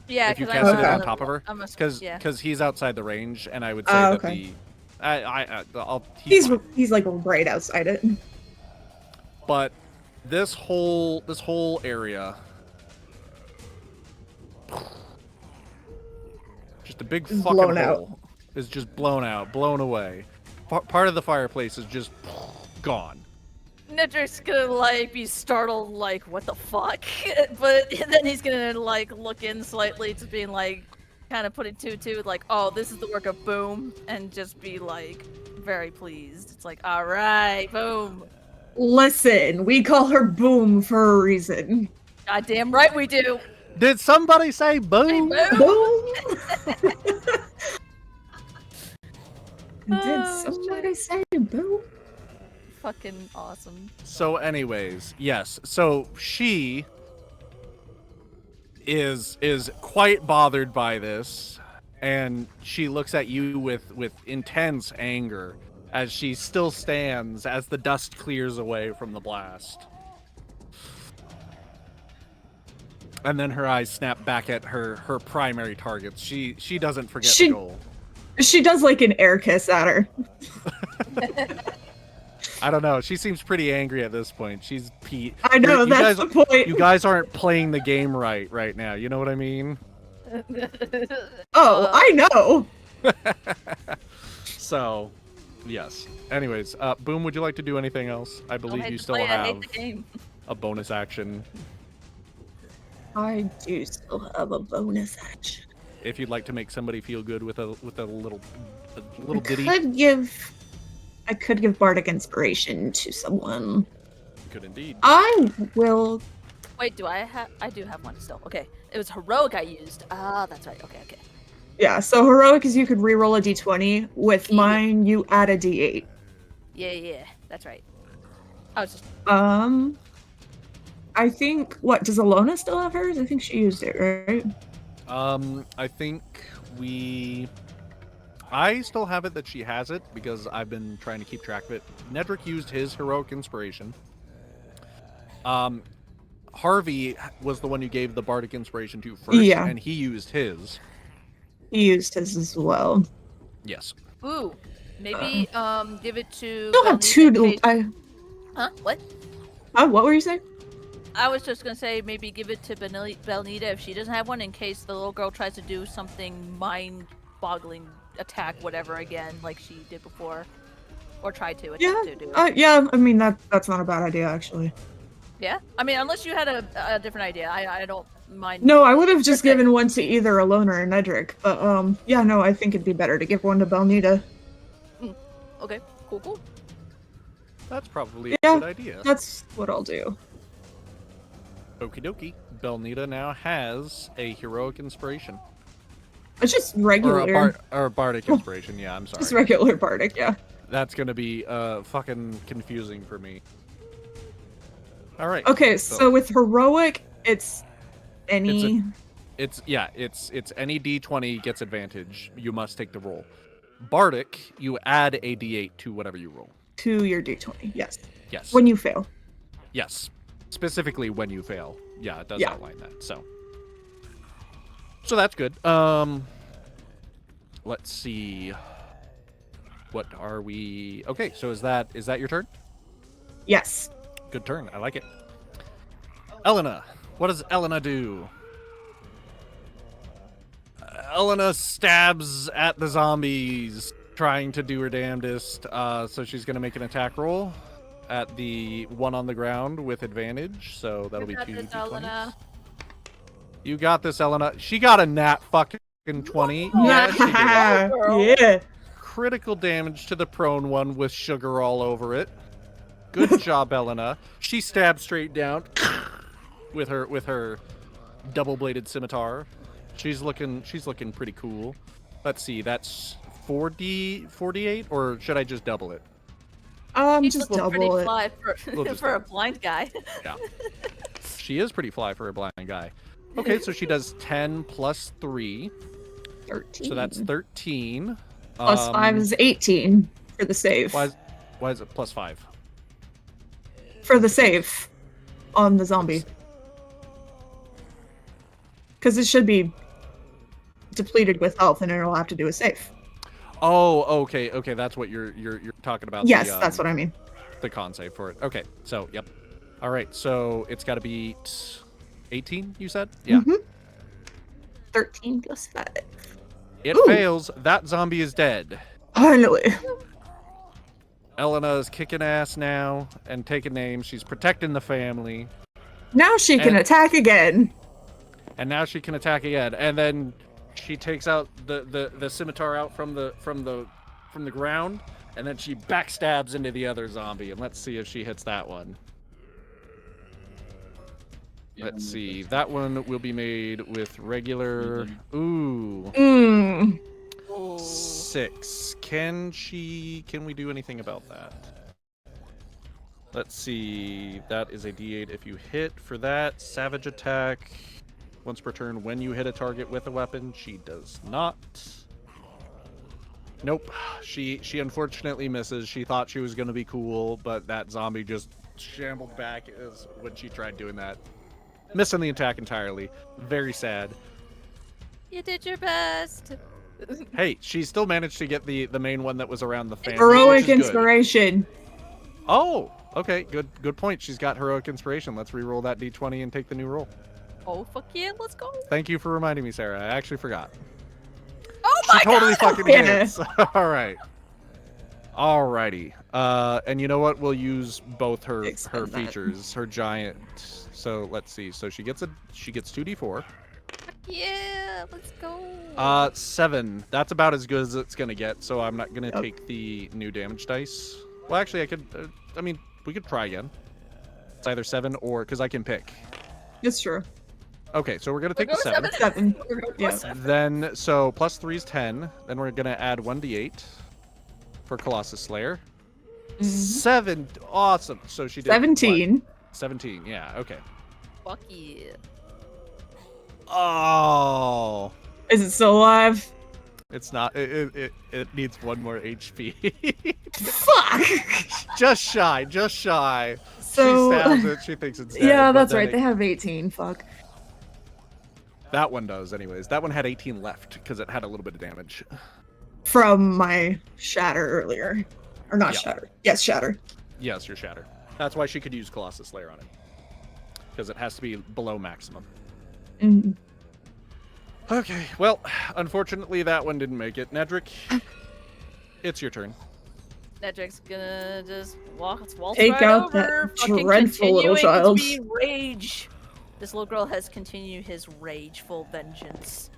Yeah, If you 'cause casted it Okay. on top of her, because because he's outside the range, and I would say that okay. he's fine. He's like right outside it. But this whole area, just a big Is fucking blown out. hole, is just blown out, blown away. Part of the fireplace is just gone. Nedrick's gonna like be startled, like what the fuck? But then he's gonna like look in slightly to being like, kind of putting two, like, oh, this is the work of Boom, and just be like very pleased. It's like, all right, Boom. Listen, we call her Boom for a reason. Goddamn right we do. Did somebody say boom? Hey, Boom. Boom! Did Oh, somebody say boom? Fucking awesome. So anyways, yes. So she is quite bothered by this, and she looks at you with intense anger as she still stands as the dust clears away from the blast. And then her eyes snap back at her primary targets. She doesn't forget the goal. She does like an air kiss at her. I don't know. She seems pretty angry at this point. She's Pete. I know, that's the point. You guys aren't playing the game right now. You know what I mean? Oh, I know. So, yes. Anyways, Boom, would you like to do anything else? I believe you still I have hate the game. a bonus action. I do still have a bonus action. If you'd like to make somebody feel good with a little ditty, I could give bardic inspiration to someone. you could indeed. I will. Wait, do I have? I do have one still. Okay, it was heroic I used. Ah, that's right. Okay. Yeah, so heroic is you could reroll a d20. With Yeah. mine, you add a d8. Yeah, that's right. I was just. I think does Alona still have hers? I think she used it, right? I think I still have it that she has it because I've been trying to keep track of it. Nedrick used his heroic inspiration. Harvey was the one you gave the bardic inspiration to first, Yeah. and he used his. He used his as well. Yes. Ooh, maybe give it to. I still have Belnita two. in case- I Huh? What? what were you saying? I was just gonna say maybe give it to Belnita if she doesn't have one, in case the little girl tries to do something mind-boggling attack, whatever again, like she did before, or tried to attempt to do it. Yeah. I mean that's not a bad idea actually. Yeah, I mean, unless you had a different idea, I don't mind. No, I would have just Okay. given one to either Alona or Nedrick, but yeah, no, I think it'd be better to give one to Belnita. Okay, cool. That's probably a Yeah. good idea. That's what I'll do. Okie dokie. Belnita now has a heroic inspiration. It's just Or regular, a bardic inspiration, yeah, I'm sorry. just regular bardic, yeah. That's gonna be fucking confusing for me. Alright. Okay, so with heroic, it's any. It's any D20 gets advantage. You must take the roll. Bardic, you add a d8 to whatever you roll. To your d20, yes. Yes. When you fail. Yes. Specifically when you fail. Yeah, it does Yeah. outline that. So that's good. Let's see. What are we? Okay, so is that your turn? Yes. Good turn. I like it. Elena. What does Elena do? Elena stabs at the zombies, trying to do her damnedest. So she's going to make an attack roll at the one on the ground with advantage. So that'll be 2d20s. You got this, Elena. She got a nat fucking 20. Yeah, she did. Yeah. Critical damage to the prone one with sugar all over it. Good job, Elena. She stabs straight down with her double-bladed scimitar. She's looking pretty cool. Let's see, that's 48, or should I just double it? He's Just looking pretty double it. fly We'll just for a double it. blind guy. Yeah. She is pretty fly for a blind guy. Okay, so she does 10 plus 3. 13. So that's 13. Plus 5 is 18 for the save. Why is it plus 5? For the save on the zombie. Because it should be depleted with health and it'll have to do a save. Oh, okay, that's what you're talking about. Yes, that's what I mean. The con save for it. Okay, so yep. All right, so it's got to beat 18. You said, yeah. 13 plus 5. It Ooh. fails. That zombie is dead. Finally. Elena is kicking ass now and taking names. She's protecting the family, Now she can And- attack again. and now she can attack again. And then she takes out the scimitar out from the ground, and then she backstabs into the other zombie. And let's see if she hits that one. Let's see. That one will be made with regular. Ooh. Mmm. 6. Can we do anything about that? Let's see. That is a d8 if you hit. For that, savage attack. Once per turn when you hit a target with a weapon. She does not. Nope. She unfortunately misses. She thought she was going to be cool, but that zombie just shambled back as when she tried doing that. Missing the attack entirely. Very sad. You did your best. Hey, she still managed to get the main one that was around the family. Heroic which is good. inspiration. Oh, okay, good point. She's got heroic inspiration. Let's re-roll that d20 and take the new roll. Oh fuck yeah, let's go. Thank you for reminding me, Sarah. I actually forgot. Oh my She totally god. fucking Yeah. hits. All right. Alrighty. And you know what? We'll use both her Expand that. features, her giant. So let's see. So she gets 2d4. Yeah, let's go. 7. That's about as good as it's gonna get. So I'm not gonna Yep. take the new damage dice. Well, actually, I could. I mean, we could try again. It's either 7 or because I can pick. It's true. Okay, so we're gonna take We're the going 7. 7. We're going Yeah. for 7. Then so plus 3 is 10. Then we're gonna add 1d8 for Colossus Slayer. 7. Awesome. So she did what? 17. 17. Yeah. Okay. Fuck yeah. Oh, Is it still alive? it's not. It needs 1 more HP. Fuck! Just shy. Just shy. So, she stabs it. She thinks it's dead. yeah, but that's then right. it- They have 18. Fuck. That one does, anyways. That one had 18 left because it had a little bit of damage. From my shatter earlier. Or not Yeah. shatter. Yes, shatter. Yes, your shatter. That's why she could use Colossus Slayer on it. Because it has to be below maximum. Mhm. Okay, well, unfortunately that one didn't make it. Nedrick, it's your turn. Nedrick's gonna just waltz Take right out over, that fucking dreadful little continuing child. to be rage. This little girl has continued his rageful vengeance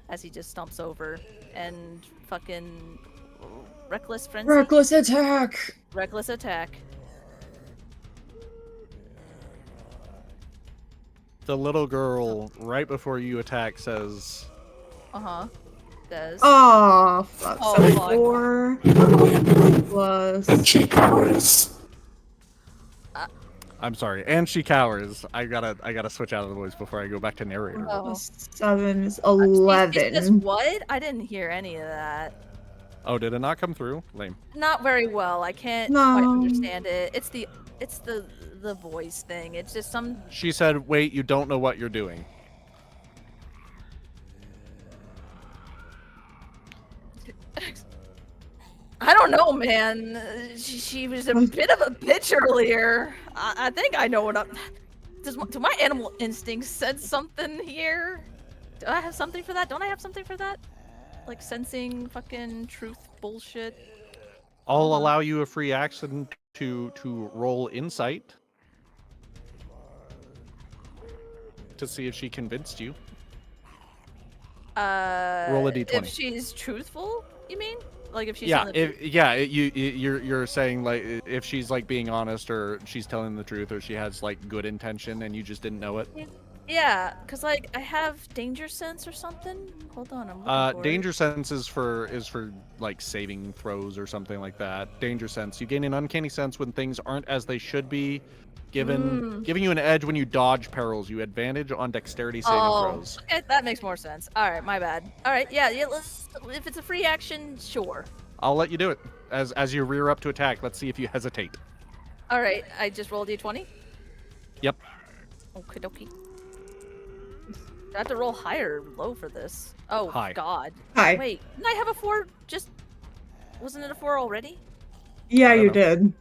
as he just stomps over and fucking reckless frenzy. Reckless attack! Reckless attack. The little girl, right before you attack, says, Does. Oh, fuck. Oh, So fuck. 4 plus. And she cowers. I'm sorry, and she cowers. I gotta switch out of the voice before I go back to narrator. Oh. Plus 7 is She says 11. what? I didn't hear any of that. Oh, did it not come through? Lame. Not very well. I can't No. quite understand it. It's the voice thing. It's just some. She said, wait, you don't know what you're doing. I don't know, man. She was a bit of a bitch earlier. I think I know what I'm. Do my animal instincts sense something here? Do I have something for that? Don't I have something for that? Like sensing fucking truth bullshit. I'll allow you a free action to roll insight to see if she convinced you. Roll a d20. If she's truthful, you mean? Like if she's Yeah, telling the truth? you're saying like if she's like being honest or she's telling the truth or she has like good intention and you just didn't know it. Yeah, cause like I have danger sense or something. Hold on, I'm looking for Danger sense is for like saving throws or something like that. Danger sense. You gain an uncanny sense when things aren't as they should be. Giving you an edge when you dodge perils. You advantage on dexterity saving throws. Okay, that makes more sense. All right, my bad. All right, yeah. If it's a free action, sure. I'll let you do it. As you rear up to attack, let's see if you hesitate. All right, I just rolled a d20. Yep. Okie dokie. Do I have to roll higher or low for this? Oh, High. God. Hi. Wait, didn't I have a 4? Wasn't it a 4 already? Yeah, don't you know. did.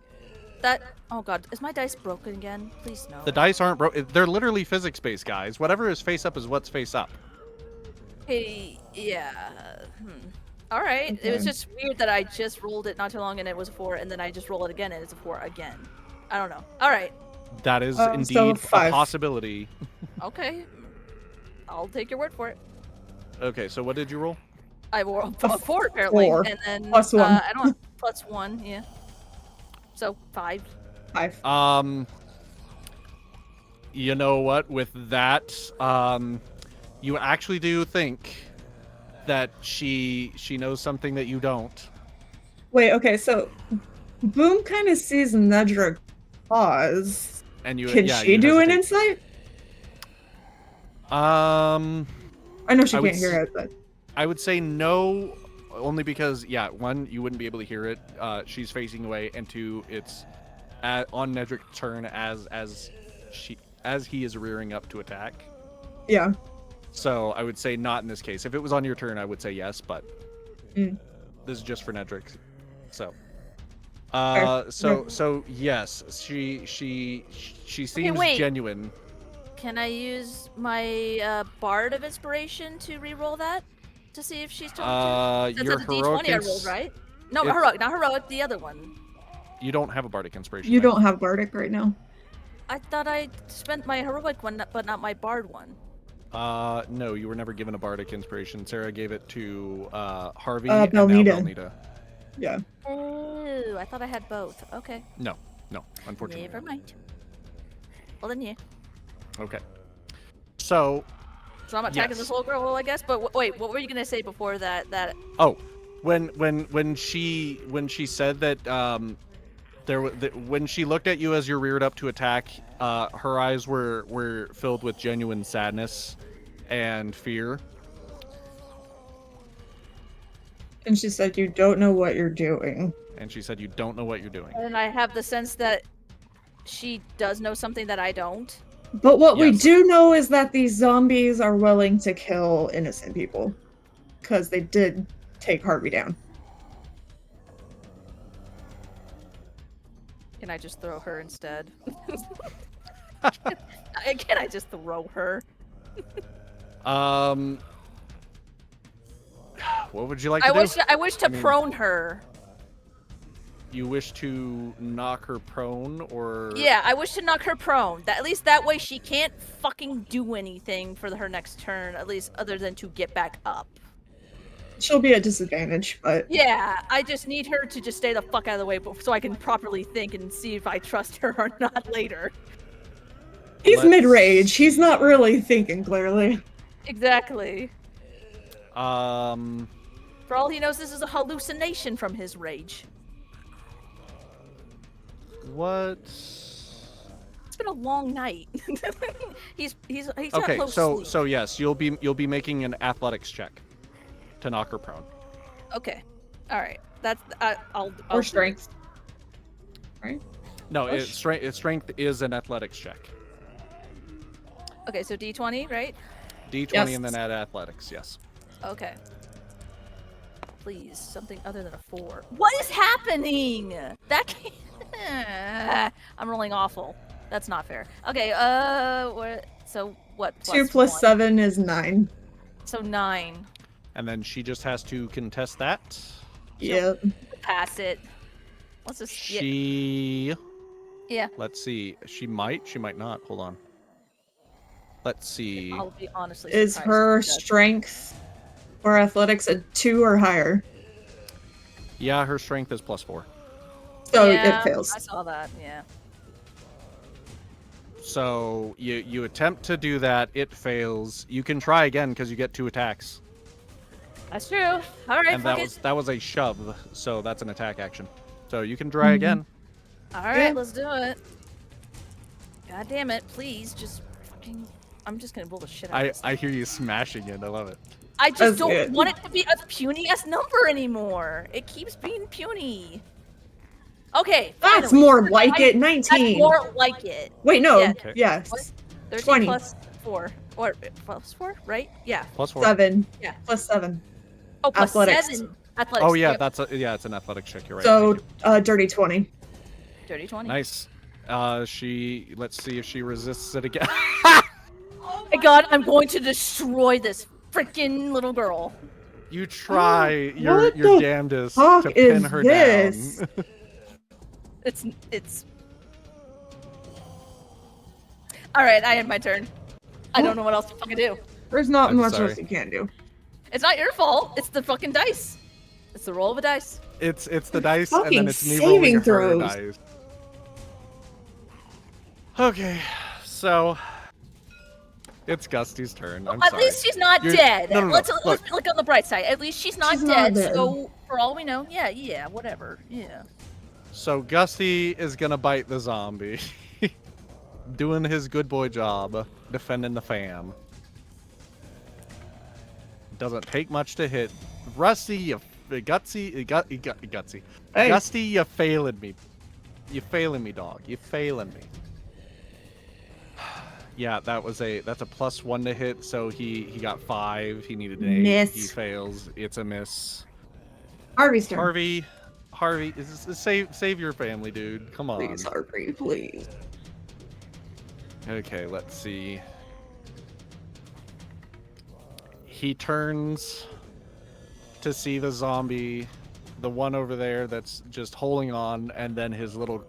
Oh God, is my dice broken again? Please no. The dice aren't broken. They're literally physics-based, guys. Whatever is face up is what's face up. Hey, yeah. All right. It was Okay. just weird that I just rolled it not too long and it was a 4, and then I just roll it again and it's a 4 again. I don't know. All right. That is So indeed a 5. possibility. Okay. I'll take your word for it. Okay, so what did you roll? I rolled a 4 apparently, 4. and then Plus 1. I don't plus 1. Yeah. So 5. 5. You know what? With that, you actually do think that she knows something that you don't. Wait, okay, so Boom kind of sees Nedrick pause. And you Can yeah, she you do an hesitate. insight? I know she I would can't hear it, but I would say no, only because one, you wouldn't be able to hear it. She's facing away, and two, it's on Nedrick's turn as he is rearing up to attack. yeah. So I would say not in this case. If it was on your turn, I would say yes, but Mm. this is just for Nedrick. So, Fair. so yes, she seems wait. genuine. Can I use my Bard of Inspiration to re-roll that to see if she's talking to? Your That's a heroic D20 I rolled, right? No, it's- heroic, not heroic. The other one. You don't have a bardic inspiration. You right? don't have Bardic right now. I thought I spent my heroic one, but not my Bard one. No, you were never given a bardic inspiration. Sarah gave it to Harvey and now Belnita. Belnita. Yeah. Oh, I thought I had both. Okay, No, unfortunately. never mind. Well then, yeah. Okay. So, So I'm attacking Yes. this little girl, I guess. But wait, what were you gonna say before that? when she said that when she looked at you as you're reared up to attack, her eyes were filled with genuine sadness and fear. And she said, "You don't know what you're doing." And she said, "You don't know what you're doing." And I have the sense that she does know something that I don't. But what we Yes. do know is that these zombies are willing to kill innocent people. Because they did take Harvey down. Can I just throw her instead? Can I just throw her? What would you like to do? I wish to mean- prone her. You wish to knock her prone, or Yeah, I wish to knock her prone. At least that way she can't fucking do anything for her next turn, at least other than to get back up. She'll be at disadvantage, but Yeah, I just need her to just stay the fuck out of the way so I can properly think and see if I trust her or not later. he's Let's- mid-rage. He's not really thinking clearly. Exactly. um, For all he knows, this is a hallucination from his rage. what? It's been a long night. he's not Okay, close so sleep. so yes, you'll be making an athletics check to knock her prone. Okay. All right, that's I'll Or do strength. Right? No, Push. strength is an athletics check. it. Okay, so D20, right? D20 Yes. and then add athletics. Yes. Okay. Please, something other than a 4. What is happening? That can't... I'm rolling awful. That's not fair. Okay, what? So what? 2 plus 1? 7 is 9. So 9. And then she just has to contest that. Yep. Pass it. Let's just... She. Yeah. Let's see. She might not. Hold on. Let's see. I'll be honestly Is surprised her if she does. strength or athletics a 2 or higher? Yeah, her strength is +4. So Yeah, it fails. I saw that, yeah. So you attempt to do that. It fails. You can try again because you get 2 attacks. That's true. All right, And fuck that was a shove. So that's an attack action. So you can try again. All right, Yeah. let's do it. God damn it, please, just fucking... I'm just gonna bull the shit out of this. I hear you smashing it. I love it. I just That's don't good. want it to be a puny ass number anymore. It keeps being puny. Okay, That's finally. more like it. That's 19. more like it. Wait, no. Yeah. Okay. Yes. What? 13 20. plus 4. Or plus 4, right? Yeah. +4. 7. Yeah. Plus 7. Oh, plus Athletics. 7. Athletics. Oh yeah, Yep. it's an athletic check. You're right. So, Thank you. dirty 20. Dirty 20. Nice. Let's see if she resists it again. Oh my god, I'm going to destroy this freaking little girl. You try your What the damnedest fuck to pin is her this? down. It's Alright, I had my turn. I don't know what else to fucking do. There's not I'm much sorry. else you can do. It's not your fault. It's the fucking dice. It's the roll of a dice. It's the dice, and Fucking then it's me saving rolling her throws. dice. Okay, so it's Gusty's turn. I'm At sorry. least she's not You're- dead. no, no, no, Let's look. look on the bright side. At least she's not She's dead. not dead. So for all we know, yeah, whatever. Yeah. So Gusty is gonna bite the zombie, doing his good boy job, defending the fam. Doesn't take much to hit. Rusty, you gutsy. Hey. Gusty, you failing me. You failing me, dog. You failing me. Yeah, that's a +1 to hit. So he got 5. He needed an 8. Miss. He fails. It's a miss. Harvey's turn. Harvey, save your family, dude. Come on. Please, Harvey, please. Okay, let's see. He turns to see the zombie, the one over there that's just holding on, and then his little...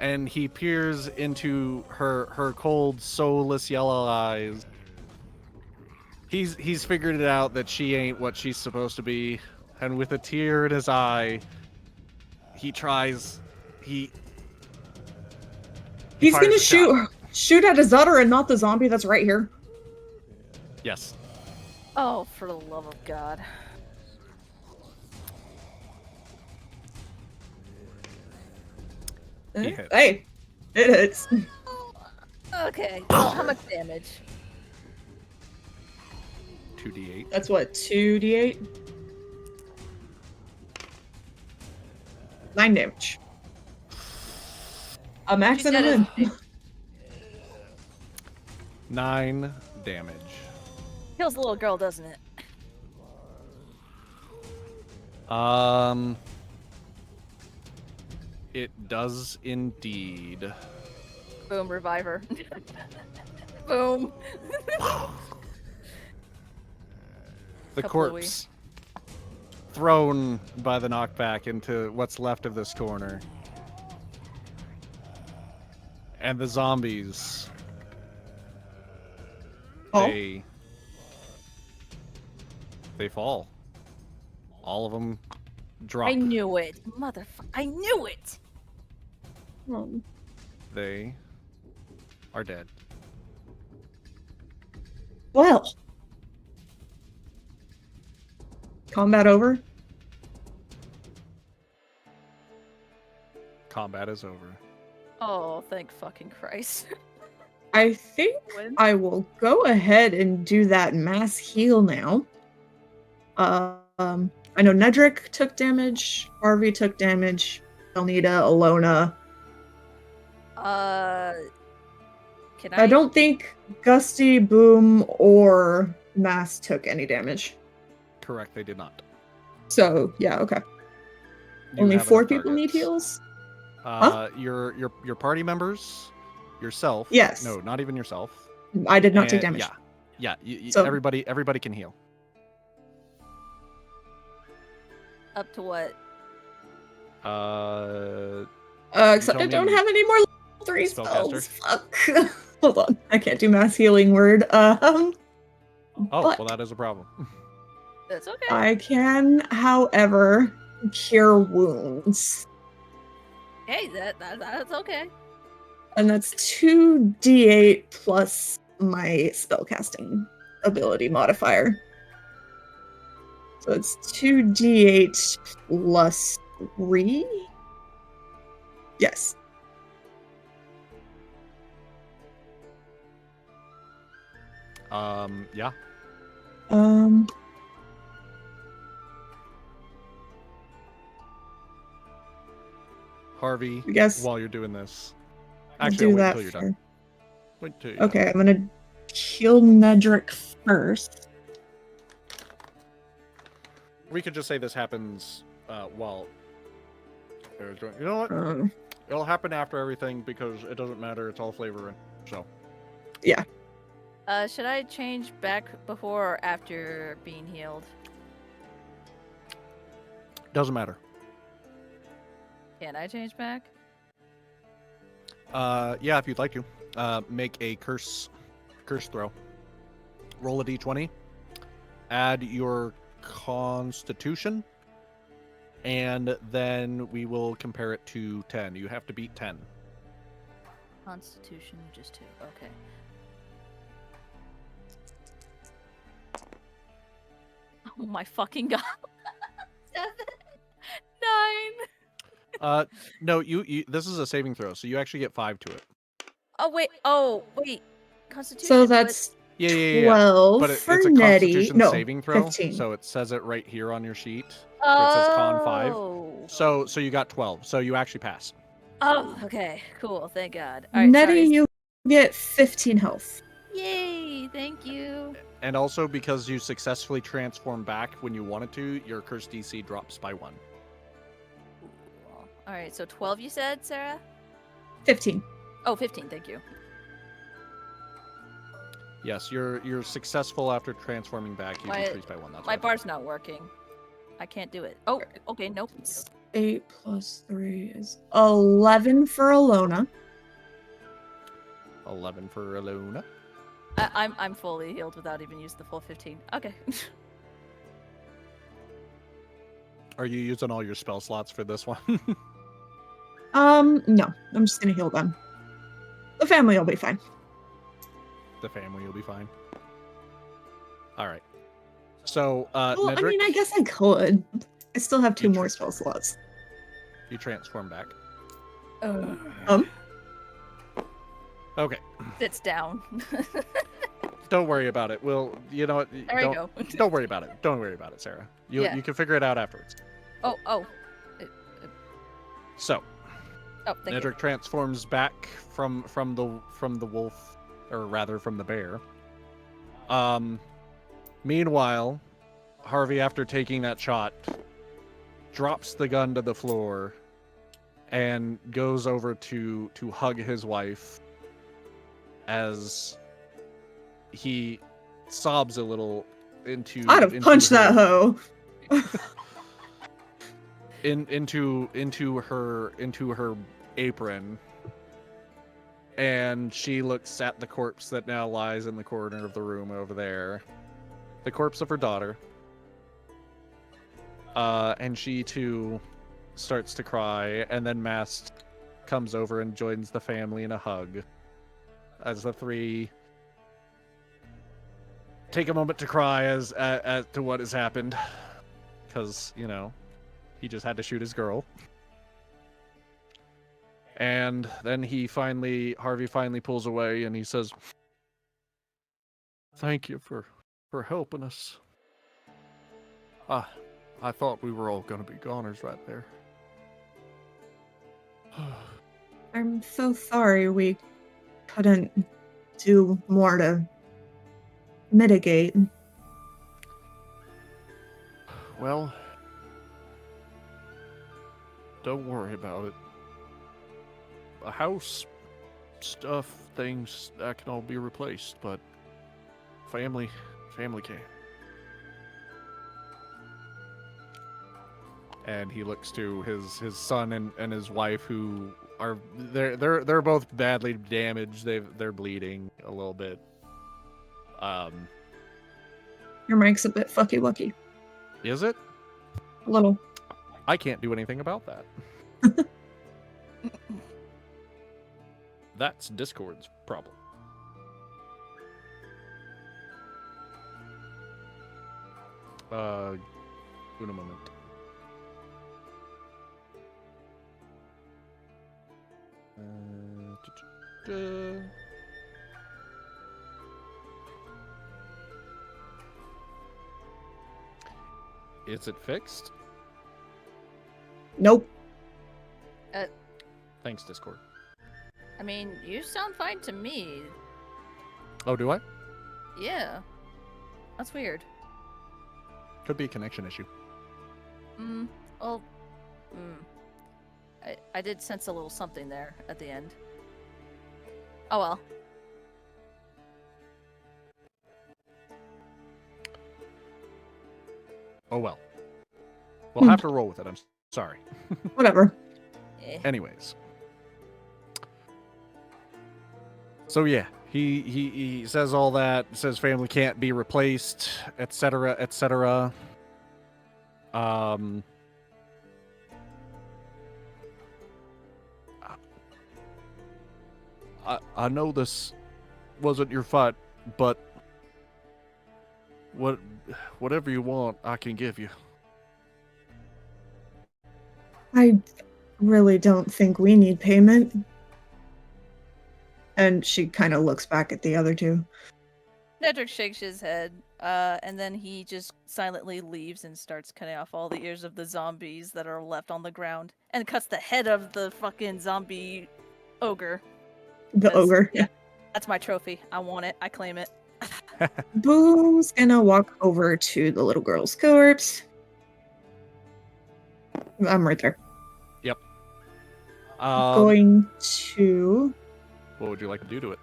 And he peers into her cold, soulless yellow eyes. He's figured it out that she ain't what she's supposed to be, and with a tear in his eye, he tries... He's fires gonna a shot. shoot at his daughter and not the zombie that's right here. Yes. Oh, for the love of God. He hits. Hey, it hits. Okay. Well, how much damage? 2d8. That's what, 2d8? 9 damage. A max She's and a dead, win. isn't she? 9 damage. Kills the little girl, doesn't it? It does indeed. Boom, reviver. Boom. The Kablooey. corpse thrown by the knockback into what's left of this corner. And the zombies. Oh. They fall. All of them drop. I knew it. Motherfucker. I knew it. They are dead. Well. Combat over? Combat is over. Oh, thank fucking Christ. I think Win. I will go ahead and do that mass heal now. For I know Nedrick took damage, Harvey took damage, Elnita, Alona. Can I don't think Gusty, Boom, or Mass took any damage. Correct, they did not. So yeah, okay. You Only have 4 enough people need targets. heals. Your party members, yourself. Yes. No, not even yourself. I did not take and- damage. Yeah. So- Everybody can heal. Up to what? Except tell I don't me, have any more level 3 spellcaster? spells. Fuck. Hold on. I can't do mass healing word. Oh, but well, that is a problem. That's okay. I can, however, cure wounds. Hey, that's okay. And that's 2d8 plus my spellcasting ability modifier. So it's 2d8 plus 3? Yes. Yeah. Harvey, I guess while you're doing this. I'll Actually, do I'll wait that until you're done. Wait till you're Okay, done. I'm gonna kill Nedrick first. We could just say this happens while they're doing. You know what? It'll happen after everything because it doesn't matter. It's all flavor. So. Yeah. Should I change back before or after being healed? Doesn't matter. Can I change back? Yeah, if you'd like to. Make a curse throw. Roll a d20. Add your constitution. And then we will compare it to 10. You have to beat 10. Constitution, just 2. Okay. Oh my fucking god. 7, 9. No, you this is a saving throw, so you actually get 5 to it. Oh wait. Constitution. So that's Yeah. 12 But for it's a Nettie. constitution No, saving throw, 15. so it says it right here on your sheet. Oh. It says con 5. So you got 12. So you actually pass. Oh, okay. Cool. Thank God. All right, Nettie, sorry. you get 15 health. Yay! Thank you. And also because you successfully transformed back when you wanted to, your curse DC drops by 1. All right. So 12, you said, Sarah? 15. Oh, 15. Thank you. Yes, you're successful after transforming back. You decrease by 1. That's My right. bar's not working. I can't do it. Oh, okay. Nope. 8 plus 3 is 11 for Alona. 11 for Alona. I'm fully healed without even using the full 15. Okay. Are you using all your spell slots for this one? No. I'm just gonna heal them. The family will be fine. The family will be fine. All right. So, Well, Nedrick, I mean, I guess I could. I still have 2 You more tr- spell slots. you transform back. Okay. Sits down. Don't worry about it. You know what? There you go. Don't worry about it. Don't worry about it, Sarah. You Yeah. you can figure it out afterwards. Oh. So, Oh, thank you. Nedrick transforms back from the wolf, or rather from the bear. Meanwhile, Harvey, after taking that shot, drops the gun to the floor and goes over to hug his wife as he sobs a little into I'd have punched that hoe. into her apron, and she looks at the corpse that now lies in the corner of the room over there, the corpse of her daughter, and she too starts to cry, and then Mast comes over and joins the family in a hug as the three take a moment to cry as to what has happened, because he just had to shoot his girl. And then Harvey finally pulls away and he says, "Thank you for helping us. I thought we were all gonna be goners right there. I'm so sorry we couldn't do more to mitigate. Well, don't worry about it. A house, stuff, things, that can all be replaced, but family can't. And he looks to his son and his wife, who are they're both badly damaged. They're bleeding a little bit. Your mic's a bit fucky wucky. Is it? A little. I can't do anything about that. That's Discord's problem. Un moment. Is it fixed? Nope. Thanks, Discord. I mean, you sound fine to me. Oh, do I? Yeah. That's weird. Could be a connection issue. Well, I did sense a little something there at the end. Oh well. Oh well. We'll have to roll with it. I'm sorry. Whatever. Anyways. So yeah, he says all that, says family can't be replaced, etc., etc. I know this wasn't your fight, but whatever you want, I can give you. I really don't think we need payment. And she kind of looks back at the other two. Nedrick shakes his head, and then he just silently leaves and starts cutting off all the ears of the zombies that are left on the ground, and cuts the head of the fucking zombie ogre. The ogre. Yeah, that's my trophy. I want it. I claim it. Boom's gonna walk over to the little girl's corpse. I'm right there. Yep. Going to... What would you like to do to it?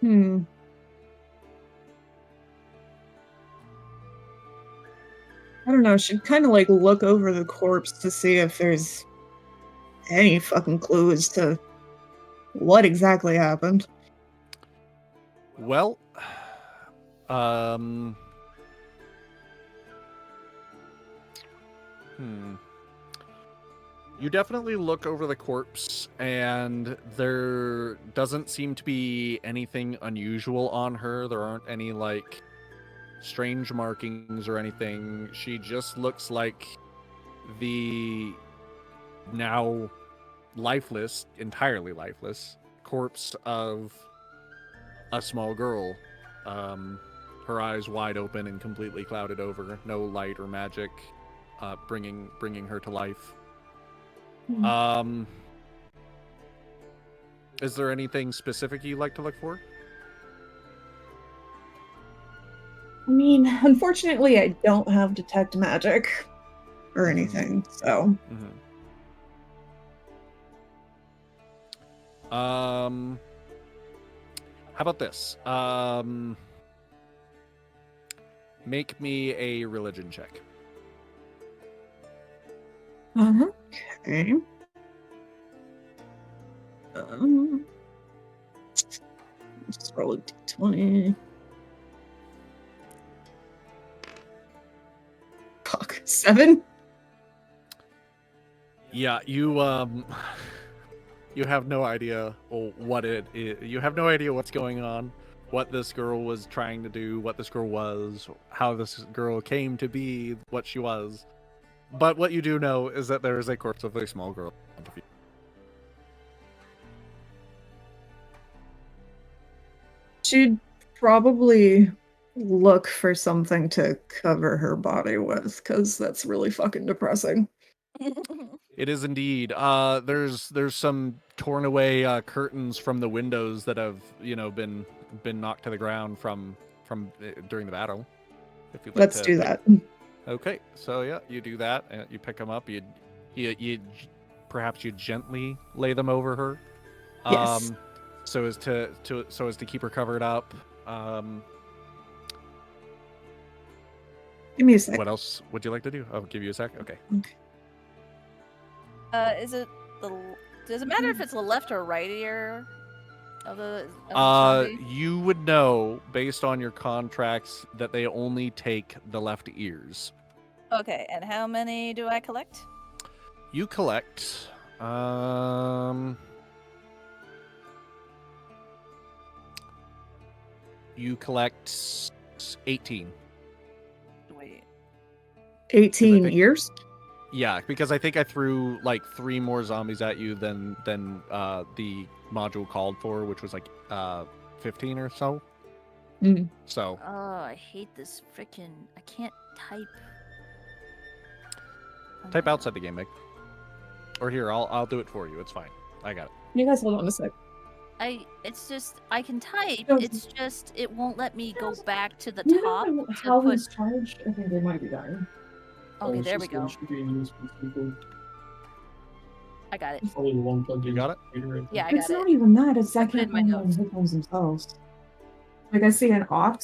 I don't know. Should kind of like look over the corpse to see if there's any fucking clue as to what exactly happened. Well, You definitely look over the corpse, and there doesn't seem to be anything unusual on her. There aren't any, like, strange markings or anything. She just looks like the now lifeless, entirely lifeless, corpse of a small girl. Her eyes wide open and completely clouded over. No light or magic bringing her to life. Is there anything specific you'd like to look for? I mean, unfortunately, I don't have detect magic or anything, so. How about this? Make me a religion check. Okay. Just roll a d20. Fuck. 7? Yeah, you you have no idea what it is. You have no idea what's going on, what this girl was trying to do, what this girl was, how this girl came to be what she was. But what you do know is that there is a corpse of a small girl. She'd probably look for something to cover her body with, because that's really fucking depressing. It is indeed. There's some torn away curtains from the windows that have been knocked to the ground from during the battle. If you'd like Let's to do pick- that. Okay, so yeah, you do that, and you pick them up. You perhaps you gently lay them over her, Yes. so as to keep her covered up. Give me a sec. What else would you like to do? I'll give you a sec. Okay. Is it the? Does it matter if it's the left or right ear of the zombie? You would know based on your contracts that they only take the left ears. Okay, and how many do I collect? You collect. You collect 18. Wait. 18 think- years? Yeah, because I think I threw like 3 more zombies at you than the module called for, which was like 15 or so. Mm. So Oh, I hate this freaking. I can't type. type outside the game, Meg. Or here, I'll do it for you. It's fine. I got it. You guys hold on a sec. It's just I can type. No. It's just it won't let me go back to the You top. know to how put- he's charged? I think they might be dying. Okay, there we go. I got it. Probably the one plugged in. You got it? Yeah, I It's got not it. even that. It's I I put it can't in my find notes. the headphones themselves. Like I see an aux.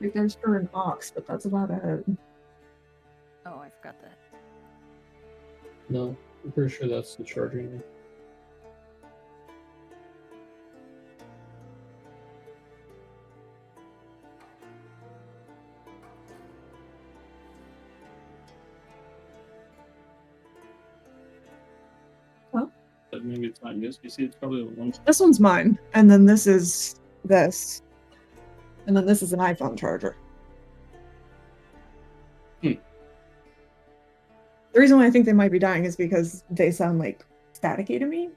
Like there's for an aux, but that's about it. Oh, I forgot that. No, I'm pretty sure that's the charging. Huh? But maybe it's not this. You see, it's probably the one. This one's mine, and then this is this, and then this is an iPhone charger. Hmm. The reason why I think they might be dying is because they sound like staticky to me,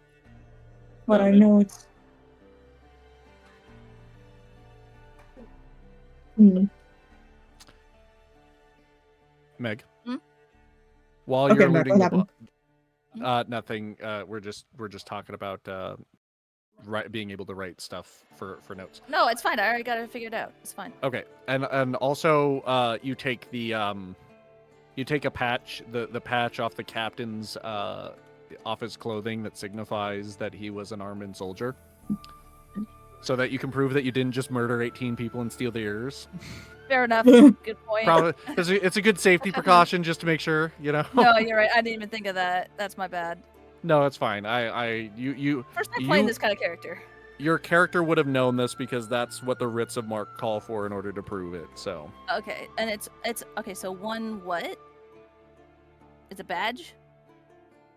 but Yeah, I they- know it's. Hmm. Meg. Hmm? While Okay, you're Meg, looting what the happened? nothing. We're just talking about being able to write stuff for notes. No, it's fine. I already got it figured out. It's fine. Okay, and also you take the you take a patch, the patch off the captain's off his clothing that signifies that he was an armed soldier, so that you can prove that you didn't just murder 18 people and steal their ears. Fair enough. Good point. Probably it's a good safety precaution just to make sure, you know. No, you're right. I didn't even think of that. That's my bad. No, it's fine. You First time playing You- this kind of character. your character would have known this because that's what the writs of mark call for in order to prove it. So Okay, and it's okay. So one what? It's a badge.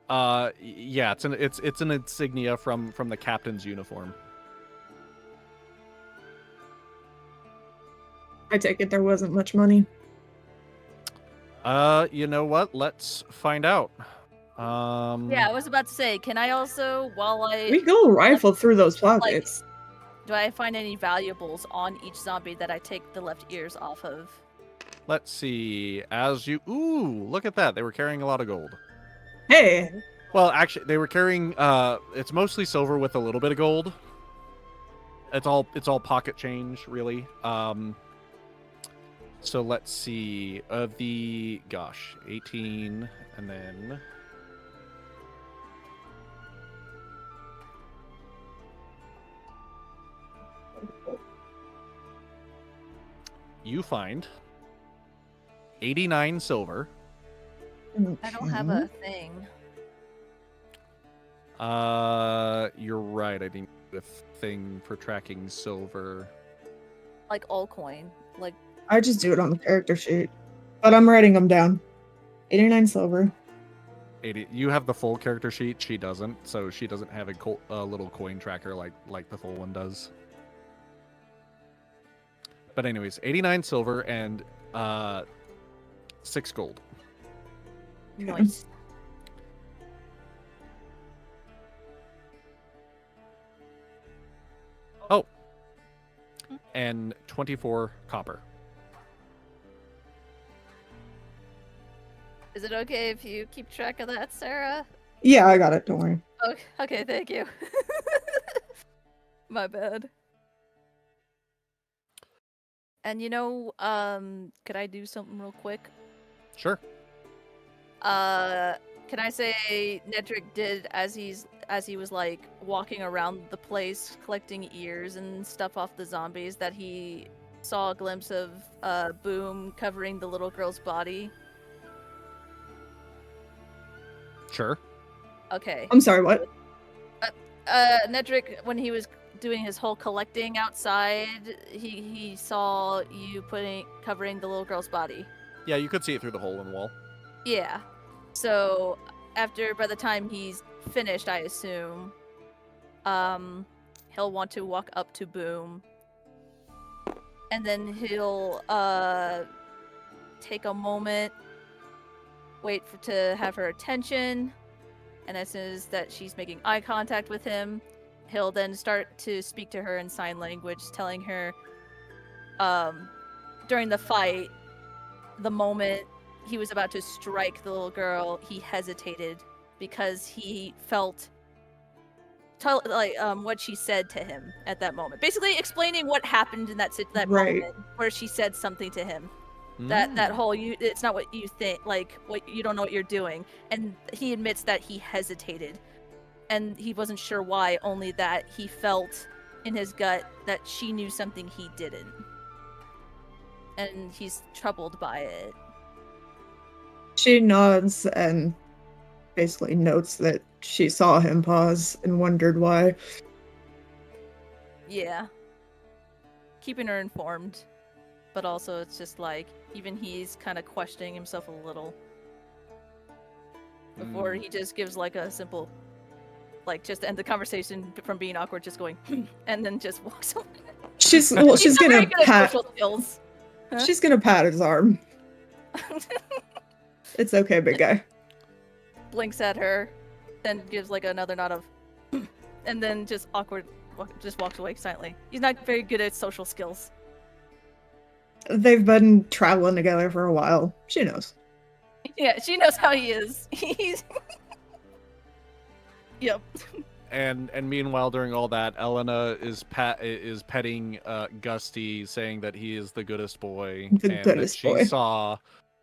yeah, it's an insignia from the captain's uniform. I take it there wasn't much money. You know what? Let's find out. Yeah, I was about to say. Can I also, while We go rifle through those pockets. do I find any valuables on each zombie that I take the left ears off of? Let's see. Ooh, look at that. They were carrying a lot of gold. Hey, Well, actually, they were carrying. It's mostly silver with a little bit of gold. It's all pocket change, really. So let's see. 18, and then. You find 89 silver. I don't have a thing. You're right. I didn't do a thing for tracking silver. Like all coin. Like I just do it on the character sheet, but I'm writing them down. 89 silver. 80. You have the full character sheet. She doesn't, so she doesn't have a little coin tracker like the full one does. But anyways, 89 silver and 6 gold. noise. and 24 copper. Is it okay if you keep track of that, Sarah? Yeah, I got it. Don't worry. Okay, thank you. My bad. And could I do something real quick? Sure. Can I say Nedrick did as he was like walking around the place collecting ears and stuff off the zombies that he saw a glimpse of Boom covering the little girl's body? Sure. Okay. I'm sorry, what? Nedrick, when he was doing his whole collecting outside, he saw you covering the little girl's body. Yeah, you could see it through the hole in the wall. Yeah. So by the time he's finished, I assume, he'll want to walk up to Boom, and then he'll take a moment, wait to have her attention, and as soon as that she's making eye contact with him, he'll then start to speak to her in sign language, telling her, during the fight, the moment he was about to strike the little girl, he hesitated because he felt what she said to him at that moment. Basically explaining what happened in that Right. moment where she said something to him. That whole it's not what you think, like what you don't know what you're doing. And he admits that he hesitated. And he wasn't sure why, only that he felt in his gut that she knew something he didn't. And he's troubled by it. She nods and basically notes that she saw him pause and wondered why. Yeah. Keeping her informed. But also it's just like, even he's kind of questioning himself a little. Before he just gives like a simple, like just to end the conversation from being awkward, just going, and then just walks away. She's He's not gonna very good at pat. social skills. Huh? She's gonna pat his arm. It's okay, big guy. Blinks at her, then gives like another nod of, and then just just walks away silently. He's not very good at social skills. They've been traveling together for a while. She knows. Yeah, she knows how he is. He's. Yep. And meanwhile, during all that, Elena is petting Gusty, saying that he is the goodest boy, The and goodest that she boy. saw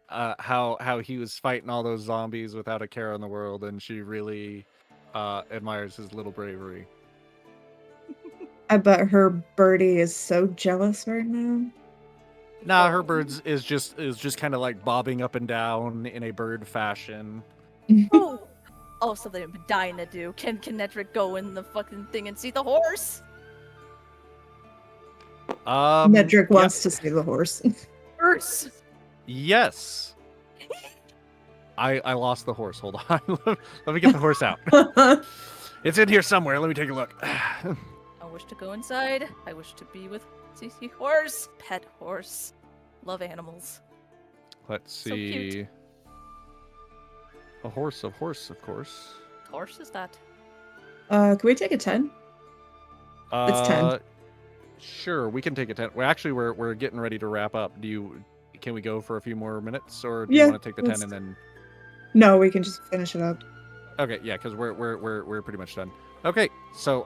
how he was fighting all those zombies without a care in the world, and she really admires his little bravery. I bet her birdie is so jealous right now. Nah, her birds is just kind of like bobbing up and down in a bird fashion. Oh, something I've been dying to do. Can Nedrick go in the fucking thing and see the horse? Nedrick wants to see the horse. Horse. Yes. I lost the horse. Hold on. Let me get the horse out. It's in here somewhere. Let me take a look. I wish to go inside. I wish to be with CC horse. Pet horse. Love animals. Let's So see. cute. A horse, of course. Horse is that? Can we take a 10? It's 10. Sure, we can take a 10. Well, actually, we're getting ready to wrap up. Can we go for a few more minutes, or do you Yeah, want to take the 10 let's- and then? No, we can just finish it up. Okay, yeah, because we're pretty much done. Okay, so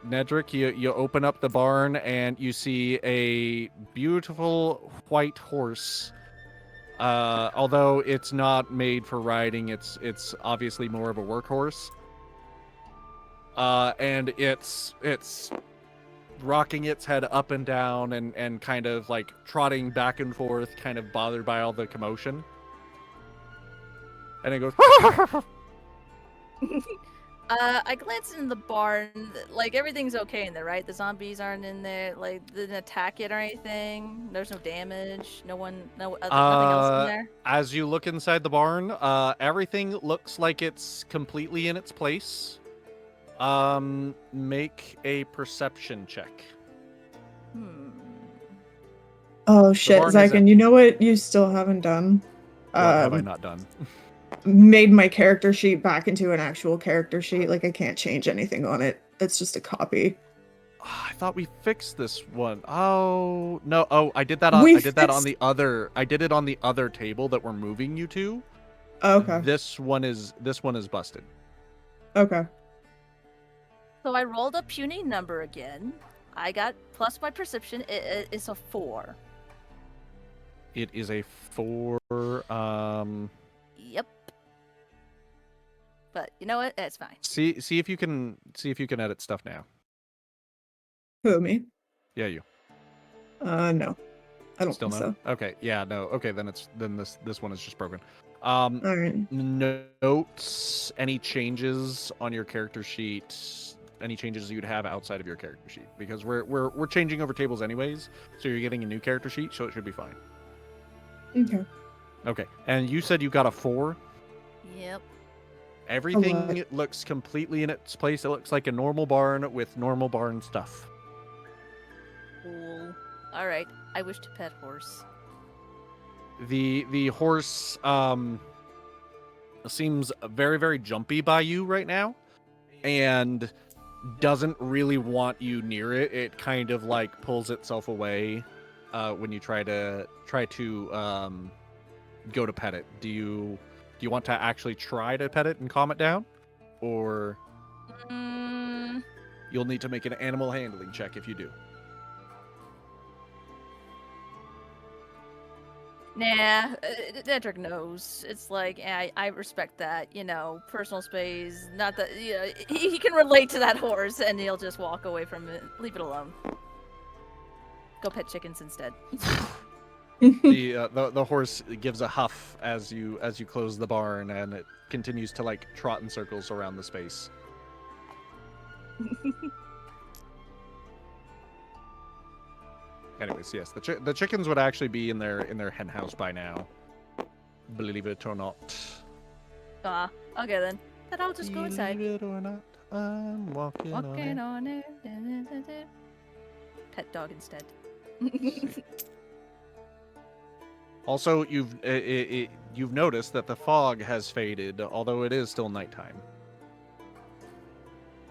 Nedrick, you open up the barn and you see a beautiful white horse. Although it's not made for riding, it's obviously more of a workhorse. And it's rocking its head up and down and kind of like trotting back and forth, kind of bothered by all the commotion. And it goes. I glanced in the barn. Like, everything's okay in there, right? The zombies aren't in there. Like, they didn't attack it or anything. There's no damage. Nothing else in there. As you look inside the barn, everything looks like it's completely in its place. Make a perception check. Oh shit, barn Zyken, you know what you still haven't done? What have I not done? Made my character sheet back into an actual character sheet. Like, I can't change anything on it. It's just a copy. I thought we fixed this one. Oh no! Oh, I did that on. We I did that on fixed- the other. I did it on the other table that we're moving you to. Okay. This one is busted. Okay. So I rolled a puny number again. I got plus my perception. It's a 4. It is a 4. Yep. But you know what? It's fine. See if you can edit stuff now. Who, me? Yeah, you. No. I don't Still think no. so. Okay. Yeah. No. Okay. Then this one is just broken. Alright. Notes any changes on your character sheet, any changes you'd have outside of your character sheet, because we're changing over tables anyways, so you're getting a new character sheet, so it should be fine. Okay. Okay. And you said you got a 4. Yep. Everything looks completely in its place. It looks like a normal barn with normal barn stuff. Cool. All right. I wish to pet horse. The horse seems very, very jumpy by you right now, and doesn't really want you near it. It kind of like pulls itself away when you try to go to pet it. Do you want to actually try to pet it and calm it down, or you'll need to make an animal handling check if you do? Nah, Nedrick knows. It's like, I respect that, personal space. Not that, he can relate to that horse, and he'll just walk away from it. Leave it alone. Go pet chickens instead. The horse gives a huff as you close the barn, and it continues to like trot in circles around the space. Anyways, yes, the chickens would actually be in their hen house by now, believe it or not. Okay then. Then I'll just go inside. Believe it or not, I'm walking on it. on it. Pet dog instead. Also, you've noticed that the fog has faded, although it is still nighttime.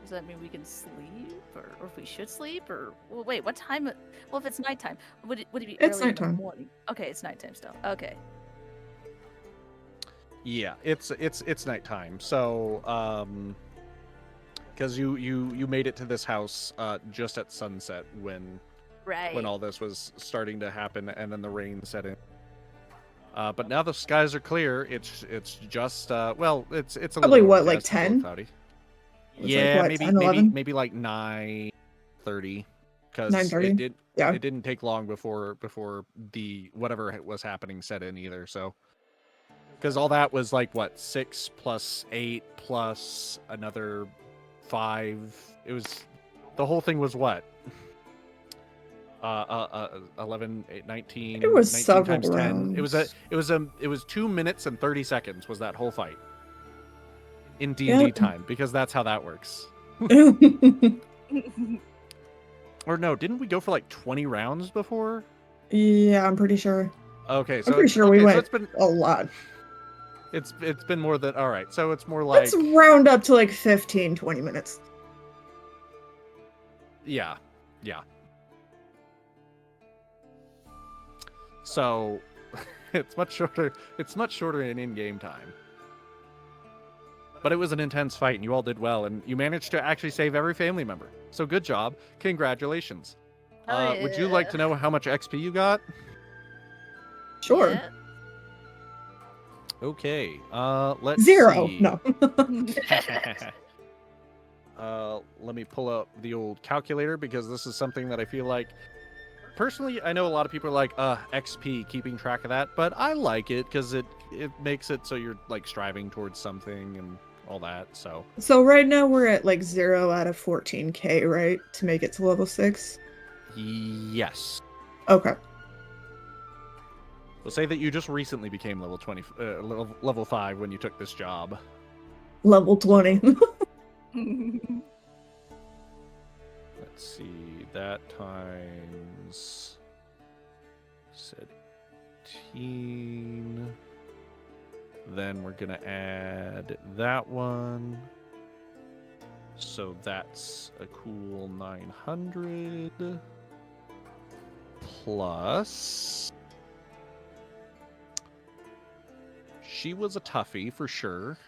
Does that mean we can sleep, or if we should sleep, or wait, what time? Well, if it's nighttime, would it be It's early in the nighttime. morning? Okay, it's nighttime still. Okay. Yeah, it's nighttime. So, because you made it to this house just at sunset when Right. all this was starting to happen, and then the rain set in. But now the skies are clear. It's just well, it's a Probably little what, like overcast, a little 10? cloudy. It's like, Yeah, what, maybe 10, 11? maybe like 9:30, because 9:30? Yeah. it didn't take long before the whatever was happening set in either. So, because all that was like what, 6 plus 8 plus another 5. It was, the whole thing was what, 11, 8, 19. It was 19 several times 10. rounds. It was 2 minutes and 30 seconds was that whole fight in D&D time, because that's how that works. Or no, didn't we go for like 20 rounds before? Yeah, I'm pretty sure. Okay, so I'm pretty sure we okay, so went it's been a lot. it's been more than, all right. So it's more like, Let's round up to like 15, 20 minutes. yeah. So it's much shorter. It's much shorter in in-game time. But it was an intense fight, and you all did well, and you managed to actually save every family member. So good job. Congratulations. Oh, Would you like to know how much XP you got? Sure. Yeah. Okay. Let's 0. see. No. Let me pull up the old calculator, because this is something that I feel like, personally, I know a lot of people are like, XP, keeping track of that, but I like it because it makes it so you're like striving towards something and all that. So So right now we're at like 0 out of 14k, right? To make it to level 6? yes, Okay. we'll say that you just recently became level 20, level 5 when you took this job. Level 20. Let's see, that times 17. Then we're gonna add that one. So that's a cool 900 plus. She was a toughie for sure.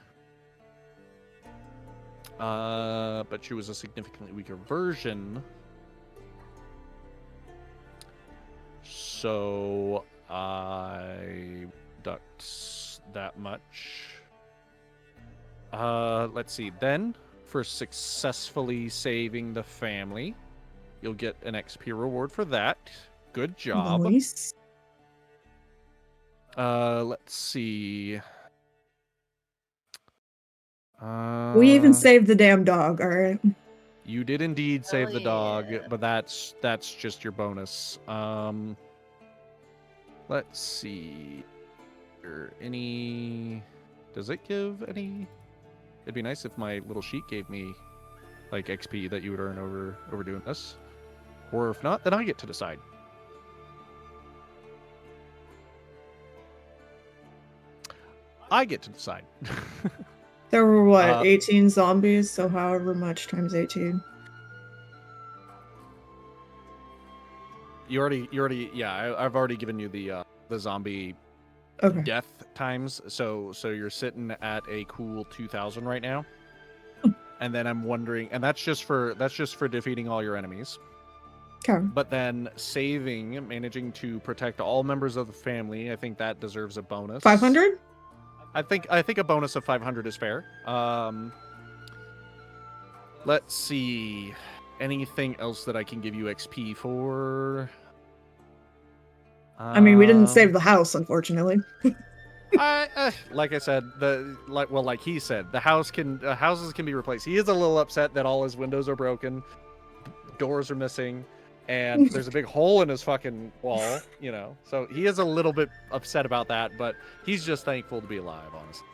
But she was a significantly weaker version. So I deduct that much. Let's see. Then, for successfully saving the family, you'll get an XP reward for that. Good job. Nice. Let's see. We even saved the damn dog, alright? You did indeed save the dog, yeah. but that's just your bonus. Let's see. Does it give any? It'd be nice if my little sheet gave me like XP that you would earn over doing this. Or if not, then I get to decide. I get to decide. There were what, 18 18 zombies, so however much times 18. You already, yeah. I've already given you the zombie Okay. death times. So you're sitting at a cool 2,000 right now. And then I'm wondering, and that's just for defeating all your enemies. Okay. But then managing to protect all members of the family, I think that deserves a bonus. 500? I think a bonus of 500 is fair. Let's see. Anything else that I can give you XP for? I mean, we didn't save the house, unfortunately. Like I said, like he said, houses can be replaced. He is a little upset that all his windows are broken, doors are missing, and there's a big hole in his fucking wall, you know. So he is a little bit upset about that, but he's just thankful to be alive, honestly.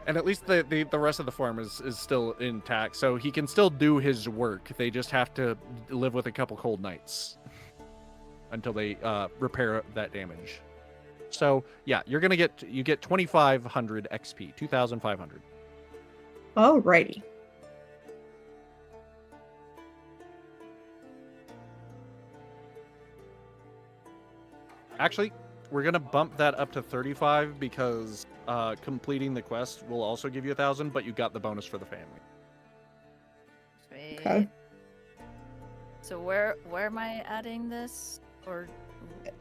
And at least the rest of the farm is still intact, so he can still do his work. They just have to live with a couple cold nights until they repair that damage. So yeah, you get 2,500 XP, 2,500. Alrighty. Actually, we're gonna bump that up to 35 because completing the quest will also give you 1,000, but you got the bonus for the family. Sweet. Okay. So where am I adding this? Or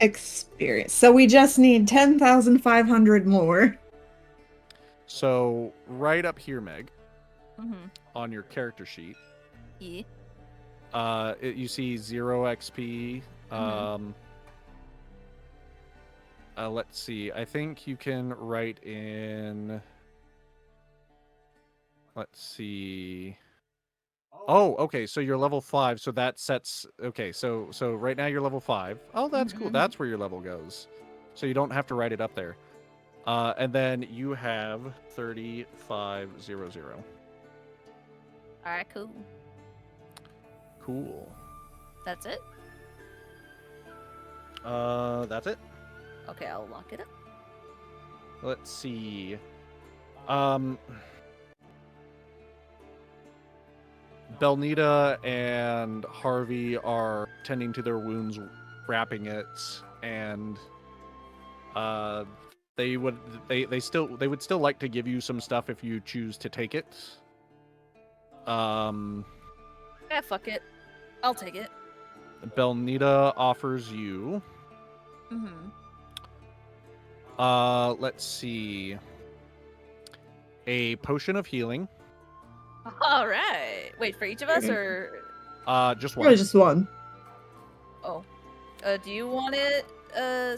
Experience. So we just need 10,500 more. So right up here, Meg, mm-hmm. on your character sheet, E. you see 0 XP. Let's see. I think you can write in. Let's see. Oh, okay. So you're level 5. So that sets. Okay. So right now you're level 5. Oh, that's cool. That's where your level goes. So you don't have to write it up there. And then you have 3,500. All right, cool. Cool. That's it. That's it. Okay, I'll lock it up. Let's see. Belnita and Harvey are tending to their wounds, wrapping it, and they would still like to give you some stuff if you choose to take it. Yeah, fuck it. I'll take it. Belnita offers you. Let's see. A potion of healing. All right. Wait, for each of us, or just one. Probably just one. oh, do you want it,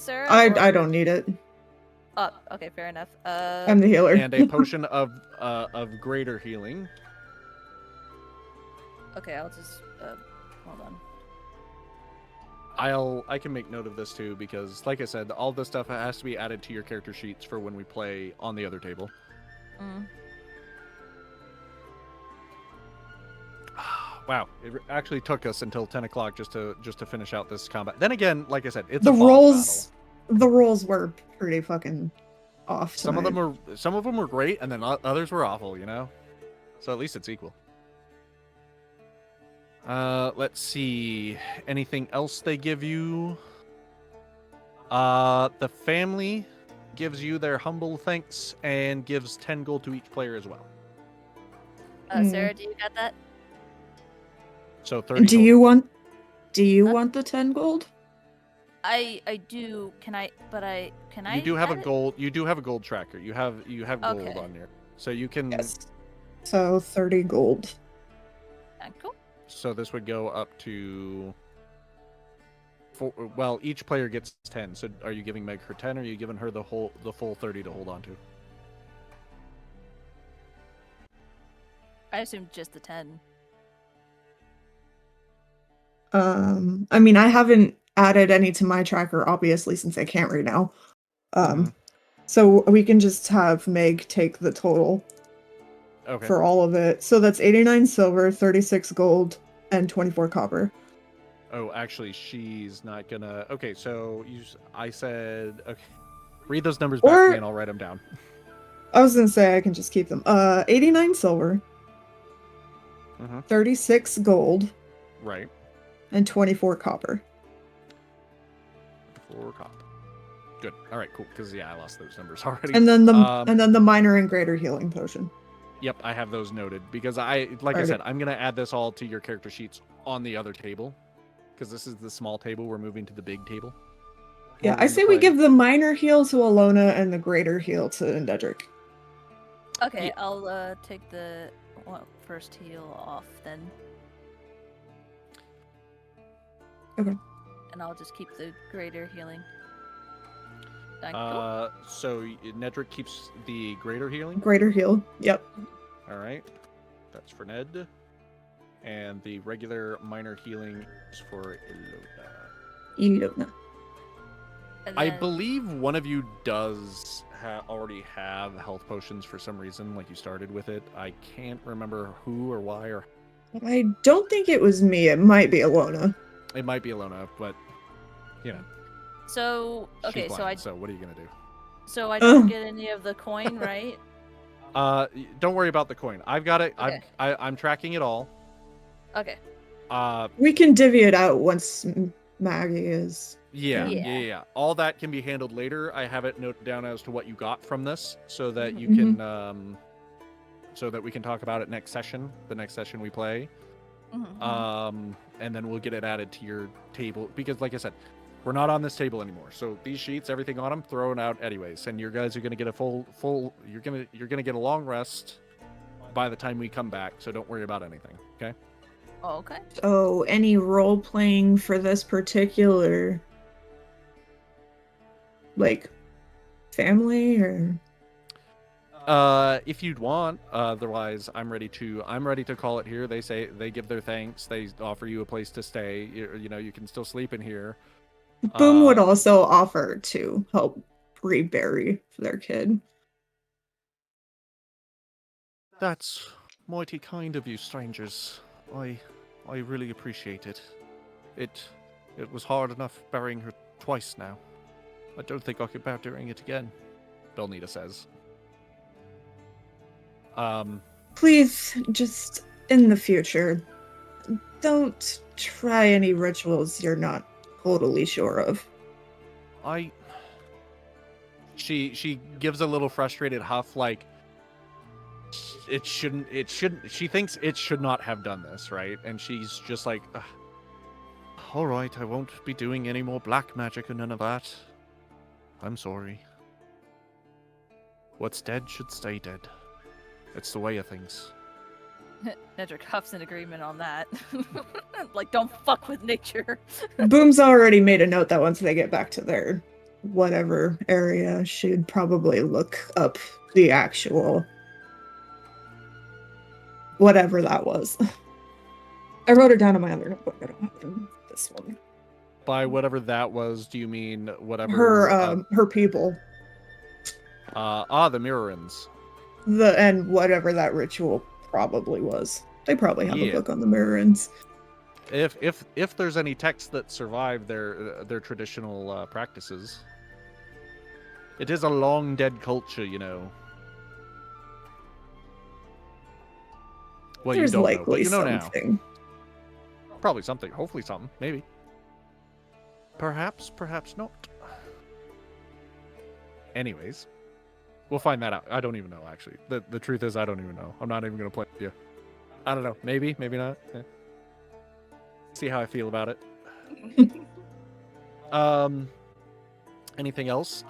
Sarah? I don't need it. Oh, okay, fair enough. I'm the healer. And a potion of greater healing. Okay, I'll just hold on. I can make note of this too because, like I said, all this stuff has to be added to your character sheets for when we play on the other table. Wow, it actually took us until 10 o'clock just to finish out this combat. Then again, like I said, it's the a boss rolls. battle. The rolls were pretty fucking off. Some of tonight. them were great, and then others were awful. You know. So at least it's equal. Let's see. Anything else they give you? The family gives you their humble thanks and gives 10 gold to each player as well. Sarah, do you got that? So 30 Do gold. you Huh? want the 10 gold? I do. Can I? But can I? You do have a add it? gold. You do have a gold tracker. You have gold Okay. on here, so you can. Yes. So 30 gold. Cool. So this would go up to. Well, each player gets 10. So are you giving Meg her 10, or are you giving her the full 30 to hold on to? I assume just the 10. I mean, I haven't added any to my tracker, obviously, since I can't right now. So we can just have Meg take the total Okay. for all of it. So that's 89 silver, 36 gold, and 24 copper. Oh, actually, she's not gonna. Okay, so I said. Okay, read those numbers back to me, and I'll write them down. I was gonna say I can just keep them. 89 silver, 36 gold, Right. and 24 copper. 4 copper. Good. All right. Cool. Because I lost those numbers already. And then the minor and greater healing potion. Yep, I have those noted because I said, I'm gonna add this all to your character sheets on the other table, because this is the small table. We're moving to the big table. Yeah, I say we give the minor heal to Alona and the greater heal to Nedrick. Okay, Yeah. I'll take the first heal off then. Okay. And I'll just keep the greater healing. So Nedrick keeps the greater healing. Greater heal. Yep. All right, that's for Ned, and the regular minor healing is for Ilona. I believe one of you does already have health potions for some reason, like you started with it. I can't remember who or why, or I don't think it was me. It might be Alona. it might be Ilona, but you know. So okay, she's blind, so what are you gonna do? So I don't get any of the coin, right? Don't worry about the coin. I've got it. Okay. I'm tracking it all. Okay. We can divvy it out once Maggie is. Yeah. All that can be handled later. I have it noted down as to what you got from this, so that you can, so that we can talk about it next session. The next session we play. And then we'll get it added to your table, because, like I said, we're not on this table anymore. So these sheets, everything on them, thrown out anyways. And your guys are gonna get a full. You're gonna get a long rest by the time we come back. So don't worry about anything. Okay. Oh, okay. So any role playing for this particular, like, family or? If you'd want. Otherwise, I'm ready to call it here. They give their thanks. They offer you a place to stay. You know, you can still sleep in here. Boom would also offer to help rebury their kid. That's mighty kind of you, strangers. I really appreciate it. It was hard enough burying her twice now. I don't think I could bear doing it again, Belnita says. Please, just in the future, don't try any rituals you're not totally sure of. She gives a little frustrated huff, like it shouldn't she thinks it should not have done this, right? And she's just like, all right, I won't be doing any more black magic and none of that. I'm sorry. What's dead should stay dead. It's the way of things. Nedrick huffs in agreement on that. Like, don't fuck with nature. Boom's already made a note that once they get back to their whatever area, she'd probably look up the actual whatever that was. I wrote it down in my other notebook. I don't have it in this one. By whatever that was, do you mean whatever her people? The Mirrorins. And whatever that ritual probably was. They probably have a book on the Mirrorins. If there's any texts that survive their traditional practices. It is a long dead culture, you know. Well, There's you don't know, likely but you know now. something. Probably something. Hopefully something. Maybe. Perhaps, perhaps not. Anyways, we'll find that out. I don't even know, actually. The truth is, I don't even know. I'm not even going to play with you. I don't know. Maybe, maybe not. Eh. See how I feel about it. Anything else?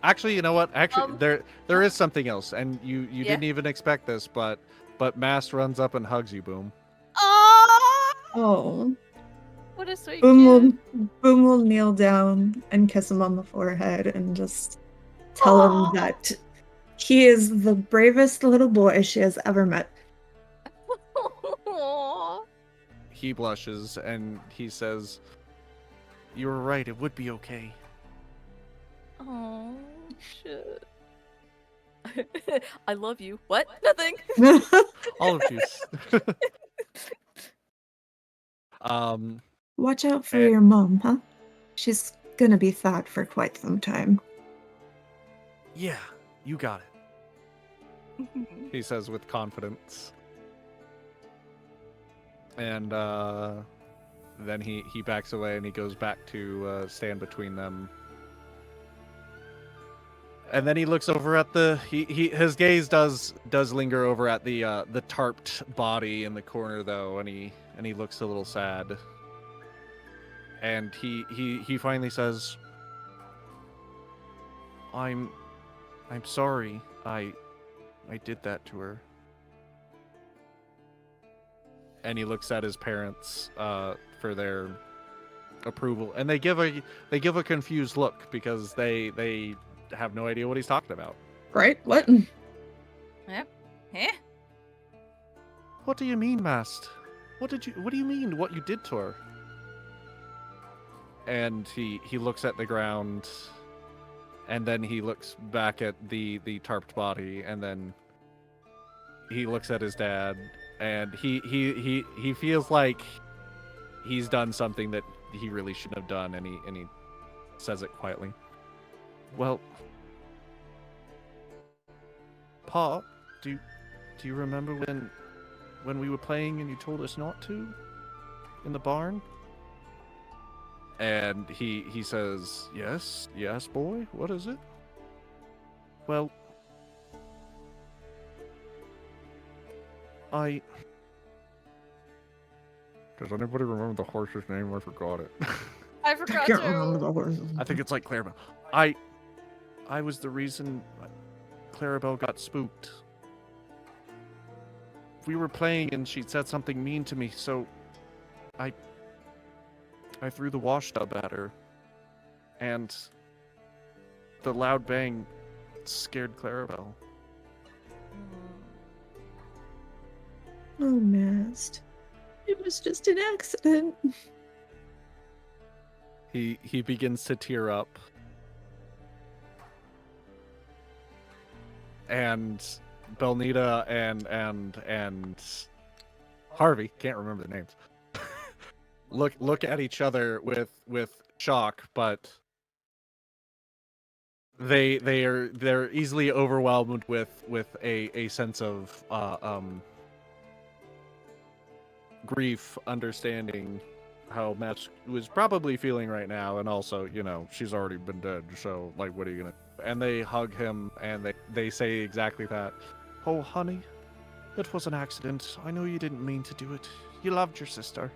Actually, you know what? Actually, there is something else, and you Yeah? didn't even expect this, but Mast runs up and hugs you, Boom. Oh, Oh. what a sweet Boom kid. will kneel down and kiss him on the forehead and just tell Aw. him that he is the bravest little boy she has ever met. Aw. He blushes and he says, "You were right. It would be okay." Oh, shit. I love you. What? Nothing. All of you. Watch out for Eh. your mom, huh? She's gonna be fat for quite some time. Yeah, you got it. He says with confidence. And then he backs away and he goes back to stand between them. And then he looks over at the his gaze does linger over at the tarped body in the corner though, and he looks a little sad. And he finally says, I'm sorry. I did that to her." And he looks at his parents for their approval, and they give a confused look because they have no idea what he's talking about. Right? What? Huh? What do you mean, Mast? What do you mean what you did to her? And he looks at the ground, and then he looks back at the tarped body, and then he looks at his dad, and he feels like he's done something that he really shouldn't have done, and he says it quietly. Well, Pa, do you remember when we were playing and you told us not to in the barn? And he says, yes, boy, what is it? Well, does anybody remember the horse's name? I forgot it. I I forgot can't to. remember the horse. I think it's like Clarabelle. I was the reason Clarabelle got spooked. We were playing and she said something mean to me, so I threw the wash tub at her. And the loud bang scared Clarabelle. Oh, Mast. It was just an accident. He begins to tear up. And Belnita and Harvey, can't remember the names, look at each other with shock, but they're easily overwhelmed with a sense of grief, understanding how Matt was probably feeling right now, and also, you know, she's already been dead, so like, what are you gonna? And they hug him and they say exactly that. Oh, honey, it was an accident. I know you didn't mean to do it. You loved your sister.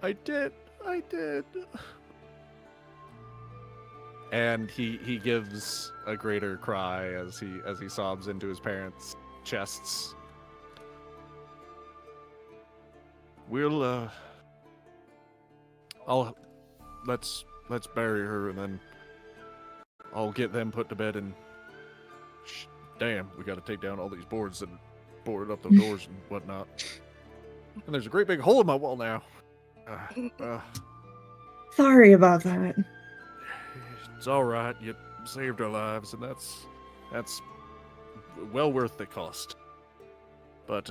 I did. And he gives a greater cry as he sobs into his parents' chests. We'll let's bury her, and then I'll get them put to bed. And damn, we got to take down all these boards and board up the doors and whatnot. And there's a great big hole in my wall now. Sorry about that. It's all right. You saved our lives, and that's well worth the cost. But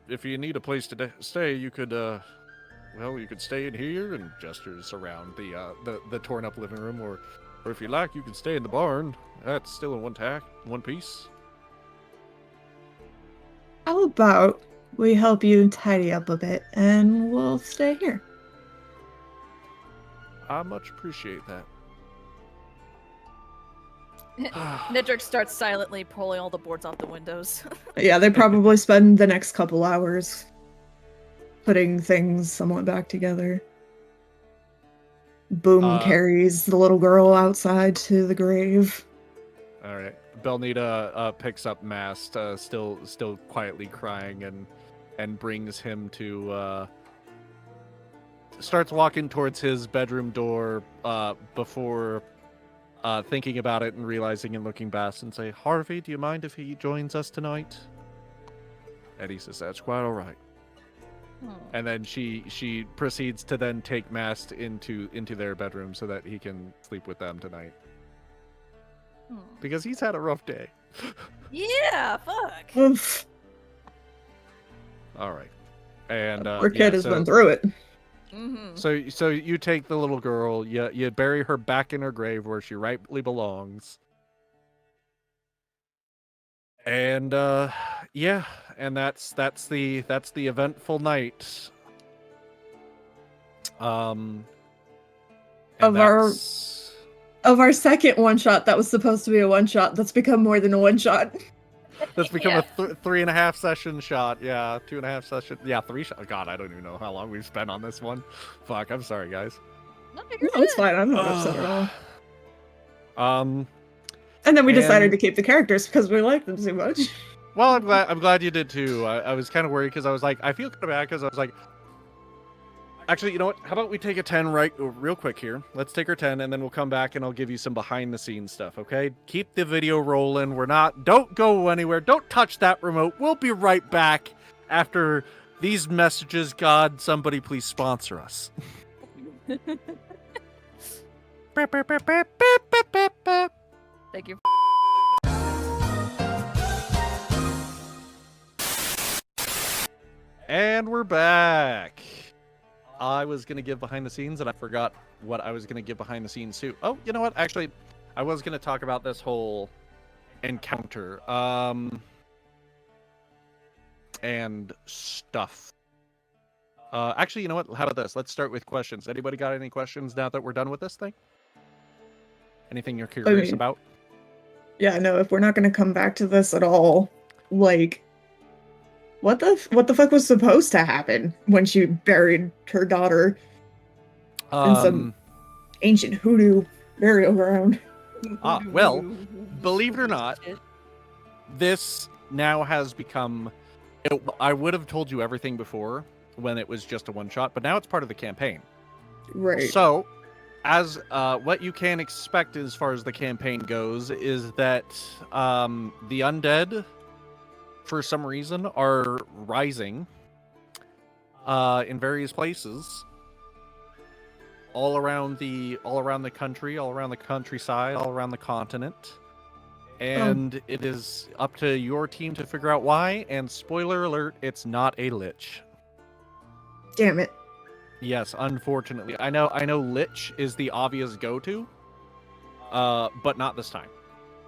if you need a place to stay, you could you could stay in here, and gestures around the torn up living room, or if you like, you can stay in the barn. That's still in one piece. about we help you tidy up a bit and we'll stay here? I much appreciate that. Nedrick starts silently pulling all the boards off the windows. Yeah, they probably spend the next couple hours putting things somewhat back together. Boom carries the little girl outside to the grave. All right. Belnita picks up Mast, still quietly crying, and brings him to. Starts walking towards his bedroom door before thinking about it and realizing and looking back and say, "Harvey, do you mind if he joins us tonight?" Eddie says, "That's quite all right." And then she proceeds to then take Mast into their bedroom so that he can sleep with them tonight. Because he's had a rough day. Yeah, fuck. Oof. All right. And Poor kid has been through it. Mm-hmm. So you take the little girl, you bury her back in her grave where she rightly belongs. And yeah, and that's the eventful night. Of our second one shot that was supposed to be a one shot that's become more than a one shot. That's become a 3.5 session shot. Yeah, 2.5 session. Yeah, 3 shot. God, I don't even know how long we've spent on this one. Fuck, I'm sorry, guys. No, it's fine. I'm not upset at all. And then we decided to keep the characters because we liked them so much. Well, I'm glad you did too. I was kind of worried because I was like, I feel kind of bad because I was like, actually, you know what? How about we take a 10 real quick here? Let's take our 10 and then we'll come back and I'll give you some behind the scenes stuff, okay? Keep the video rolling. Don't go anywhere. Don't touch that remote. We'll be right back after these messages. God, somebody please sponsor us. Thank you. And we're back. I was going to give behind the scenes and I forgot what I was going to give behind the scenes too. Oh, you know what? Actually, I was going to talk about this whole encounter and stuff. Actually, you know what? How about this? Let's start with questions. Anybody got any questions now that we're done with this thing? Anything you're curious about? Yeah, no, if we're not going to come back to this at all, like, what the fuck was supposed to happen when she buried her daughter in some ancient hoodoo burial ground? Well, believe it or not, this now has become... I would have told you everything before when it was just a one-shot, but now it's part of the campaign. Right. So, as what you can expect as far as the campaign goes is that the undead, for some reason, are rising in various places all around the country, all around the countryside, all around the continent. And it is up to your team to figure out why, and spoiler alert, it's not a lich. Damn it. Yes, unfortunately. I know lich is the obvious go-to, but not this time.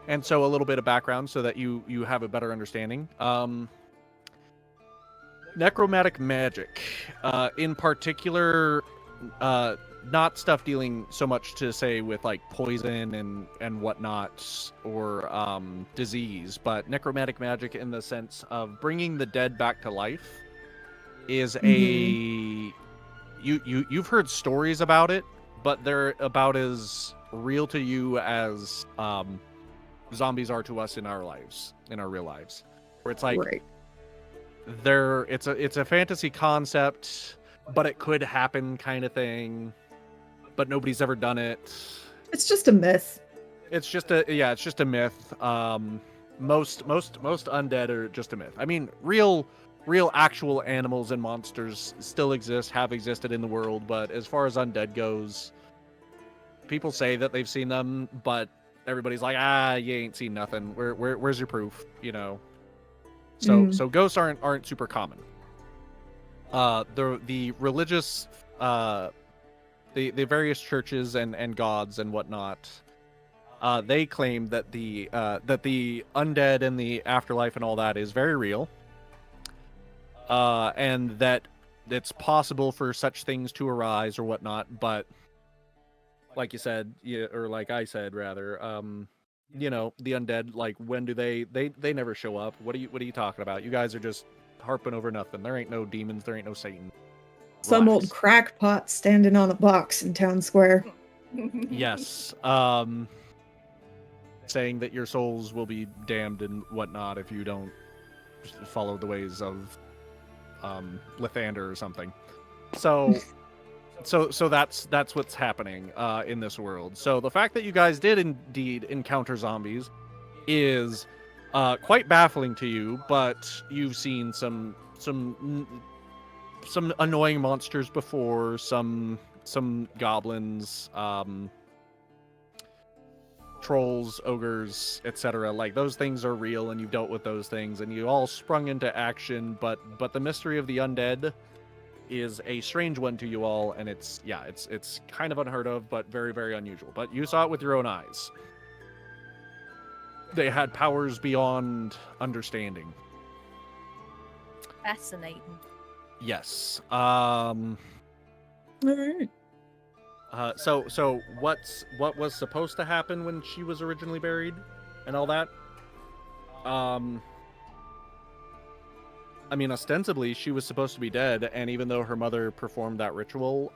And so a little bit of background so that you have a better understanding. Necromantic magic, in particular, not stuff dealing so much to say with like poison and whatnot or disease, but necromantic magic in the sense of bringing the dead back to life is you've heard stories about it, but they're about as real to you as zombies are to us in our lives, in our real lives. Where it's like it's a fantasy concept, but it could happen kind of thing. But nobody's ever done it. It's just a myth. It's just a myth. Most undead are just a myth. I mean, real actual animals and monsters still exist, have existed in the world, but as far as undead goes, people say that they've seen them, but everybody's like, you ain't seen nothing. Where's your proof? You know. So ghosts aren't super common. The religious the various churches and gods and whatnot, they claim that the undead and the afterlife and all that is very real. and that it's possible for such things to arise or whatnot, but like you said, or like I said rather, you know, the undead, like, when do they never show up. What are you talking about? You guys are just harping over nothing. There ain't no demons, there ain't no Satan. Some old Relax. crackpot standing on a box in town square. Yes. Saying that your souls will be damned and whatnot if you don't follow the ways of Lathander or something. So that's what's happening in this world. So the fact that you guys did indeed encounter zombies is quite baffling to you, but you've seen some annoying monsters before, some goblins, trolls, ogres, etc. Like, those things are real, and you've dealt with those things, and you all sprung into action. But the mystery of the undead is a strange one to you all, and it's kind of unheard of, but very, very unusual. But you saw it with your own eyes. They had powers beyond understanding. Fascinating. Yes. All right. So what was supposed to happen when she was originally buried and all that? I mean, ostensibly she was supposed to be dead, and even though her mother performed that ritual,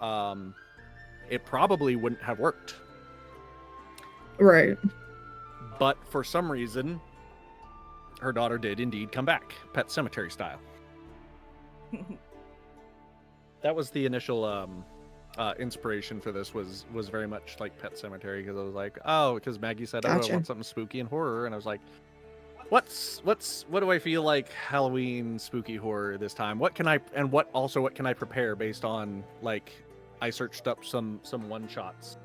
it probably wouldn't have worked. Right. But for some reason, her daughter did indeed come back, Pet Cemetery style. That was the initial inspiration for this, was very much like Pet Cemetery, because I was like, oh, because Maggie said, oh, I Gotcha. want something spooky and horror, and I was like, what do I feel like Halloween spooky horror this time? What can I prepare based on, like, I searched up some one shots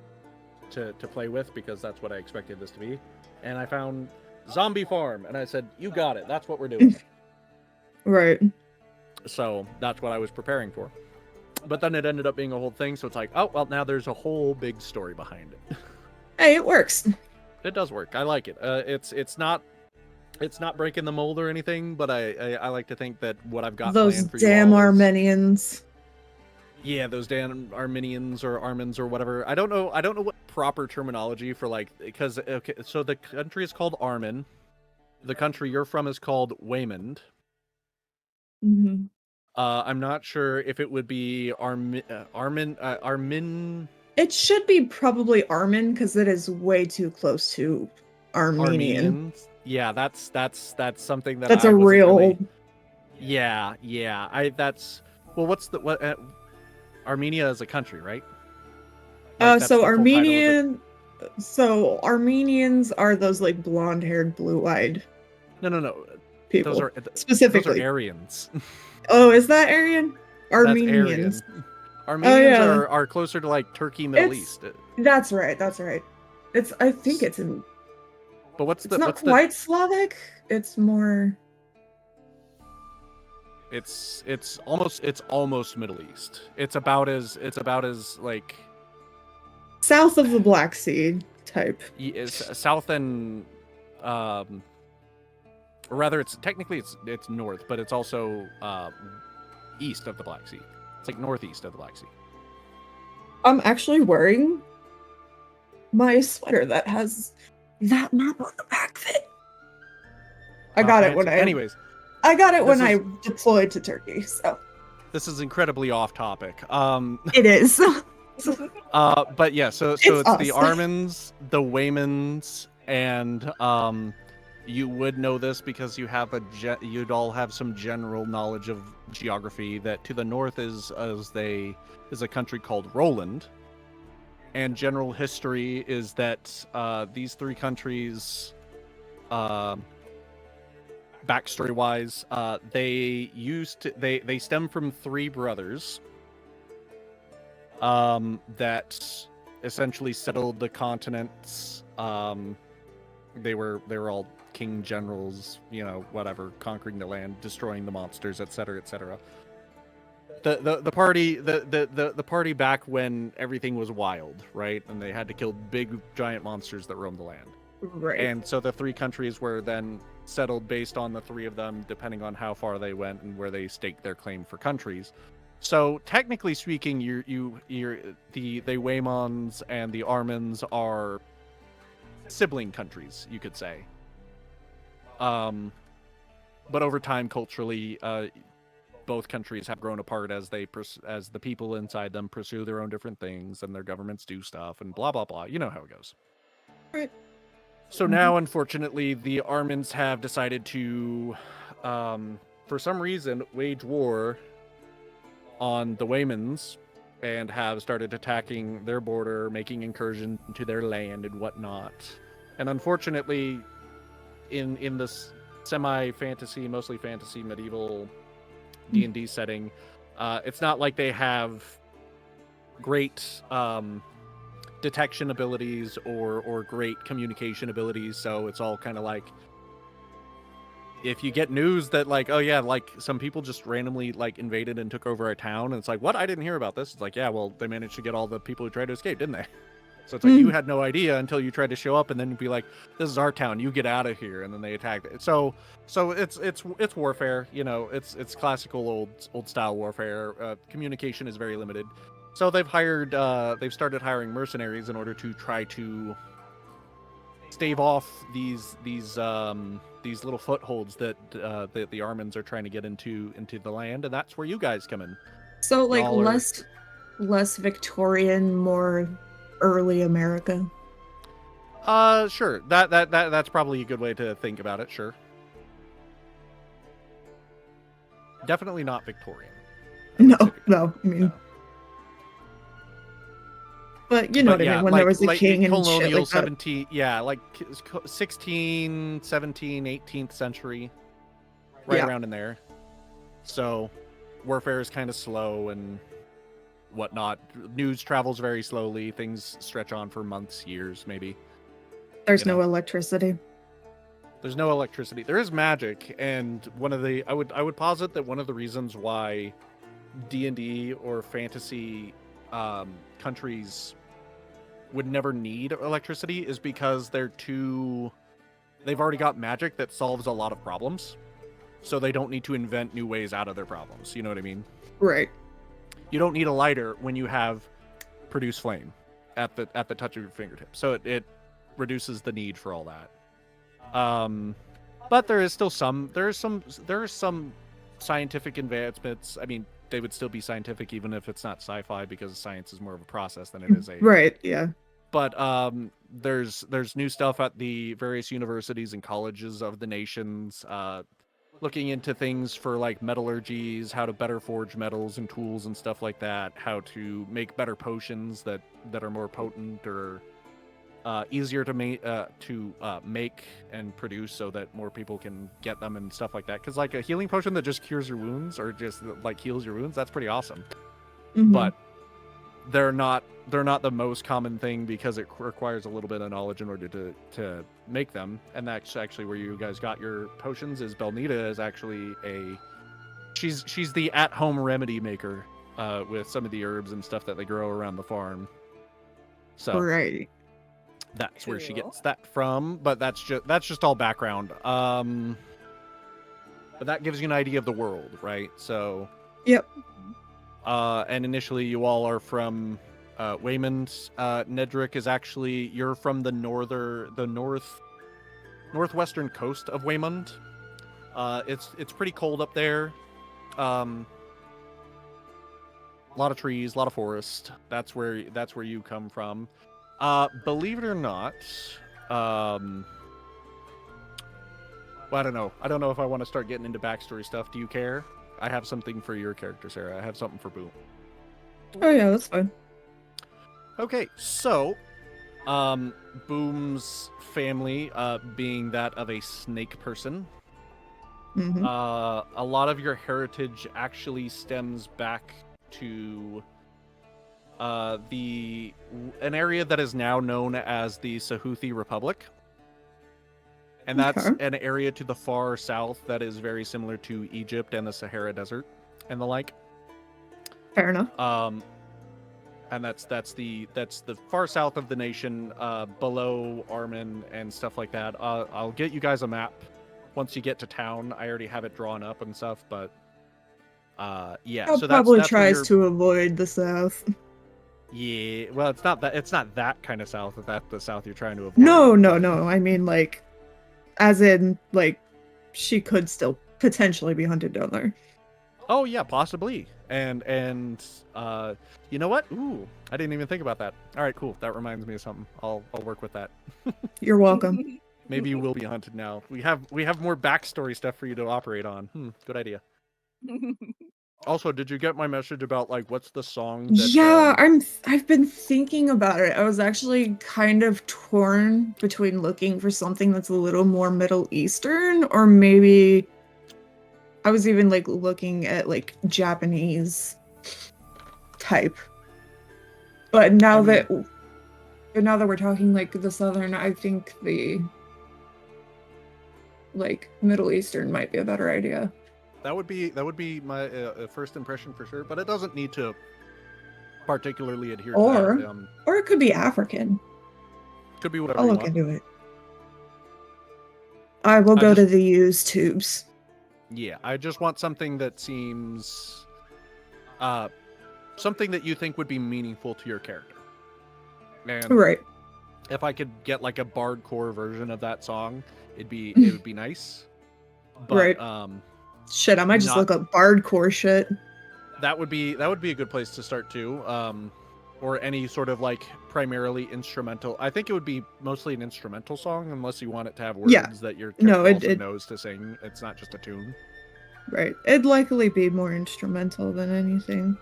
to play with, because that's what I expected this to be, and I found Zombie Farm, and I said, you got it, that's what we're doing. Right. So that's what I was preparing for. But then it ended up being a whole thing, so it's like, oh, well, now there's a whole big story behind it. Hey, it works. It does work. I like it. It's not breaking the mold or anything, but I like to think that what I've got Those planned for damn you all is... Armenians. Yeah, those damn Armenians or Armins or whatever. I don't know what proper terminology for, like, because, okay, so the country is called Armin. The country you're from is called Waymond. Mm-hmm. I'm not sure if it would be Armin. It should be probably Armin, because it is way too close to Armenian. Armenians. Yeah, that's something that That's I a wasn't real. really... Yeah. What's the Armenia is a country, right? Like, that's So the full title of it. Armenians are those, like, blonde-haired, blue-eyed No. people. Those are specifically. Aryans. Oh, is that Aryan? That's Armenians. Aryan. Armenians yeah. are closer to, like, Turkey, Middle East. That's right. I think it's in. But what's It's not quite Slavic. It's more. It's almost Middle East. It's about as like South of the Black Sea type. It's south and or rather, it's north, but it's also east of the Black Sea. It's like northeast of the Black Sea. I'm actually wearing my sweater that has that map on the back of it. I got it when I deployed to Turkey. So this is incredibly off topic. It is. But yeah, so it's us. the Armins, the Waymans, and you would know this because you have you'd all have some general knowledge of geography. That to the north is a country called Roland, and general history is that these three countries, backstory wise, they stem from three brothers that essentially settled the continents. They were all king generals, whatever, conquering the land, destroying the monsters, etc., etc. The party back when everything was wild, right? And they had to kill big giant monsters that roamed the land. Right. And so the 3 countries were then settled based on the 3 of them, depending on how far they went and where they staked their claim for countries. So technically speaking, the Waymons and the Armans are sibling countries, you could say. But over time, culturally, both countries have grown apart as as the people inside them pursue their own different things, and their governments do stuff, and blah blah blah. You know how it goes. Right. So now, unfortunately, the Armans have decided to, for some reason, wage war on the Waymans, and have started attacking their border, making incursions into their land and whatnot. And unfortunately, in this semi-fantasy, mostly fantasy, medieval D&D setting, it's not like they have great detection abilities or great communication abilities, so it's all kind of like, if you get news that like, oh yeah, like some people just randomly like invaded and took over a town, and it's like, what? I didn't hear about this. It's like, yeah, well, they managed to get all the people who tried to escape, didn't they? So it's like, you had no idea until you tried to show up, and then you'd be like, this is our town, you get out of here, and then they attacked it. So it's warfare, you know, it's classical old style warfare. Communication is very limited. So they've started hiring mercenaries in order to try to stave off these little footholds that the Armans are trying to get into the land, and that's where you guys come in. So like Y'all are- less Victorian, more early America. Sure. That's probably a good way to think about it. Sure. Definitely not Victorian. No, I mean, No. but you know what I mean, when there was a king and shit colonial like that. 17, yeah, like 16, 17, 18th century, right Yeah. around in there. So warfare is kind of slow and whatnot. News travels very slowly. Things stretch on for months, years, maybe. There's you know. no electricity. There's no electricity. There is magic, and I would posit that one of the reasons why D&D or fantasy countries would never need electricity is because they've already got magic that solves a lot of problems, so they don't need to invent new ways out of their problems. You know what I mean? Right. You don't need a lighter when you have produce flame at the touch of your fingertips, so it reduces the need for all that. But there are some scientific advancements. I mean, they would still be scientific even if it's not sci-fi, because science is more of a process than it is a Right, yeah. But there's new stuff at the various universities and colleges of the nations, looking into things for like metallurgies, how to better forge metals and tools and stuff like that, how to make better potions that are more potent or easier to make and produce, so that more people can get them and stuff like that. Because like a healing potion that just cures your wounds or just like heals your wounds, that's pretty awesome. Mhm. But they're not the most common thing, because it requires a little bit of knowledge in order to make them. And that's actually where you guys got your potions. Is Belnita is actually she's the at-home remedy maker with some of the herbs and stuff that they grow around the farm. So Right. that's where she Cool. gets that from. But that's just all background. But that gives you an idea of the world, right? So Yep. and initially you all are from Waymond. Nedrick is actually, you're from the northwestern coast of Waymond. It's pretty cold up there. A lot of trees, a lot of forest. That's where you come from. Believe it or not, well, I don't know. I don't know if I want to start getting into backstory stuff. Do you care? I have something for your character, Sarah. I have something for Boom. Oh yeah, that's fine. Okay, so, Boom's family, being that of a snake person, Hmm. a lot of your heritage actually stems back to an area that is now known as the Sahuthi Republic. And that's Okay. an area to the far south that is very similar to Egypt and the Sahara Desert and the like. Fair enough. And that's the far south of the nation, below Armin and stuff like that. I'll get you guys a map once you get to town. I already have it drawn up and stuff, but yeah. I'll So probably that's where tries you're- to avoid the south. Yeah, well, it's not that kind of south. If that's the south you're trying to avoid. No. I mean, like, as in, like, she could still potentially be hunted down there. Oh yeah, possibly. And you know what? Ooh, I didn't even think about that. All right, cool. That reminds me of something. I'll work with that. You're welcome. Maybe you will be hunted now. We have more backstory stuff for you to operate on. Good idea. Also, did you get my message about like what's the song? That, Yeah, I've been thinking about it. I was actually kind of torn between looking for something that's a little more Middle Eastern, or maybe I was even like looking at like Japanese type. But now that we're talking like the Southern, I think the like Middle Eastern might be a better idea. That would be my first impression for sure, but it doesn't need to particularly adhere to that. Or it could be African. Could be whatever I'll you look want. into it. I will go to the used tubes. Yeah, I just want something that seems something that you think would be meaningful to your character. And Right. if I could get like a bardcore version of that song, it would be nice. But Right. Shit, I might just not- look up bardcore shit. that would be a good place to start too. Or any sort of like primarily instrumental. I think it would be mostly an instrumental song, unless you want it to have words Yeah. that your No, character it- also knows to sing. It's not just a tune. Right. It'd likely be more instrumental than anything.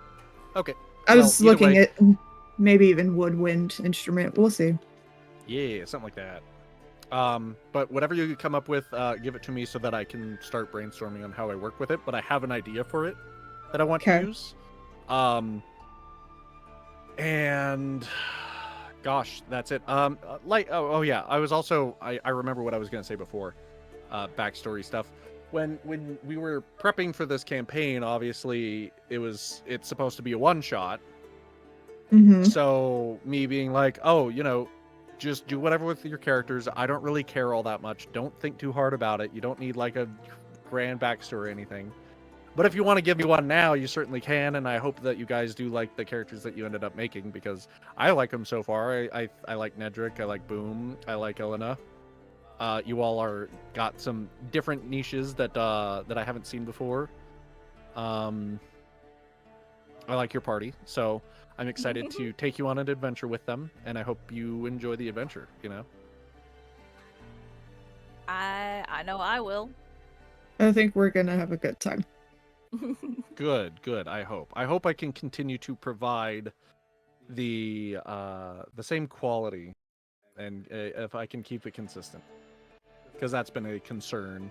Okay. I was Well, either looking way- at maybe even woodwind instrument. We'll see. Yeah, something like that. But whatever you come up with, give it to me so that I can start brainstorming on how I work with it. But I have an idea for it that I want to Okay. use. And gosh, that's it. Yeah, I was also I remember what I was gonna say before. Backstory stuff. When we were prepping for this campaign, obviously it's supposed to be a one shot. Mm-hmm. So me being like, oh, just do whatever with your characters. I don't really care all that much. Don't think too hard about it. You don't need like a grand backstory or anything. But if you want to give me one now, you certainly can. And I hope that you guys do like the characters that you ended up making, because I like them so far. I like Nedrick. I like Boom. I like Elena. You all got some different niches that I haven't seen before. I like your party, so I'm excited to take you on an adventure with them, and I hope you enjoy the adventure. I know I will. I think we're gonna have a good time. Good. I hope I can continue to provide the same quality, and if I can keep it consistent, because that's been a concern.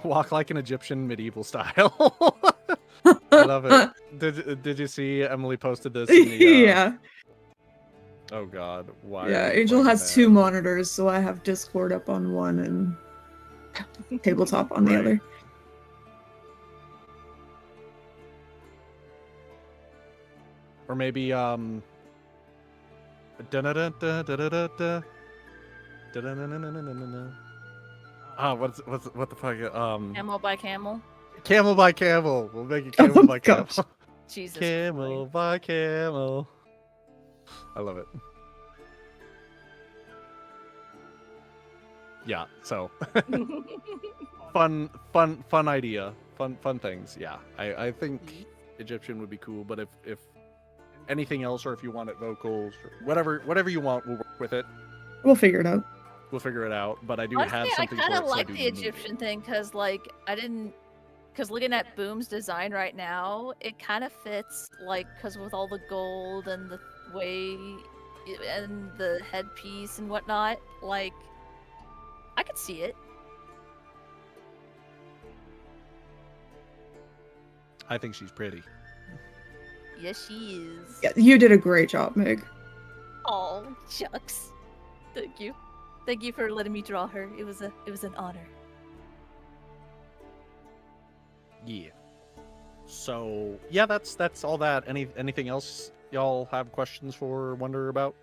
Walk like an Egyptian medieval style. I love it. Did you see Emily posted this? In the, Yeah. Oh God, why? Yeah, are you Angel playing has that? 2 monitors, so I have Discord up on one and tabletop on the Right. other. Or maybe what the fuck? Camel by camel. Camel by camel. We'll make it camel by camel. gosh. Jesus. Camel by camel. I love it. Yeah, so fun idea. Fun things. Yeah. I think Egyptian would be cool, but if anything else, or if you want it vocals, or whatever you want, we'll work with it. We'll figure it out. We'll figure it out. But I do Honestly, have I something kind for of it, so I like do the need it. Egyptian thing because, like, because looking at Boom's design right now, it kind of fits, like, because with all the gold and the way and the headpiece and whatnot, like, I could see it. I think she's pretty. Yes, she is. Yeah, you did a great job, Meg. Oh, shucks. Thank you. Thank you for letting me draw her. It was an honor. Yeah. So yeah, that's all that. Anything else y'all have questions for or wonder about?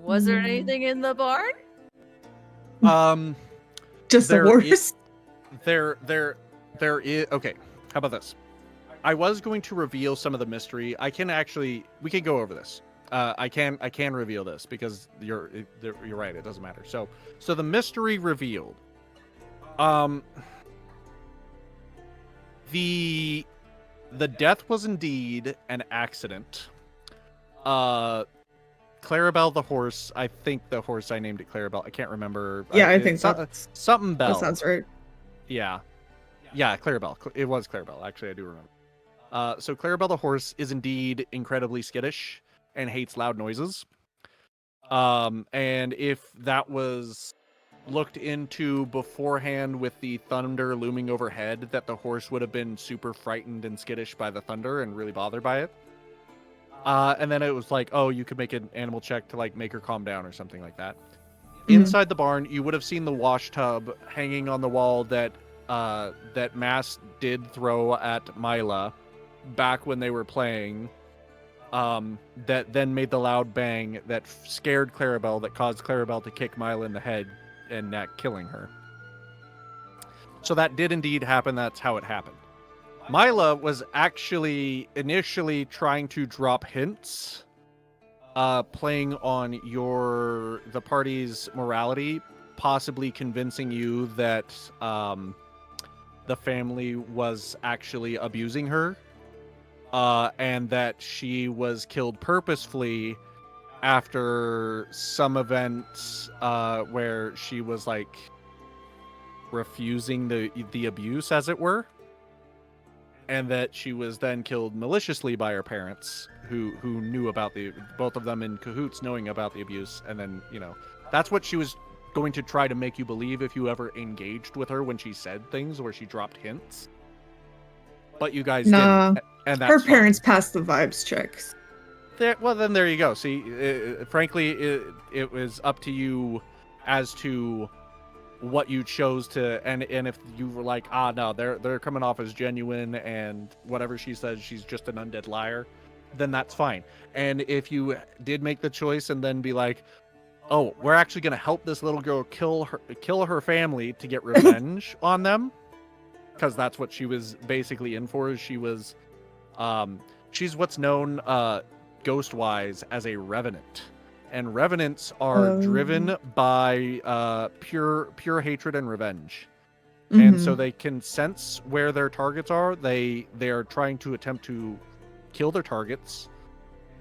Was there Hmm. anything in the barn? Just the There i- horse. There is. Okay, how about this? I was going to reveal some of the mystery. We can go over this. I can reveal this because you're right. It doesn't matter. So the mystery revealed. The death was indeed an accident. Clarabelle the horse. I think the horse I named it Clarabelle. I can't remember. Yeah, I think that's something Bell. that sounds right. Yeah, Clarabelle. It was Clarabelle. Actually, I do remember. So Clarabelle the horse is indeed incredibly skittish and hates loud noises. And if that was looked into beforehand with the thunder looming overhead, that the horse would have been super frightened and skittish by the thunder and really bothered by it. And then it was like, oh, you could make an animal check to like make her calm down or something like that. Mhm. Inside the barn, you would have seen the wash tub hanging on the wall that Mass did throw at Mila back when they were playing. That then made the loud bang that scared Clarabelle, that caused Clarabelle to kick Mila in the head and killing her. So that did indeed happen. That's how it happened. Mila was actually initially trying to drop hints, playing on the party's morality, possibly convincing you that the family was actually abusing her, and that she was killed purposefully after some events where she was like refusing the abuse, as it were. And that she was then killed maliciously by her parents, who knew about both of them in cahoots, knowing about the abuse. And then, that's what she was going to try to make you believe if you ever engaged with her when she said things or she dropped hints. But you guys didn't. And that's Her fine. parents passed the vibes checks. Well, then there you go. See, frankly, it was up to you as to what you chose to, and if you were like, no, they're coming off as genuine, and whatever she says, she's just an undead liar, then that's fine. And if you did make the choice and then be like, oh, we're actually going to help this little girl kill her family to get revenge on them, because that's what she was basically in for. Is she was she's what's known ghost-wise as a revenant. And revenants are driven by pure hatred and revenge. And so they can sense where their targets are. They are trying to attempt to kill their targets,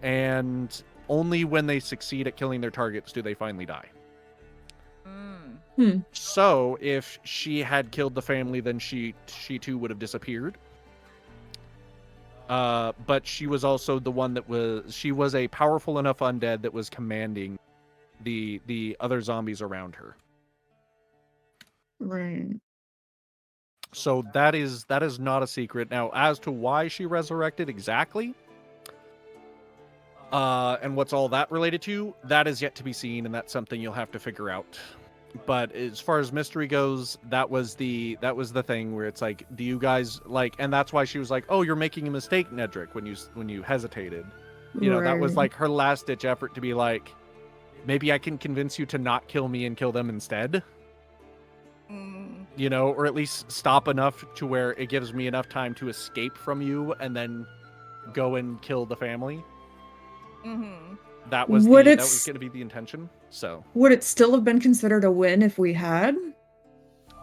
and only when they succeed at killing their targets do they finally die. So if she had killed the family, then she too would have disappeared. But she was also the one she was a powerful enough undead that was commanding the other zombies around her. Right. So that is not a secret. Now, as to why she resurrected exactly, and what's all that related to, that is yet to be seen, and that's something you'll have to figure out. But as far as mystery goes, that was the thing where it's like, do you guys like? And that's why she was like, "Oh, you're making a mistake, Nedrick," when you hesitated. That was like her last ditch effort to be like, maybe I can convince you to not kill me and kill them instead. Or at least stop enough to where it gives me enough time to escape from you and then go and kill the family. That was going to be the intention. So would it still have been considered a win if we had?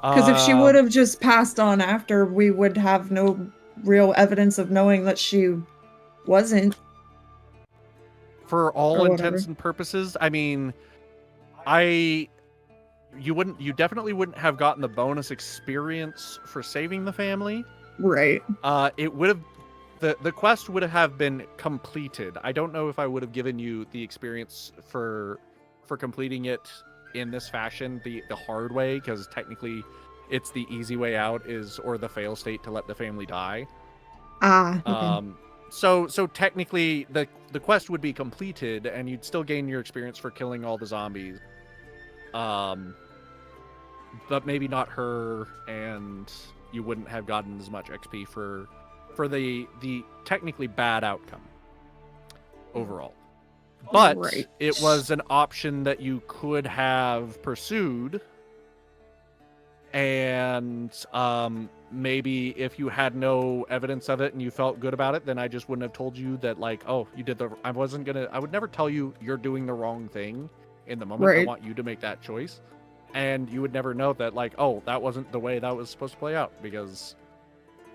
Because if she would have just passed on after, we would have no real evidence of knowing that she wasn't. For all intents and purposes, I mean, you definitely wouldn't have gotten the bonus experience for saving the family. Right. It would have. The quest would have been completed. I don't know if I would have given you the experience for completing it in this fashion, the hard way, because technically it's the easy way out or the fail state to let the family die. Okay. So technically the quest would be completed and you'd still gain your experience for killing all the zombies. But maybe not her, and you wouldn't have gotten as much XP for the technically bad outcome overall. But Right. it was an option that you could have pursued, and maybe if you had no evidence of it and you felt good about it, then I just wouldn't have told you that, like, oh, you did I would never tell you you're doing the wrong thing in the moment. I Right. want you to make that choice. And you would never know that, like, oh, that wasn't the way that was supposed to play out, because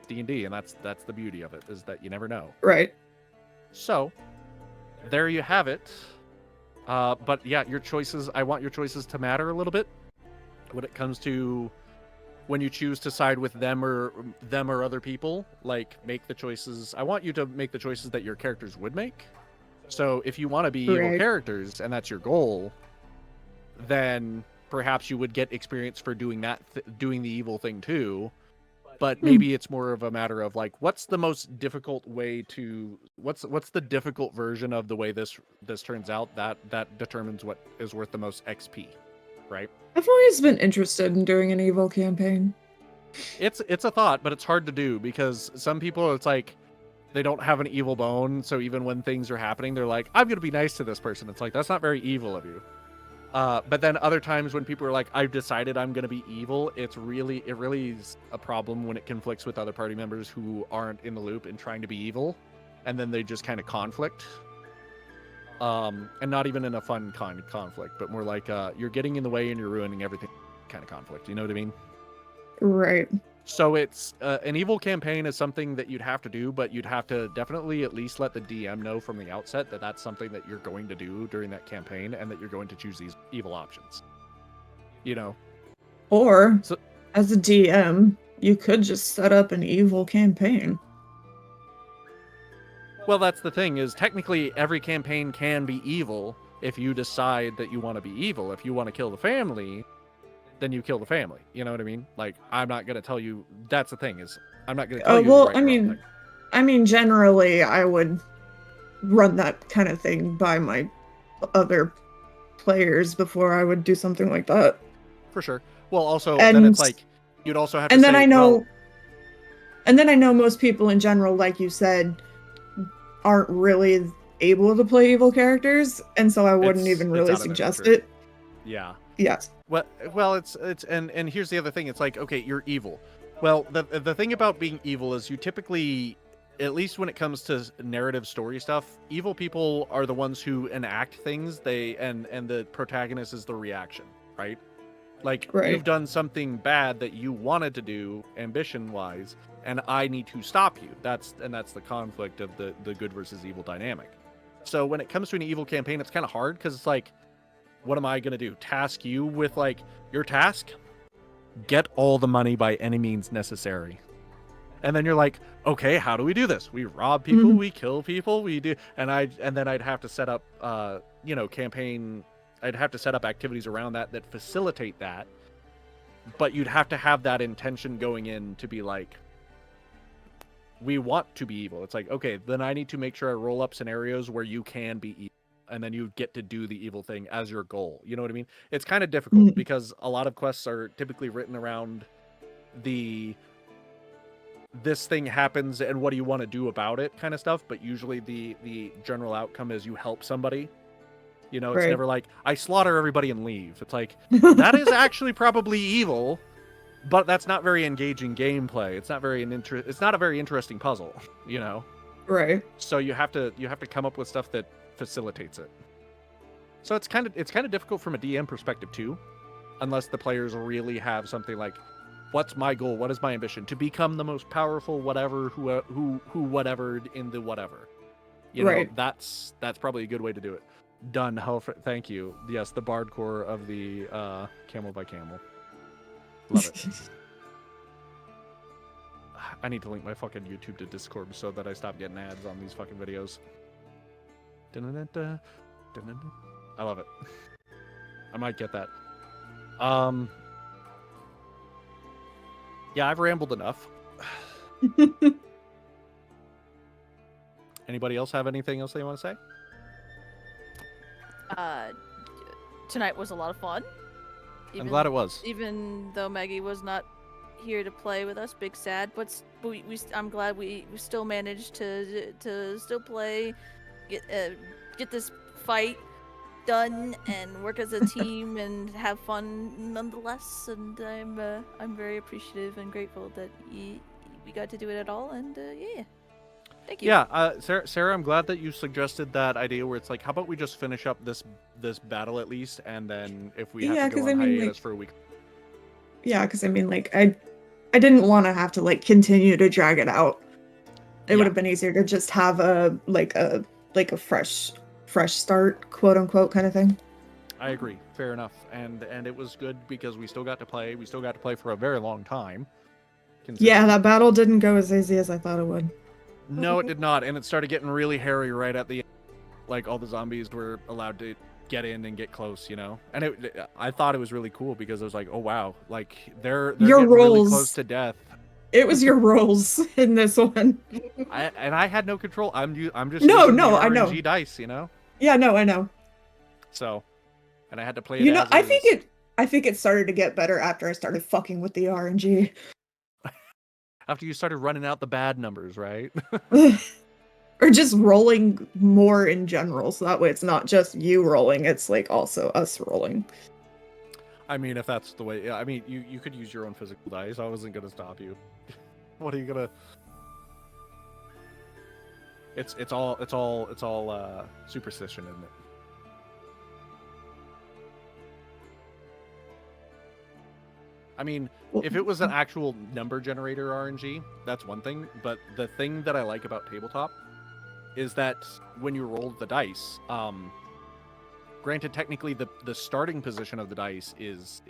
D&D, and that's the beauty of it, is that you never know. Right. So, there you have it. But yeah, your choices, I want your choices to matter a little bit when it comes to when you choose to side with them or other people. Like, make the choices. I want you to make the choices that your characters would make. So if you want to be evil Right. characters and that's your goal, then perhaps you would get experience for doing that, doing the evil thing too. But maybe it's more of a matter of, like, what's the most difficult way to, what's the difficult version of the way this turns out, that determines what is worth the most XP, right? I've always been interested in doing an evil campaign. It's a thought, but it's hard to do because some people, it's like they don't have an evil bone, so even when things are happening, they're like, I'm gonna be nice to this person. It's like, that's not very evil of you. But then other times when people are like, I've decided I'm going to be evil, it really is a problem when it conflicts with other party members who aren't in the loop and trying to be evil. And then they just kind of conflict. And not even in a fun kind of conflict, but more like you're getting in the way and you're ruining everything kind of conflict. You know what I mean? Right. So it's an evil campaign is something that you'd have to do, but you'd have to definitely at least let the DM know from the outset that that's something that you're going to do during that campaign and that you're going to choose these evil options. You know? Or, So- as a DM, you could just set up an evil campaign. Well, that's the thing, is technically every campaign can be evil if you decide that you want to be evil. If you want to kill the family, then you kill the family. You know what I mean? Like, I'm not going to tell you. That's the thing, is I'm not going to tell you. Well, the right or wrong thing. I mean, generally, I would run that kind of thing by my other players before I would do something like that. For sure. Well, also, And- then it's like, you'd also have to And say, then I know, well, and then I know most people in general, like you said, aren't really able to play evil characters, and so I wouldn't It's- even it's really out of their suggest nature. it. yeah. Yes. Well, it's and here's the other thing. It's like, okay, you're evil. Well, the thing about being evil is you typically, at least when it comes to narrative story stuff, evil people are the ones who enact things. And the protagonist is the reaction, right? Like, Right. you've done something bad that you wanted to do ambition-wise, and I need to stop you. That's the conflict of the good versus evil dynamic. So when it comes to an evil campaign, it's kind of hard because it's like, what am I going to do? Task you with, like, your task? Get all the money by any means necessary. And then you're like, okay, how do we do this? We rob people, we kill people, we do, and then I'd have to set up, campaign. I'd have to set up activities around that facilitate that. But you'd have to have that intention going in to be like, we want to be evil. It's like, okay, then I need to make sure I roll up scenarios where you can be evil. And then you get to do the evil thing as your goal. You know what I mean? It's kind of difficult because a lot of quests are typically written around this thing happens and what do you want to do about it kind of stuff. But usually the general outcome is you help somebody. You know, it's Right. never like, I slaughter everybody and leave. It's like, that is actually probably evil, but that's not very engaging gameplay. It's not it's not a very interesting puzzle, you know? Right. So you have to come up with stuff that facilitates it. So it's kind of difficult from a DM perspective too, unless the players really have something like, what's my goal? What is my ambition? To become the most powerful whatever who whatever in the whatever. You know, Right. that's probably a good way to do it. Done. Thank you. Yes, the Bard core of the Camel by Camel. Love it. I need to link my fucking YouTube to Discord so that I stop getting ads on these fucking videos. Dun-dun-dun-dun, dun-dun-dun. I love it. I might get that. Yeah, I've rambled enough. Anybody else have anything else they want to say? Tonight was a lot of fun. I'm glad it was. Even though Maggie was not here to play with us. Big sad, but I'm glad we still managed to still play, get this fight done and work as a team and have fun nonetheless. And I'm very appreciative and grateful that we got to do it at all. And yeah, thank you. Yeah, Sarah, I'm glad that you suggested that idea where it's like, how about we just finish up this battle at least, and then if we have to go on hiatus for a week. Yeah, because I mean, like, I didn't want to have to like continue to drag it out. It would have been easier to just have a fresh start, quote unquote, kind of thing. I agree. Fair enough. And it was good because we still got to play. We still got to play for a very long time. Yeah, that battle didn't go as easy as I thought it would. No, it did not. And it started getting really hairy right at the end. Like, all the zombies were allowed to get in and get close, you know? And I thought it was really cool because it was like, oh, wow. Like, they're your getting rolls, really close to death. It was your rolls in this one. I had no control. I'm just no, using the I know. RNG dice, you know? Yeah, no, I know. So, and I had to play it. You know, as I is. think it started to get better after I started fucking with the RNG. After you started running out the bad numbers, right? Or just rolling more in general, so that way it's not just you rolling, it's like also us rolling. I mean, if that's the way, yeah, I mean, you could use your own physical dice. I wasn't gonna stop you. What are you gonna? It's all superstition, isn't it? I mean, if it was an actual number generator RNG, that's one thing. But the thing that I like about tabletop is that when you roll the dice, granted, technically the starting position of the dice is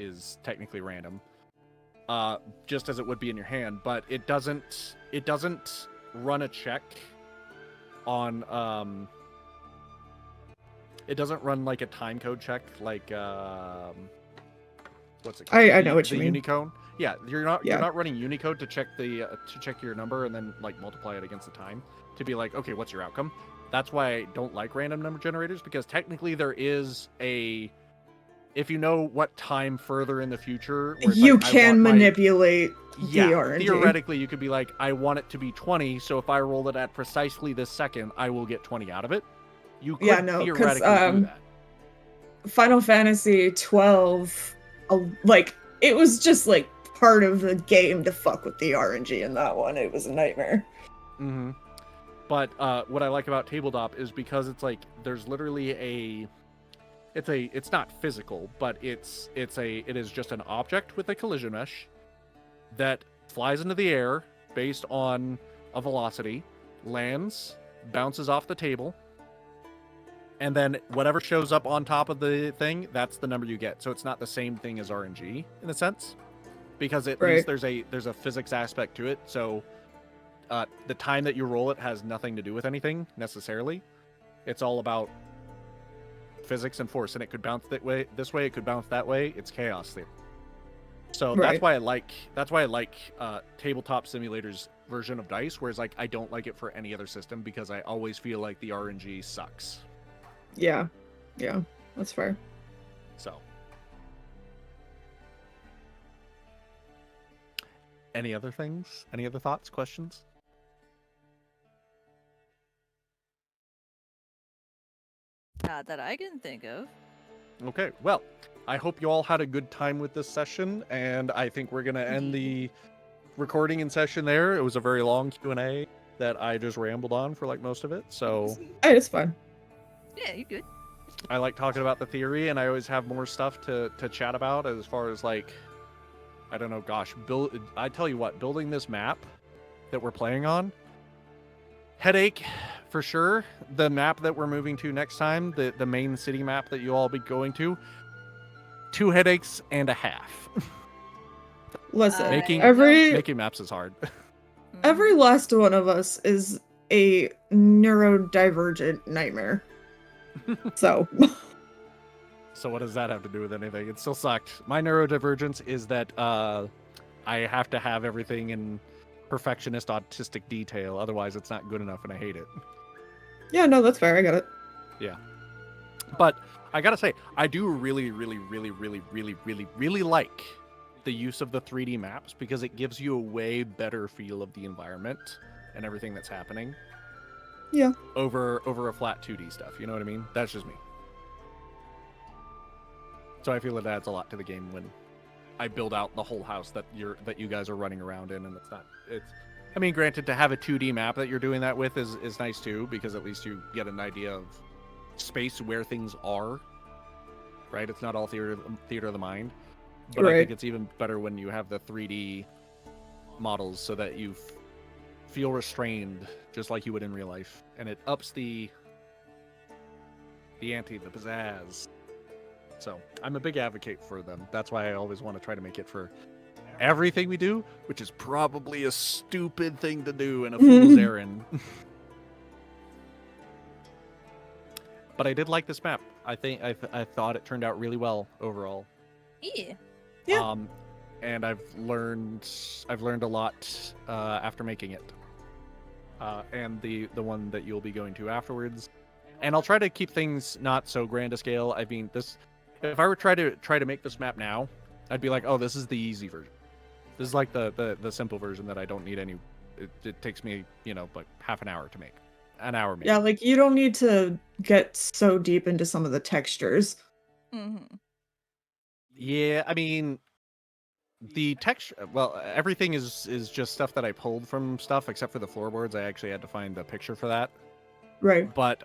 technically random, just as it would be in your hand. But it doesn't run a check on it doesn't run like a time code check like what's it called? I know what you mean. Unicode. Yeah, you're not running Unicode to check your number and then like multiply it against the time to be like, okay, what's your outcome? That's why I don't like random number generators, because technically there is if you know what time further in the future where you can manipulate the RNG. Theoretically you could be like, I want it to be 20, so if I roll it at precisely this second, I will get 20 out of it. You could theoretically do that. Final Fantasy 12, like, it was just like part of the game to fuck with the RNG in that one. It was a nightmare. Mm-hmm. But what I like about tabletop is because it's like there's literally it's not physical, but it is just an object with a collision mesh that flies into the air based on a velocity, lands, bounces off the table, and then whatever shows up on top of the thing, that's the number you get. So it's not the same thing as RNG in a sense, because at least there's a physics aspect to it. So the time that you roll it has nothing to do with anything necessarily. It's all about physics and force, and it could bounce this way, it could bounce that way. It's chaos there. So that's why I like tabletop simulators version of dice, whereas like I don't like it for any other system because I always feel like the RNG sucks. Yeah, that's fair. So, any other things? Any other thoughts, questions? Not that I can think of. Okay, well, I hope you all had a good time with this session, and I think we're gonna end the recording and session there. It was a very long Q&A that I just rambled on for like most of it, so it's fun. Yeah, you're good. I like talking about the theory, and I always have more stuff to chat about as far as like, I don't know, gosh, I tell you what, building this map that we're playing on, headache for sure. The map that we're moving to next time, the main city map that you'll all be going to, 2 headaches and a half. Listen, making maps is hard. Every last one of us is a neurodivergent nightmare. So what does that have to do with anything? It still sucked. My neurodivergence is that I have to have everything in perfectionist autistic detail, otherwise it's not good enough and I hate it. Yeah, no, that's fair. I got it. Yeah. But I gotta say, I do really, really, really, really, really, really, really like the use of the 3D maps because it gives you a way better feel of the environment and everything that's happening. Yeah. Over a flat 2D stuff. You know what I mean? That's just me. So I feel it adds a lot to the game when I build out the whole house that you guys are running around in, and I mean, granted, to have a 2D map that you're doing that with is nice too, because at least you get an idea of space where things are. Right? It's not all theater of the mind. But I think it's even better when you have the 3D models so that you feel restrained just like you would in real life. And it ups the ante, the pizzazz. So I'm a big advocate for them. That's why I always want to try to make it for everything we do, which is probably a stupid thing to do in a fool's errand. But I did like this map. I think I thought it turned out really well overall. Yeah. Yeah. And I've learned a lot after making it. And the one that you'll be going to afterwards. And I'll try to keep things not so grand a scale. I mean, if I were try to make this map now, I'd be like, oh, this is the easy version. This is like the simple version that I don't need any. It takes me, like half an hour to make. An hour maybe. Yeah, like you don't need to get so deep into some of the textures. Mm-hmm. Yeah, I mean, the texture. Well, everything is just stuff that I pulled from stuff, except for the floorboards. I actually had to find the picture for that. Right. But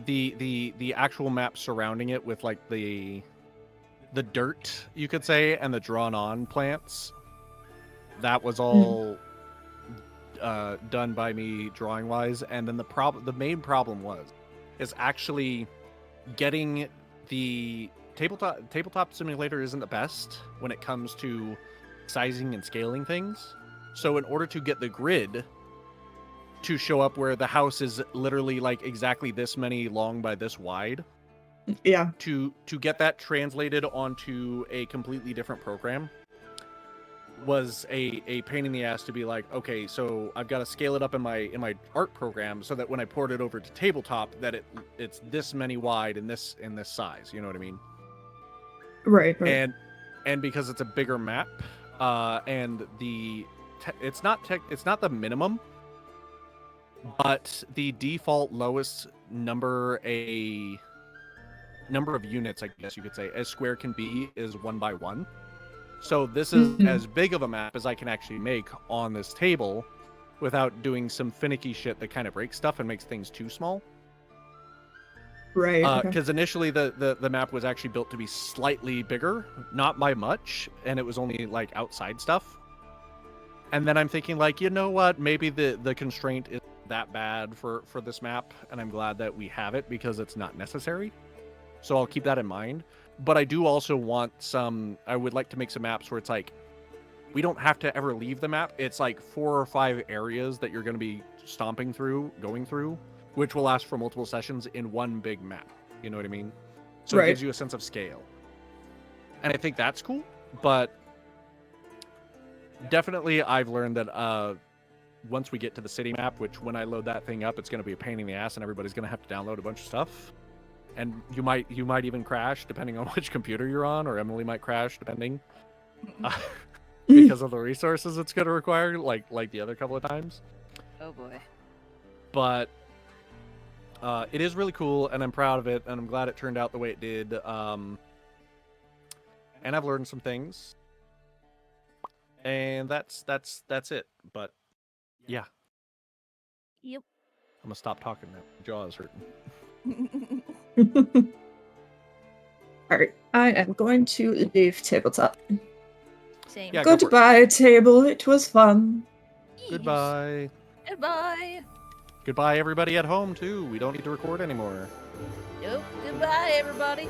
the actual map surrounding it with like the dirt, you could say, and the drawn on plants, that was all done by me drawing wise. And then the main problem is actually getting the tabletop simulator isn't the best when it comes to sizing and scaling things. So in order to get the grid to show up where the house is literally like exactly this many long by this wide, Yeah. to get that translated onto a completely different program was a pain in the ass to be like, okay, so I've got to scale it up in my art program so that when I port it over to tabletop that it's this many wide and this size, you know what I mean? Right. And because it's a bigger map, and it's not the minimum, but the default lowest number of units, I guess you could say, a square can be is 1 by 1. So this is as big of a map as I can actually make on this table without doing some finicky shit that kind of breaks stuff and makes things too small. Right. Because initially the map was actually built to be slightly bigger, not by much, and it was only like outside stuff. And then I'm thinking like, you know what, maybe the constraint isn't that bad for this map, and I'm glad that we have it because it's not necessary. So I'll keep that in mind. But I do also want I would like to make some maps where it's like, we don't have to ever leave the map. It's like 4 or 5 areas that you're going to be going through, which will last for multiple sessions in one big map. You know what I mean? So It gives you a sense of scale. And I think that's cool, but definitely I've learned that once we get to the city map, which when I load that thing up, it's going to be a pain in the ass and everybody's going to have to download a bunch of stuff. And you might even crash depending on which computer you're on, or Emily might crash depending because of the resources it's going to require, like the other couple of times. Oh boy. But it is really cool, and I'm proud of it, and I'm glad it turned out the way it did. And I've learned some things, and that's it. But yeah. Yep. I'm gonna stop talking now. My jaw is hurting. All right. I am going to leave tabletop. Same. Yeah, go for it. Goodbye, table. It was fun. Goodbye. Goodbye. Goodbye, everybody at home too. We don't need to record anymore. Nope. Goodbye, everybody.